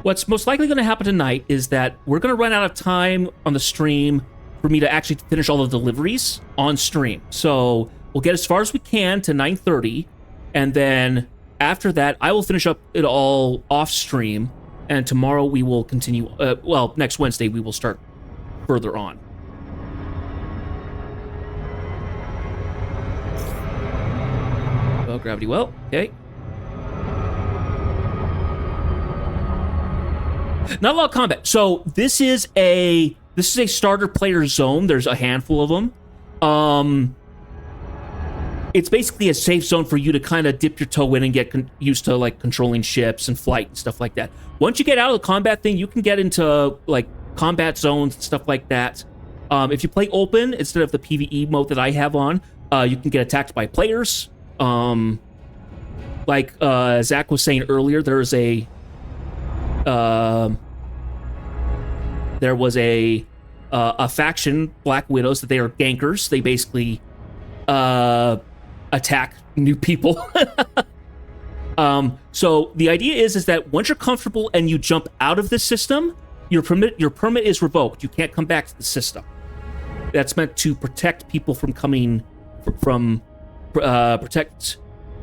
A: What's most likely going to happen tonight is that we're going to run out of time on the stream for me to actually finish all the deliveries on stream. So we'll get as far as we can to 9:30, and then after that, I will finish up it all off stream, and tomorrow we will continue. Well, next Wednesday we will start further on. Well, gravity well, okay. Not a lot of combat. So this is a starter player zone. There's a handful of them. It's basically a safe zone for you to kind of dip your toe in and get used to like controlling ships and flight and stuff like that. Once you get out of the combat thing, you can get into like combat zones and stuff like that. If you play open instead of the PvE mode that I have on, you can get attacked by players. Like Zach was saying earlier, there was a faction, Black Widows, that they are gankers. They basically attack new people. So the idea is that once you're comfortable and you jump out of the system, your permit is revoked. You can't come back to the system. That's meant to protect people from coming from protect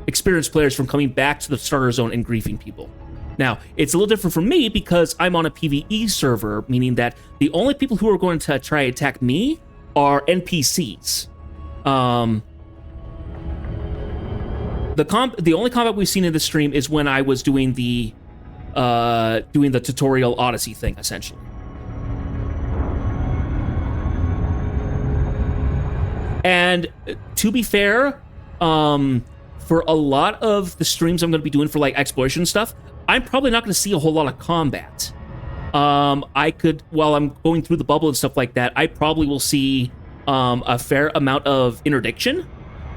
A: experienced players from coming back to the starter zone and griefing people. Now, it's a little different for me because I'm on a PvE server, meaning that the only people who are going to try to attack me are NPCs. The only combat we've seen in the stream is when I was doing the tutorial Odyssey thing, essentially. And to be fair, for a lot of the streams I'm going to be doing for like exploration stuff, I'm probably not going to see a whole lot of combat. I could, while I'm going through the bubble and stuff like that, I probably will see a fair amount of interdiction,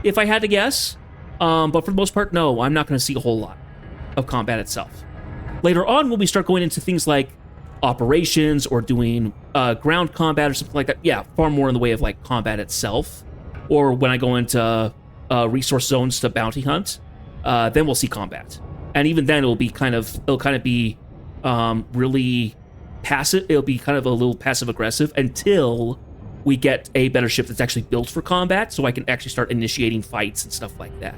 A: if I had to guess. But for the most part, no, I'm not going to see a whole lot of combat itself. Later on, when we start going into things like operations or doing ground combat or something like that, yeah, far more in the way of like combat itself. Or when I go into resource zones to bounty hunt, then we'll see combat. And even then, it'll kind of be really passive. It'll be kind of a little passive aggressive until we get a better ship that's actually built for combat, so I can actually start initiating fights and stuff like that.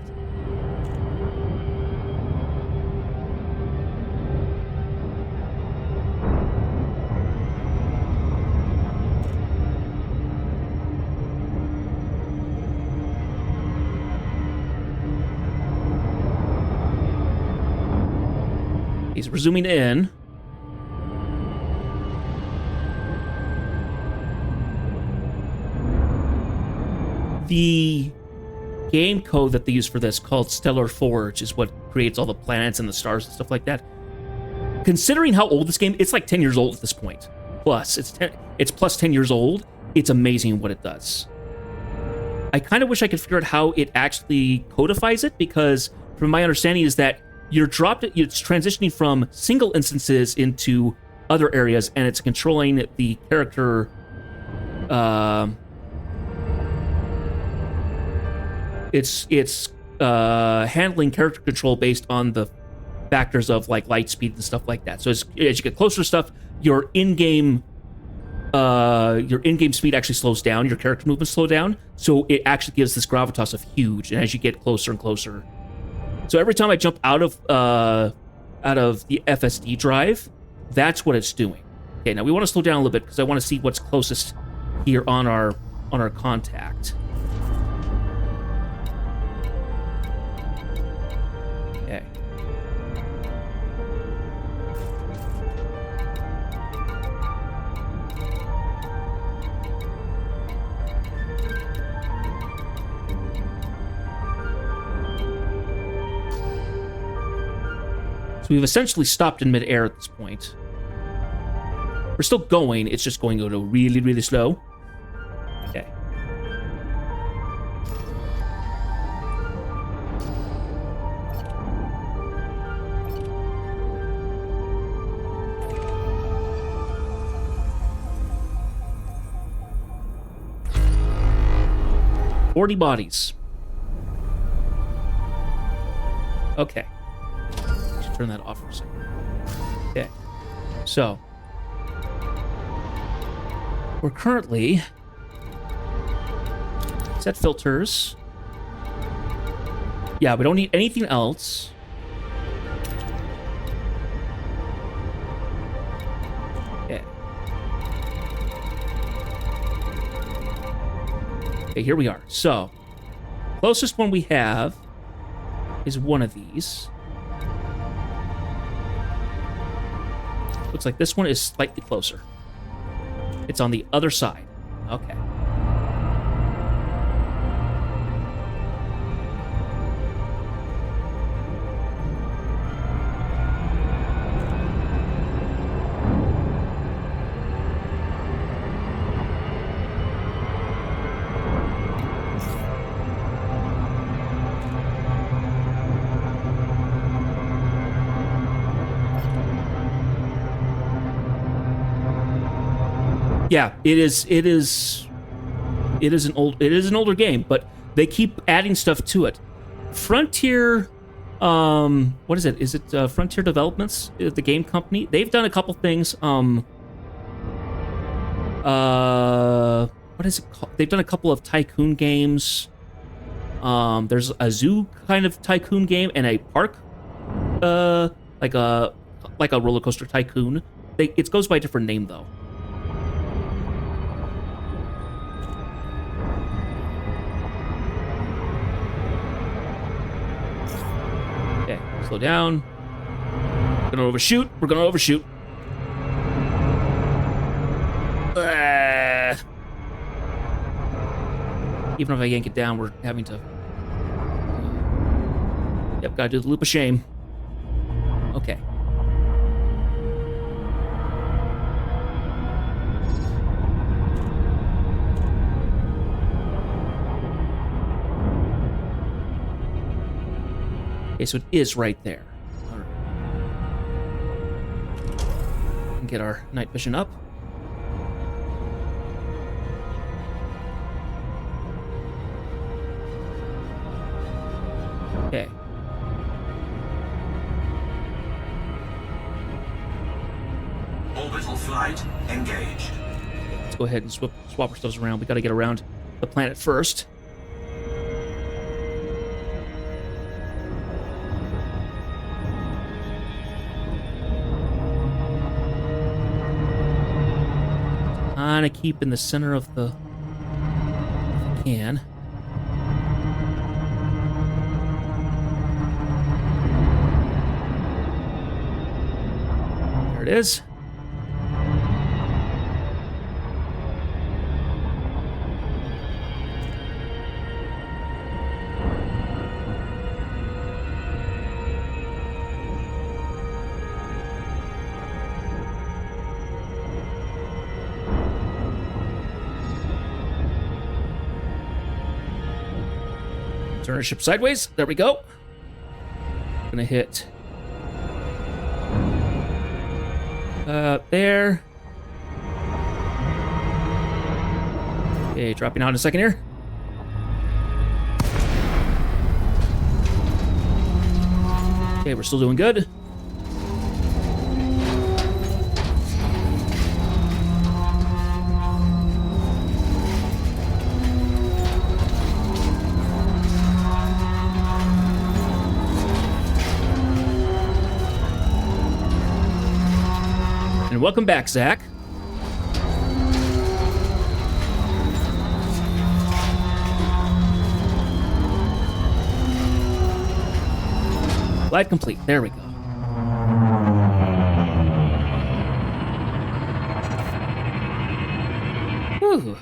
A: He's resuming in. The game code that they use for this, called Stellar Forge, is what creates all the planets and the stars and stuff like that. Considering how old this game, it's like 10 years old at this point. Plus, it's plus 10 years old. It's amazing what it does. I kind of wish I could figure out how it actually codifies it, because from my understanding is that it's transitioning from single instances into other areas, and it's controlling the character. It's handling character control based on the factors of like light speed and stuff like that. So as you get closer to stuff, your in-game speed actually slows down. Your character movements slow down, so it actually gives this gravitas of huge. And as you get closer and closer. So every time I jump out of the FSD drive, that's what it's doing. Okay, now we want to slow down a little bit because I want to see what's closest here on our contact. Okay. So we've essentially stopped in midair at this point. We're still going, it's just going a little really, really slow. Okay. "40 bodies. Okay. Turn that off for a second. Okay. So we're currently Set filters. Yeah, we don't need anything else. Okay. Okay, here we are. So, closest one we have is one of these. Looks like this one is slightly closer. It's on the other side. Okay. Yeah, it is an older game, but they keep adding stuff to it. Frontier, what is it? Is it Frontier Developments, the game company? They've done a couple things. What is it called? They've done a couple of tycoon games. There's a zoo kind of tycoon game and a park, like a roller coaster tycoon. It goes by a different name though. Okay, slow down. We're gonna overshoot. We're gonna overshoot. Even if I yank it down, we're having to... Yep, gotta do the loop of shame. Okay. Okay, so it is right there. All right. And get our night vision up. Okay.
L: Orbital flight engaged.
A: Let's go ahead and swap our stuff around. We gotta get around the planet first. Kinda keep in the center of the... if I can. There it is. Turn our ship sideways. There we go. Gonna hit there. Okay, dropping out in a second here. Okay, we're still doing good. And welcome back, Zach. Glide complete. There we go. Whew.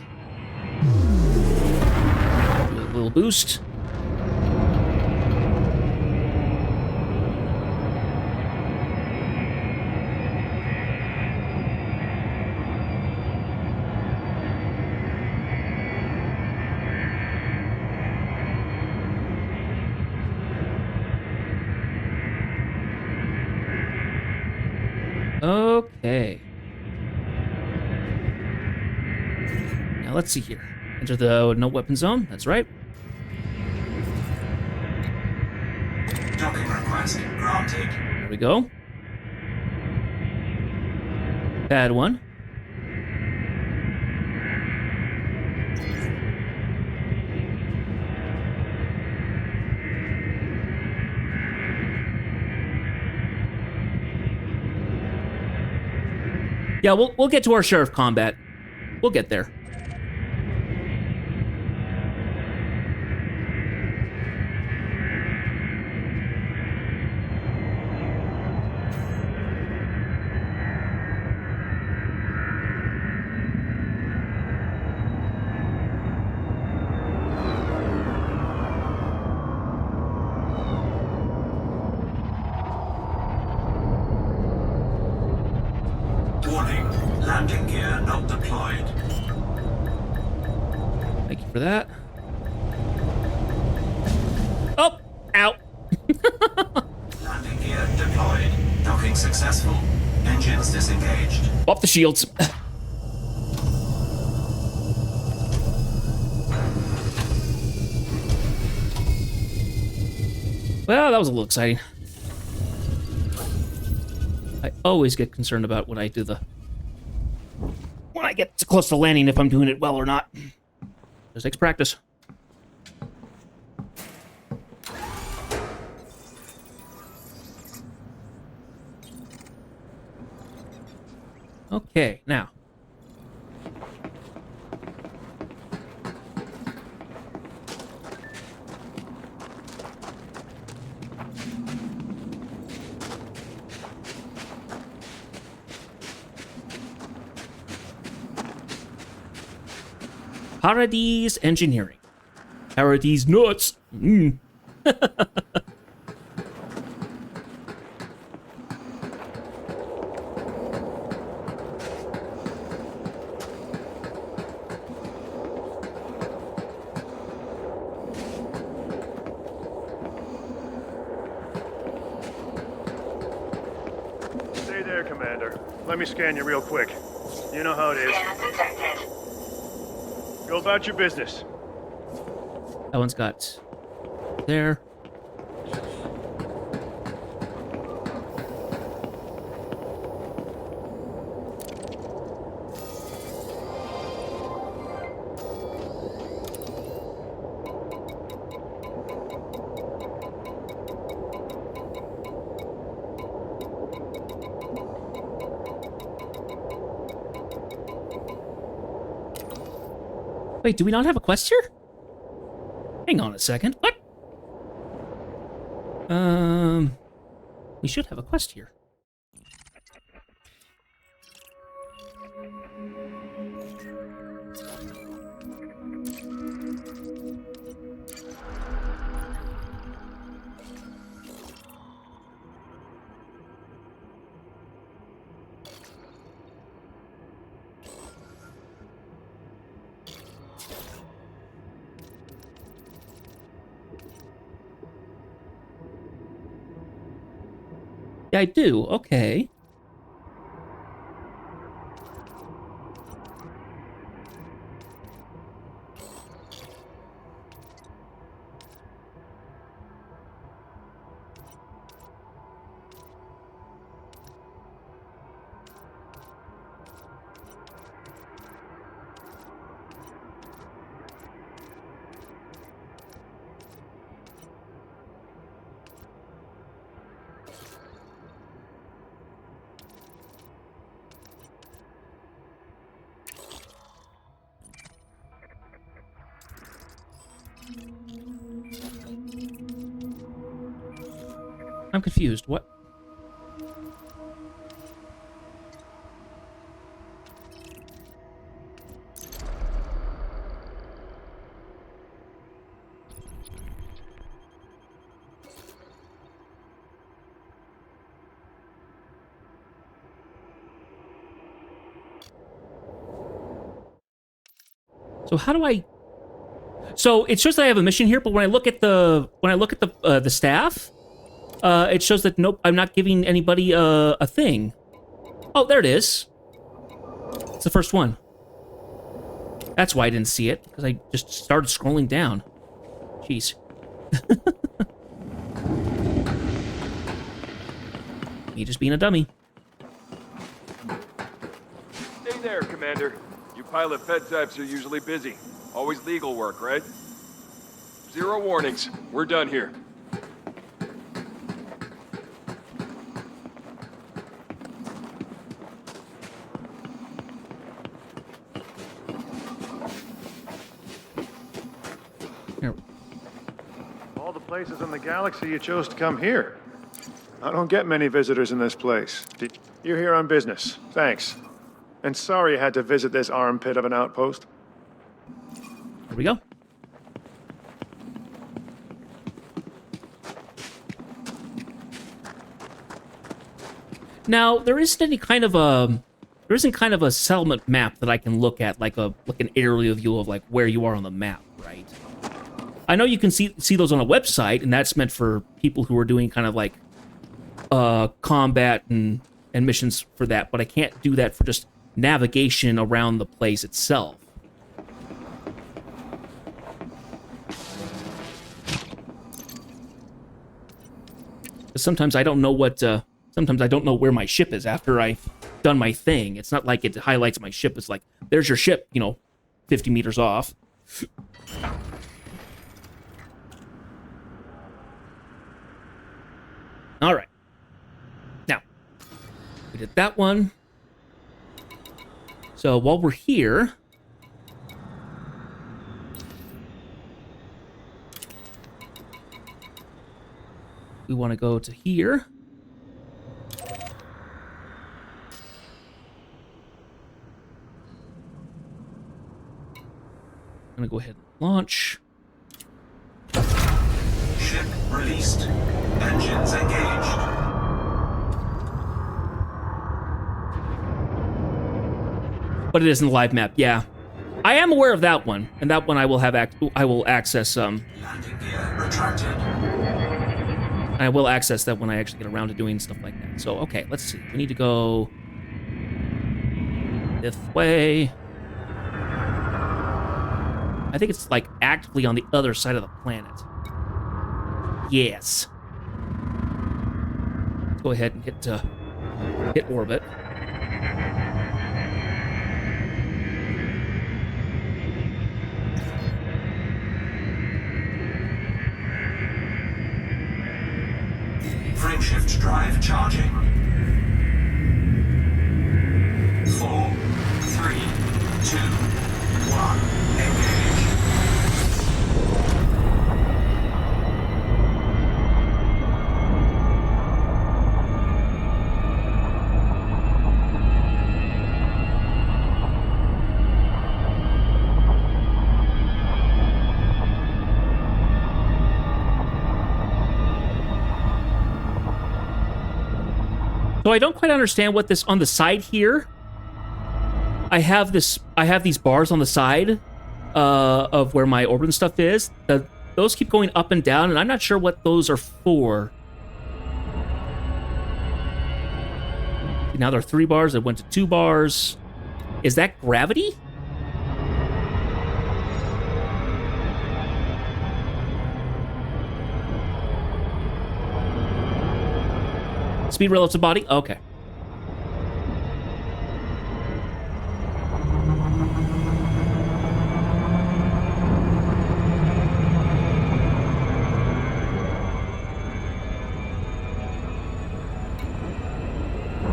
A: Do a little boost. Okay. Now let's see here. Enter the no weapon zone. That's right.
L: Docking request granted.
A: There we go. Pad 1. Yeah, we'll get to our share of combat. We'll get there.
L: Warning, landing gear not deployed.
A: Thank you for that. Oh! Ow!
L: Landing gear deployed. Docking successful. Engines disengaged.
A: Up the shields. Well, that was a little exciting. I always get concerned about when I do when I get too close to landing, if I'm doing it well or not. Just takes practice. Okay, now. Paradise Engineering. Paradise nuts. Mm.
P: Stay there, Commander. Let me scan you real quick. You know how it is. Go about your business.
A: That one's got there. Wait, do we not have a quest here? Hang on a second. What? We should have a quest here. Yeah, I do. Okay. I'm confused. What? So how do I? So it shows that I have a mission here, but when I look at the staff, it shows that nope, I'm not giving anybody a thing. Oh, there it is. It's the first one. That's why I didn't see it, because I just started scrolling down. Jeez. Me just being a dummy.
Q: Stay there, Commander. You pilot fed types are usually busy. Always legal work, right? 0 warnings. We're done here.
A: Here.
P: All the places in the galaxy you chose to come here. I don't get many visitors in this place. You're here on business. Thanks. And sorry you had to visit this armpit of an outpost.
A: Here we go. Now, there isn't kind of a settlement map that I can look at, like an aerial view of like where you are on the map, right? I know you can see those on a website, and that's meant for people who are doing kind of like combat and missions for that, but I can't do that for just navigation around the place itself. Sometimes I don't know what. Sometimes I don't know where my ship is after I've done my thing. It's not like it highlights my ship. It's like, there's your ship, 50 meters off. All right. Now, we did that one. So while we're here, we want to go to here. I'm gonna go ahead and launch.
L: Ship released. Engines engaged.
A: But it isn't a live map, yeah. I am aware of that one, and that one I will have I will access
L: Landing gear retracted.
A: I will access that when I actually get around to doing stuff like that. So okay, let's see. We need to go this way. I think it's like actively on the other side of the planet. Yes. Let's go ahead and hit orbit.
L: Frameshift drive charging. 4, 3, 2, 1, engage.
A: So I don't quite understand what this on the side here. I have these bars on the side of where my orbit and stuff is. Those keep going up and down, and I'm not sure what those are for. Now there are 3 bars. It went to 2 bars. Is that gravity? Speed relative body? Okay.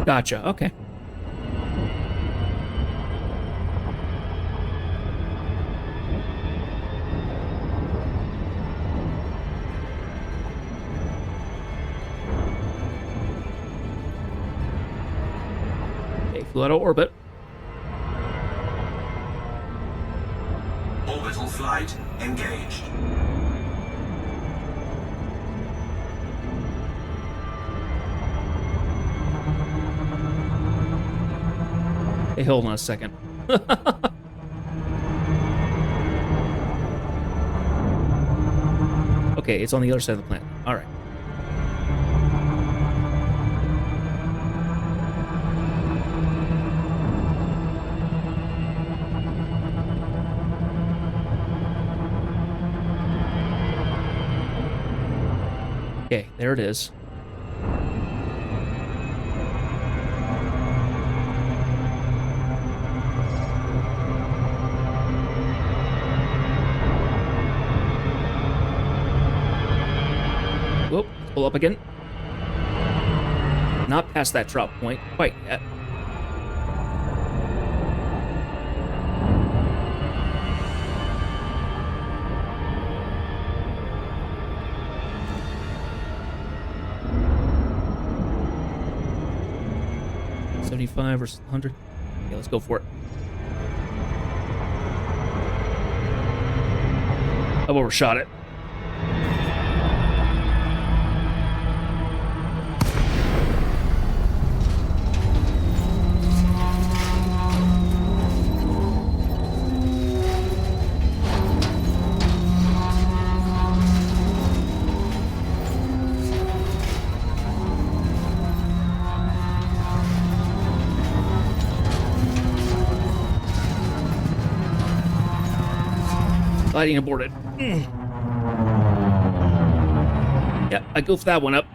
A: Gotcha, okay. Flew out of orbit.
L: Orbital flight engaged.
A: Hey, hold on a second. Okay, it's on the other side of the planet. All right. Okay, there it is. Whoop, pull up again. Not past that drop point quite yet. 75 versus 100. Okay, let's go for it. I've overshot it. Gliding aborted. Yep, I goofed that one up.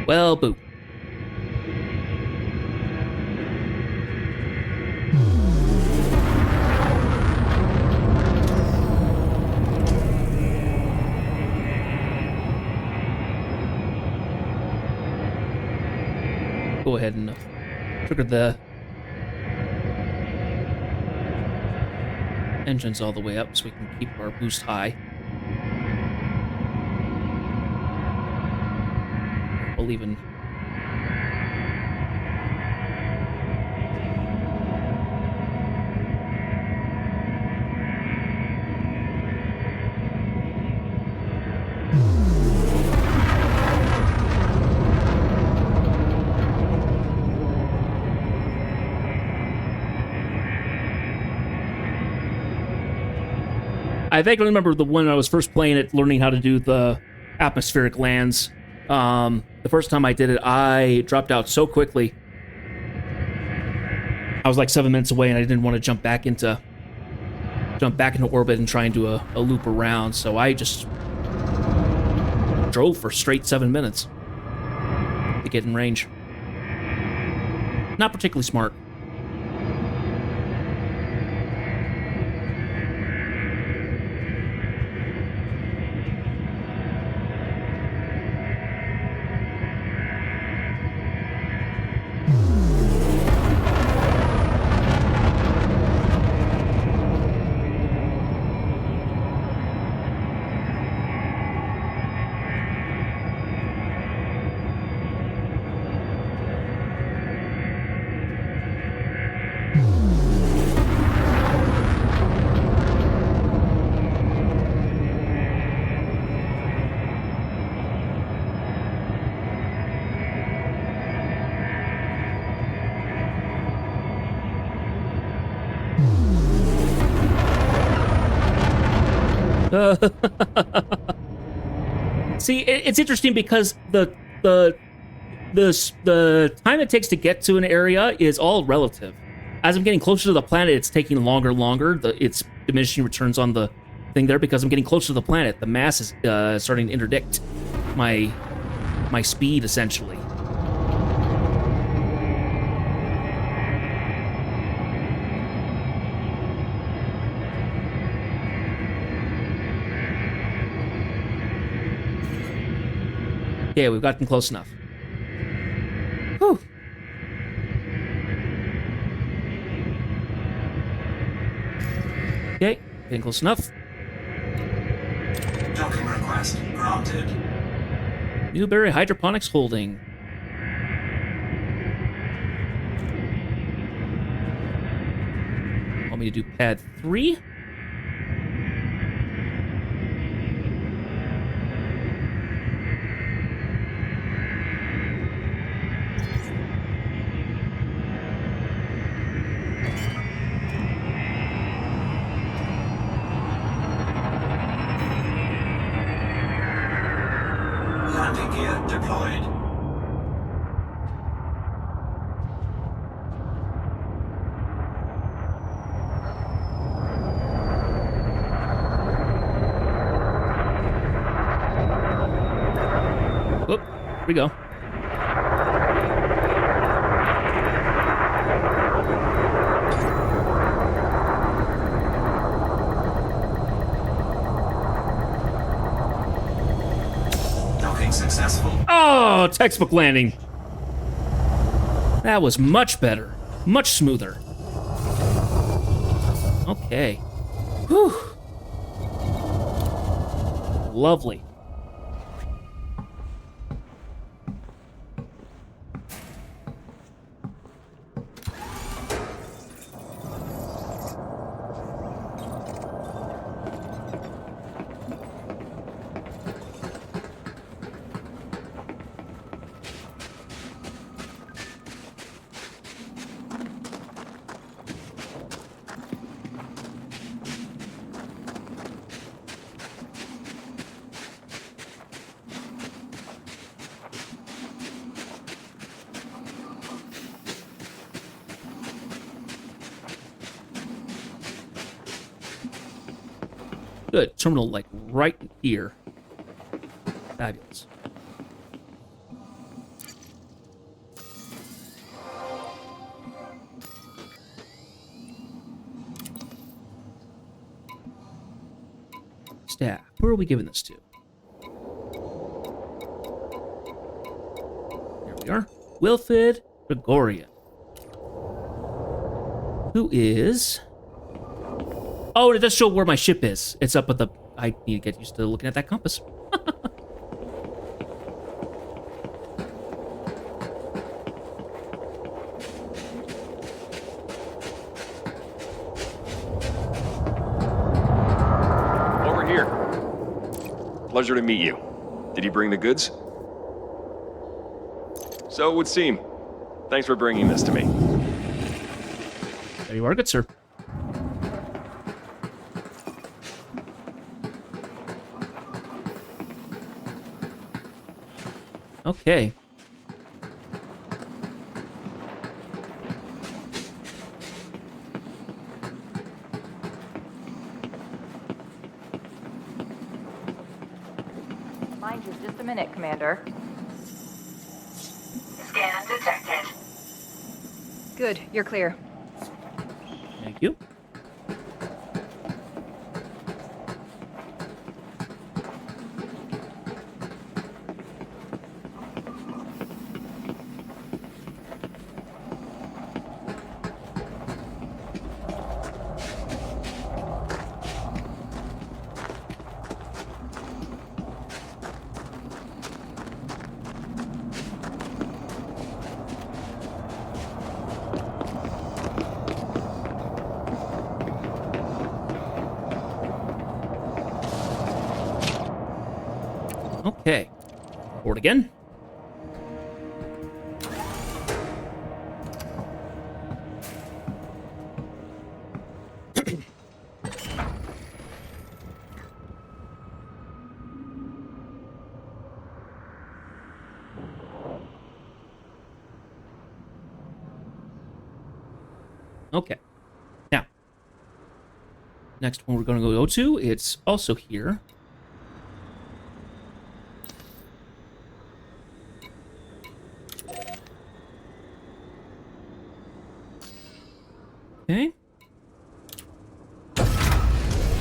A: Well, boo. Go ahead and trigger the engines all the way up so we can keep our boost high. We'll even... I vaguely remember the one I was first playing it, learning how to do the atmospheric lands. The first time I did it, I dropped out so quickly. I was like 7 minutes away, and I didn't want to jump back into orbit and try and do a loop around. So I just drove for straight 7 minutes to get in range. Not particularly smart. See, it's interesting because the time it takes to get to an area is all relative. As I'm getting closer to the planet, it's taking longer and longer. It's diminishing returns on the thing there because I'm getting closer to the planet. The mass is starting to interdict my speed, essentially. Yeah, we've gotten close enough. Whew. Okay, getting close enough.
L: Docking request granted.
A: Newberry Hydroponics Holding. Want me to do pad 3?
L: Landing gear deployed.
A: Whoop, here we go.
L: Docking successful.
A: Oh, textbook landing. That was much better. Much smoother. Okay. Whew. Lovely. Good. Terminal, like, right here. Fabulous. Staff. Who are we giving this to? There we are. Wilfred Gregorian. Who is... Oh, it does show where my ship is. It's up at the... I need to get used to looking at that compass.
Q: Over here. Pleasure to meet you. Did he bring the goods? So it would seem. Thanks for bringing this to me.
A: There you are, good sir. Okay.
R: Mind you, just a minute, Commander.
C: Scan detected.
R: Good, you're clear.
A: Thank you. Okay. Board again. Okay. Now, next one we're going to go to, it's also here. Okay.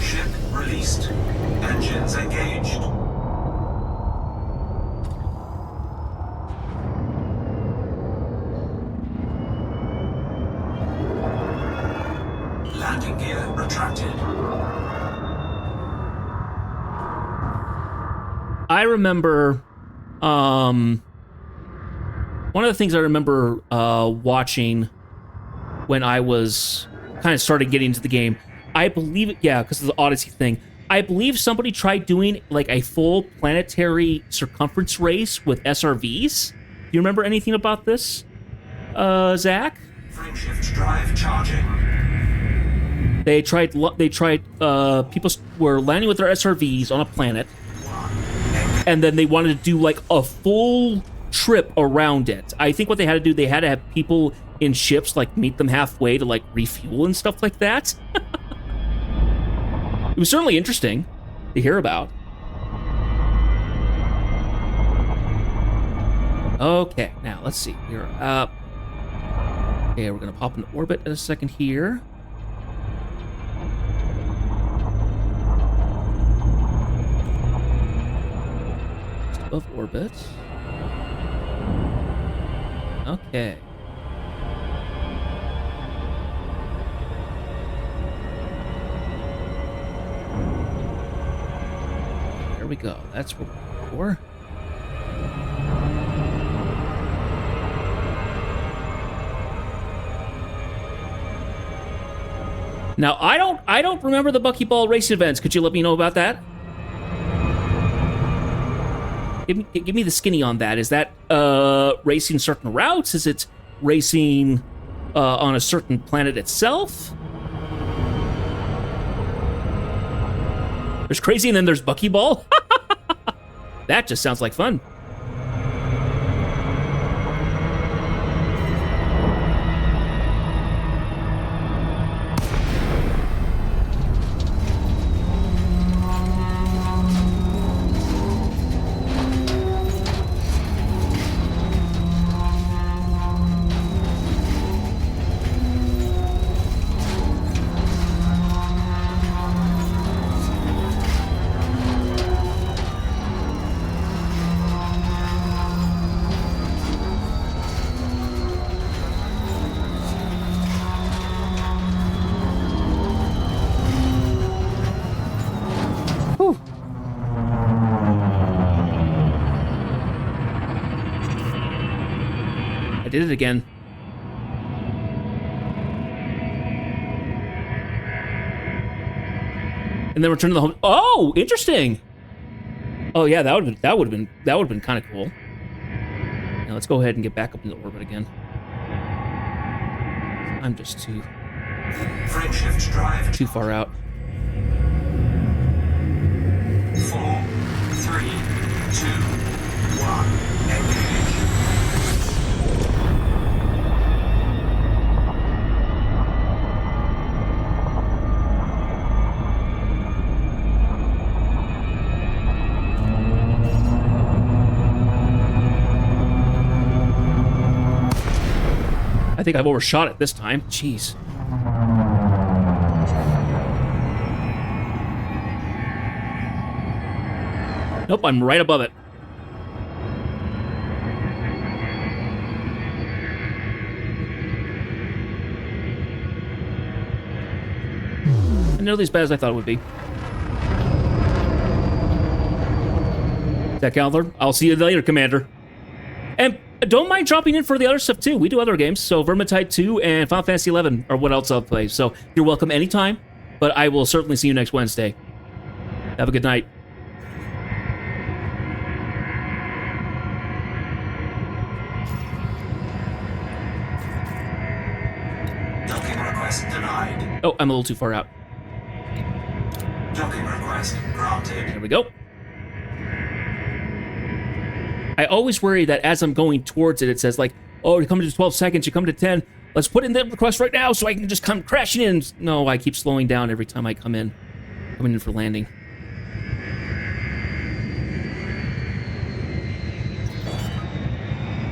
L: Ship released. Engines engaged. Landing gear retracted.
A: I remember, one of the things I remember watching when I was kind of started getting into the game, I believe it, yeah, because of the Odyssey thing, I believe somebody tried doing like a full planetary circumference race with SRVs. Do you remember anything about this, Zach?
L: Frameshift drive charging.
A: People were landing with their SRVs on a planet, and then they wanted to do like a full trip around it. I think what they had to do, they had to have people in ships like meet them halfway to like refuel and stuff like that. It was certainly interesting to hear about. Okay, now let's see. We're up. Okay, we're gonna pop into orbit in a second here. Just above orbit. Okay. There we go. That's what we're for. Now, I don't remember the Buckyball race events. Could you let me know about that? Give me the skinny on that. Is that racing certain routes? Is it racing on a certain planet itself? There's Crazy and then there's Buckyball? That just sounds like fun. did it again. And then return to the home. Oh, interesting. Oh yeah, that would have been kind of cool. Now let's go ahead and get back up into orbit again. I'm just too far out.
L: 4, 3, 2, 1, engage.
A: I think I've overshot it this time. Jeez. Nope, I'm right above it. Nearly as bad as I thought it would be. That Counselor, I'll see you later, Commander. And don't mind dropping in for the other stuff, too. We do other games, so Vermintide 2 and Final Fantasy 11 are what else I'll play. So you're welcome anytime, but I will certainly see you next Wednesday. Have a good night.
L: Docking request denied.
A: Oh, I'm a little too far out.
L: Docking request granted.
A: There we go. I always worry that as I'm going towards it, it says like, oh, you're coming to 12 seconds, you're coming to 10. Let's put in the request right now so I can just come crashing in. No, I keep slowing down every time I come in. Coming in for landing.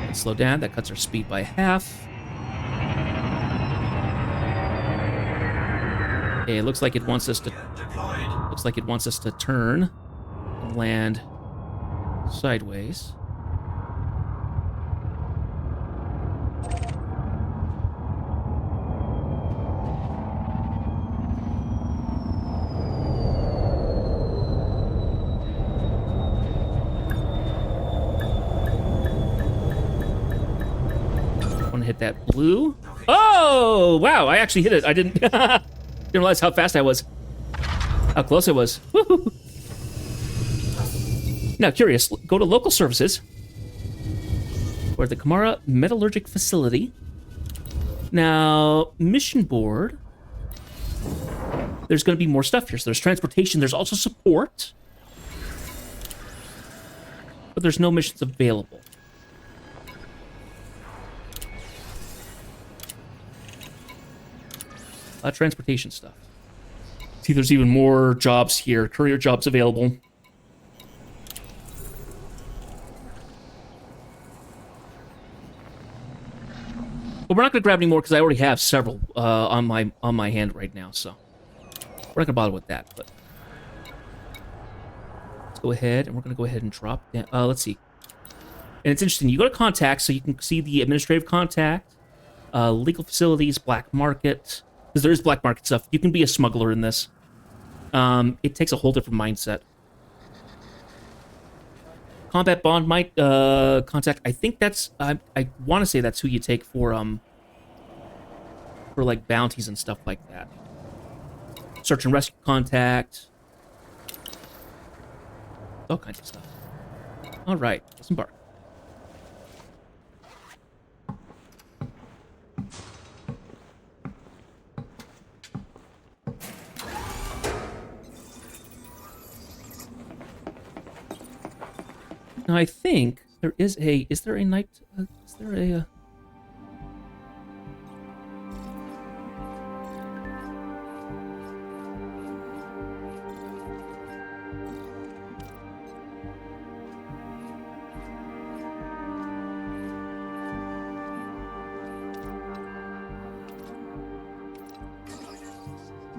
A: Let's slow down. That cuts our speed by half. Okay, it looks like it wants us to... Looks like it wants us to turn and land sideways. Want to hit that blue? Oh, wow, I actually hit it. I didn't didn't realize how fast I was. How close I was. Woo-hoo. Now, curious, go to local services. We're at the Kamara Metallurgic Facility. Now, mission board. There's going to be more stuff here. So there's transportation. There's also support. But there's no missions available. Transportation stuff. See, there's even more jobs here. Courier jobs available. But we're not going to grab any more because I already have several on my hand right now. So we're not going to bother with that. But let's go ahead and we're going to go ahead and drop down. Let's see. And it's interesting. You go to contacts, so you can see the administrative contact, legal facilities, black market. Because there is black market stuff. You can be a smuggler in this. It takes a whole different mindset. Combat bond might contact. I think that's. I want to say that's who you take for like bounties and stuff like that. Search and rescue contact. All kinds of stuff. All right, let's embark. Now I think there is a. Is there a night? Is there a?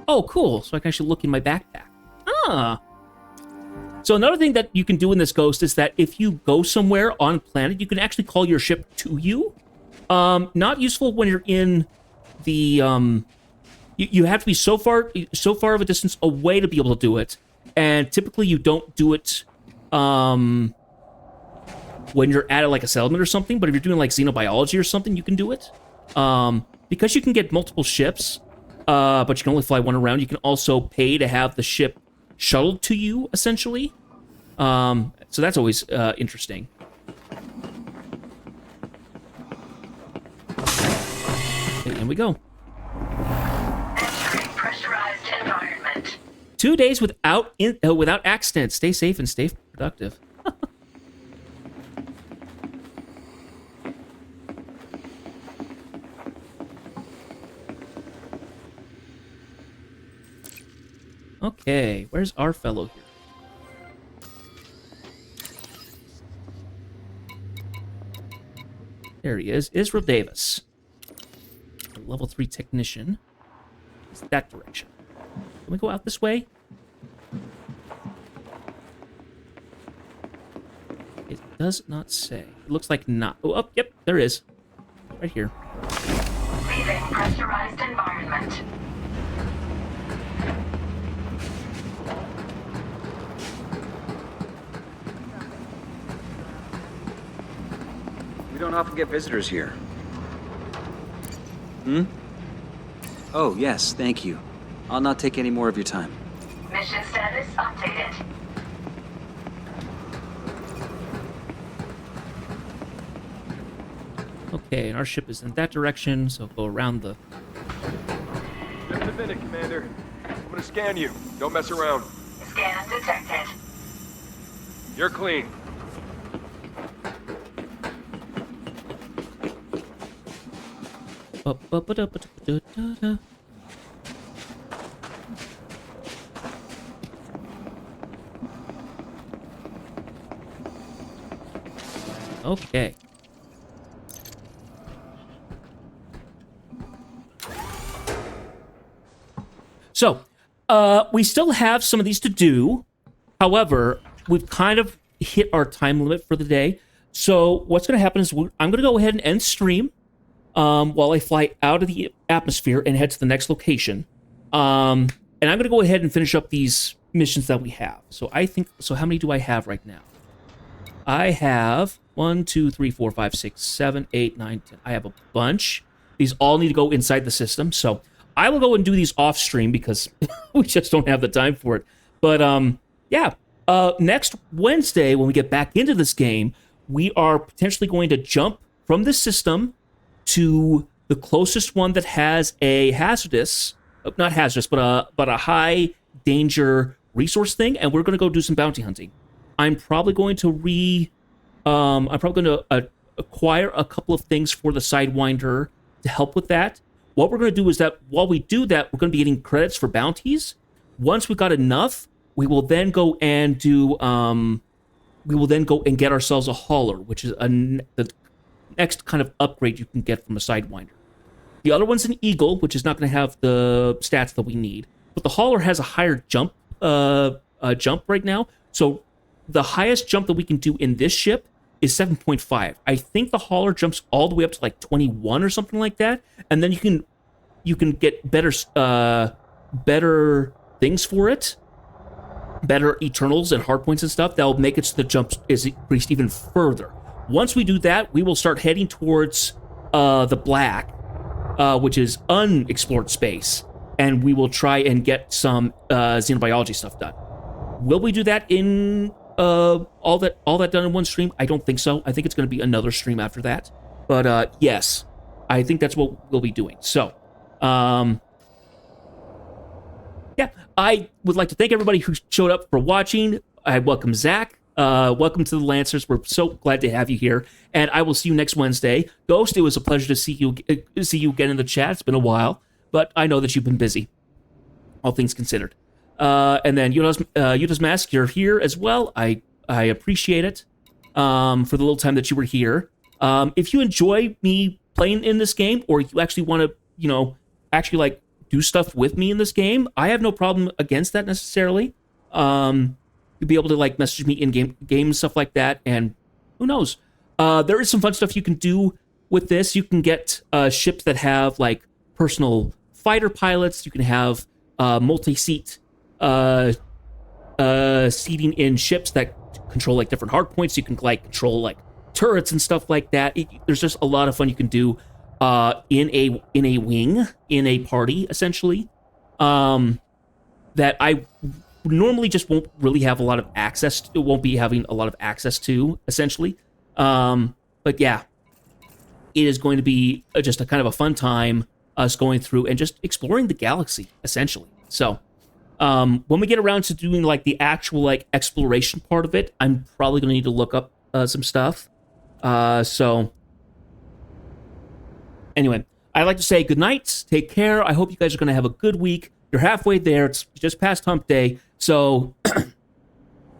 A: Oh, cool! So I can actually look in my backpack. Ah. So another thing that you can do in this Ghost is that if you go somewhere on planet, you can actually call your ship to you. Not useful when you're in the... You have to be so far of a distance away to be able to do it. And typically you don't do it... when you're at like a settlement or something, but if you're doing like xenobiology or something, you can do it. Because you can get multiple ships, but you can only fly one around, you can also pay to have the ship shuttled to you, essentially. So that's always interesting. Okay, in we go.
C: Entering pressurized environment.
A: 2 days without accidents. Stay safe and stay productive. Okay, where's our fellow here? There he is, Israel Davis. A level 3 technician. It's that direction. Can we go out this way? It does not say. It looks like not. Oh, up, yep, there is. Right here.
C: Leaving pressurized environment.
N: We don't often get visitors here. Hmm? Oh, yes, thank you. I'll not take any more of your time.
C: Mission status updated.
A: Okay, and our ship is in that direction, so go around the...
Q: Just a minute, Commander. I'm gonna scan you. Don't mess around.
C: Scan detected.
Q: You're clean.
A: Okay. So, we still have some of these to do. However, we've kind of hit our time limit for the day. So what's going to happen is I'm going to go ahead and end stream while I fly out of the atmosphere and head to the next location. And I'm going to go ahead and finish up these missions that we have. So how many do I have right now? I have 1, 2, 3, 4, 5, 6, 7, 8, 9, 10. I have a bunch. These all need to go inside the system. So I will go and do these off stream because we just don't have the time for it. But yeah, next Wednesday when we get back into this game, we are potentially going to jump from this system to the closest one that has a hazardous, not hazardous, but a high danger resource thing, and we're going to go do some bounty hunting. I'm probably going to acquire a couple of things for the Sidewinder to help with that. What we're going to do is that while we do that, we're going to be getting credits for bounties. Once we've got enough, we will then go and do get ourselves a hauler, which is the next kind of upgrade you can get from a Sidewinder. The other one's an Eagle, which is not going to have the stats that we need, but the hauler has a higher jump right now. So the highest jump that we can do in this ship is 7.5. I think the hauler jumps all the way up to like 21 or something like that, and then you can get better things for it, better Eternals and hardpoints and stuff that'll make it so the jump is increased even further. Once we do that, we will start heading towards the Black, which is unexplored space, and we will try and get some xenobiology stuff done. Will we do that in all that done in one stream? I don't think so. I think it's going to be another stream after that. But yes, I think that's what we'll be doing. So, yeah, I would like to thank everybody who showed up for watching. I welcome Zach. Welcome to the Lancers. We're so glad to have you here, and I will see you next Wednesday. Ghost, it was a pleasure to see you again in the chat. It's been a while, but I know that you've been busy, all things considered. And then Utah's Mask, you're here as well. I appreciate it for the little time that you were here. If you enjoy me playing in this game, or you actually want to, actually like do stuff with me in this game, I have no problem against that necessarily. You'll be able to like message me in game and stuff like that, and who knows? There is some fun stuff you can do with this. You can get ships that have like personal fighter pilots. You can have multi-seat seating in ships that control like different hard points. You can like control like turrets and stuff like that. There's just a lot of fun you can do in a wing, in a party, essentially, that I normally just won't really have a lot of access to, won't be having a lot of access to, essentially. But yeah, it is going to be just a kind of a fun time, us going through and just exploring the galaxy, essentially. So, when we get around to doing like the actual like exploration part of it, I'm probably going to need to look up some stuff. So anyway, I'd like to say good night. Take care. I hope you guys are going to have a good week. You're halfway there. It's just past hump day. So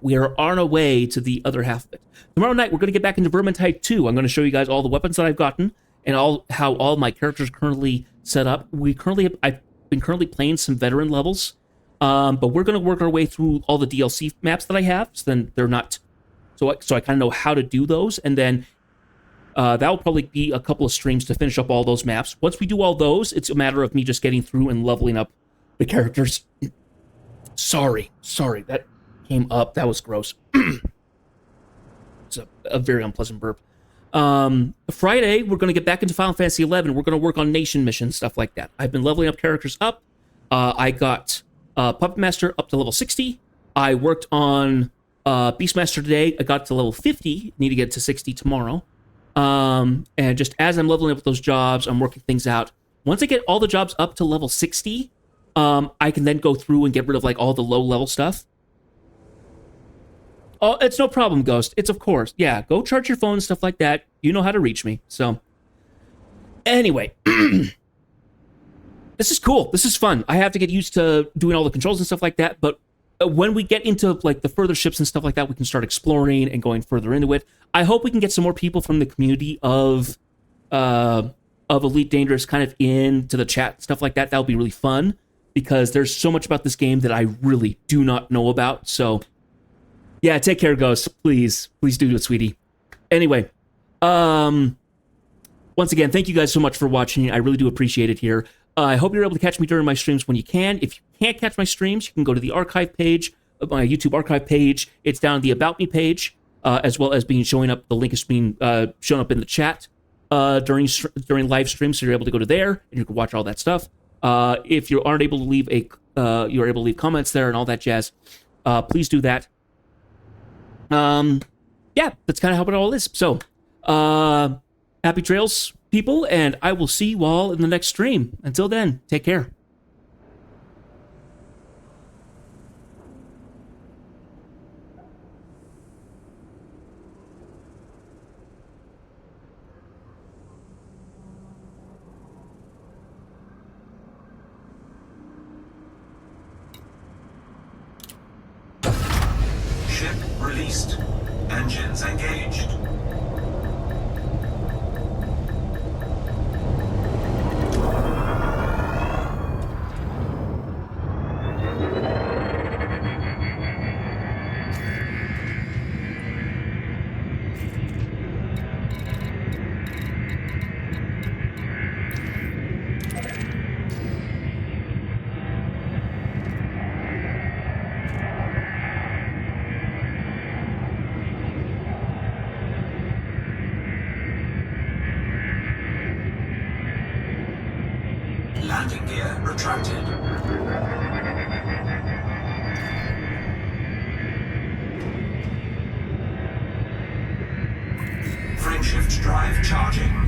A: we are on our way to the other half of it. Tomorrow night, we're going to get back into Vermintide 2. I'm going to show you guys all the weapons that I've gotten and how all my characters are currently set up. I've been currently playing some veteran levels, but we're going to work our way through all the DLC maps that I have. So then they're not, so I kind of know how to do those, and then that will probably be a couple of streams to finish up all those maps. Once we do all those, it's a matter of me just getting through and leveling up the characters. Sorry, that came up. That was gross. It's a very unpleasant burp. Friday, we're going to get back into Final Fantasy XI. We're going to work on nation missions, stuff like that. I've been leveling up characters up. I got Puppet Master up to level 60. I worked on Beastmaster today. I got to level 50. Need to get to 60 tomorrow. And just as I'm leveling up with those jobs, I'm working things out. Once I get all the jobs up to level 60, I can then go through and get rid of like all the low level stuff. Oh, it's no problem, Ghost. It's of course. Yeah, go charge your phone and stuff like that. You know how to reach me. So anyway, this is cool. This is fun. I have to get used to doing all the controls and stuff like that, but when we get into like the further ships and stuff like that, we can start exploring and going further into it. I hope we can get some more people from the community of Elite Dangerous kind of into the chat, stuff like that. That'll be really fun because there's so much about this game that I really do not know about. So yeah, take care, Ghost. Please do it, sweetie. Anyway, once again, thank you guys so much for watching. I really do appreciate it here. I hope you're able to catch me during my streams when you can. If you can't catch my streams, you can go to the archive page, my YouTube archive page. It's down on the About Me page, as well as showing up. The link is being shown up in the chat during live streams, so you're able to go to there and you can watch all that stuff. If you aren't able to leave you're able to leave comments there and all that jazz. Please do that. Yeah, that's kind of how it all is. So, happy trails, people, and I will see you all in the next stream. Until then, take care.
L: Ship released. Engines engaged. Landing gear retracted. Frameshift drive charging.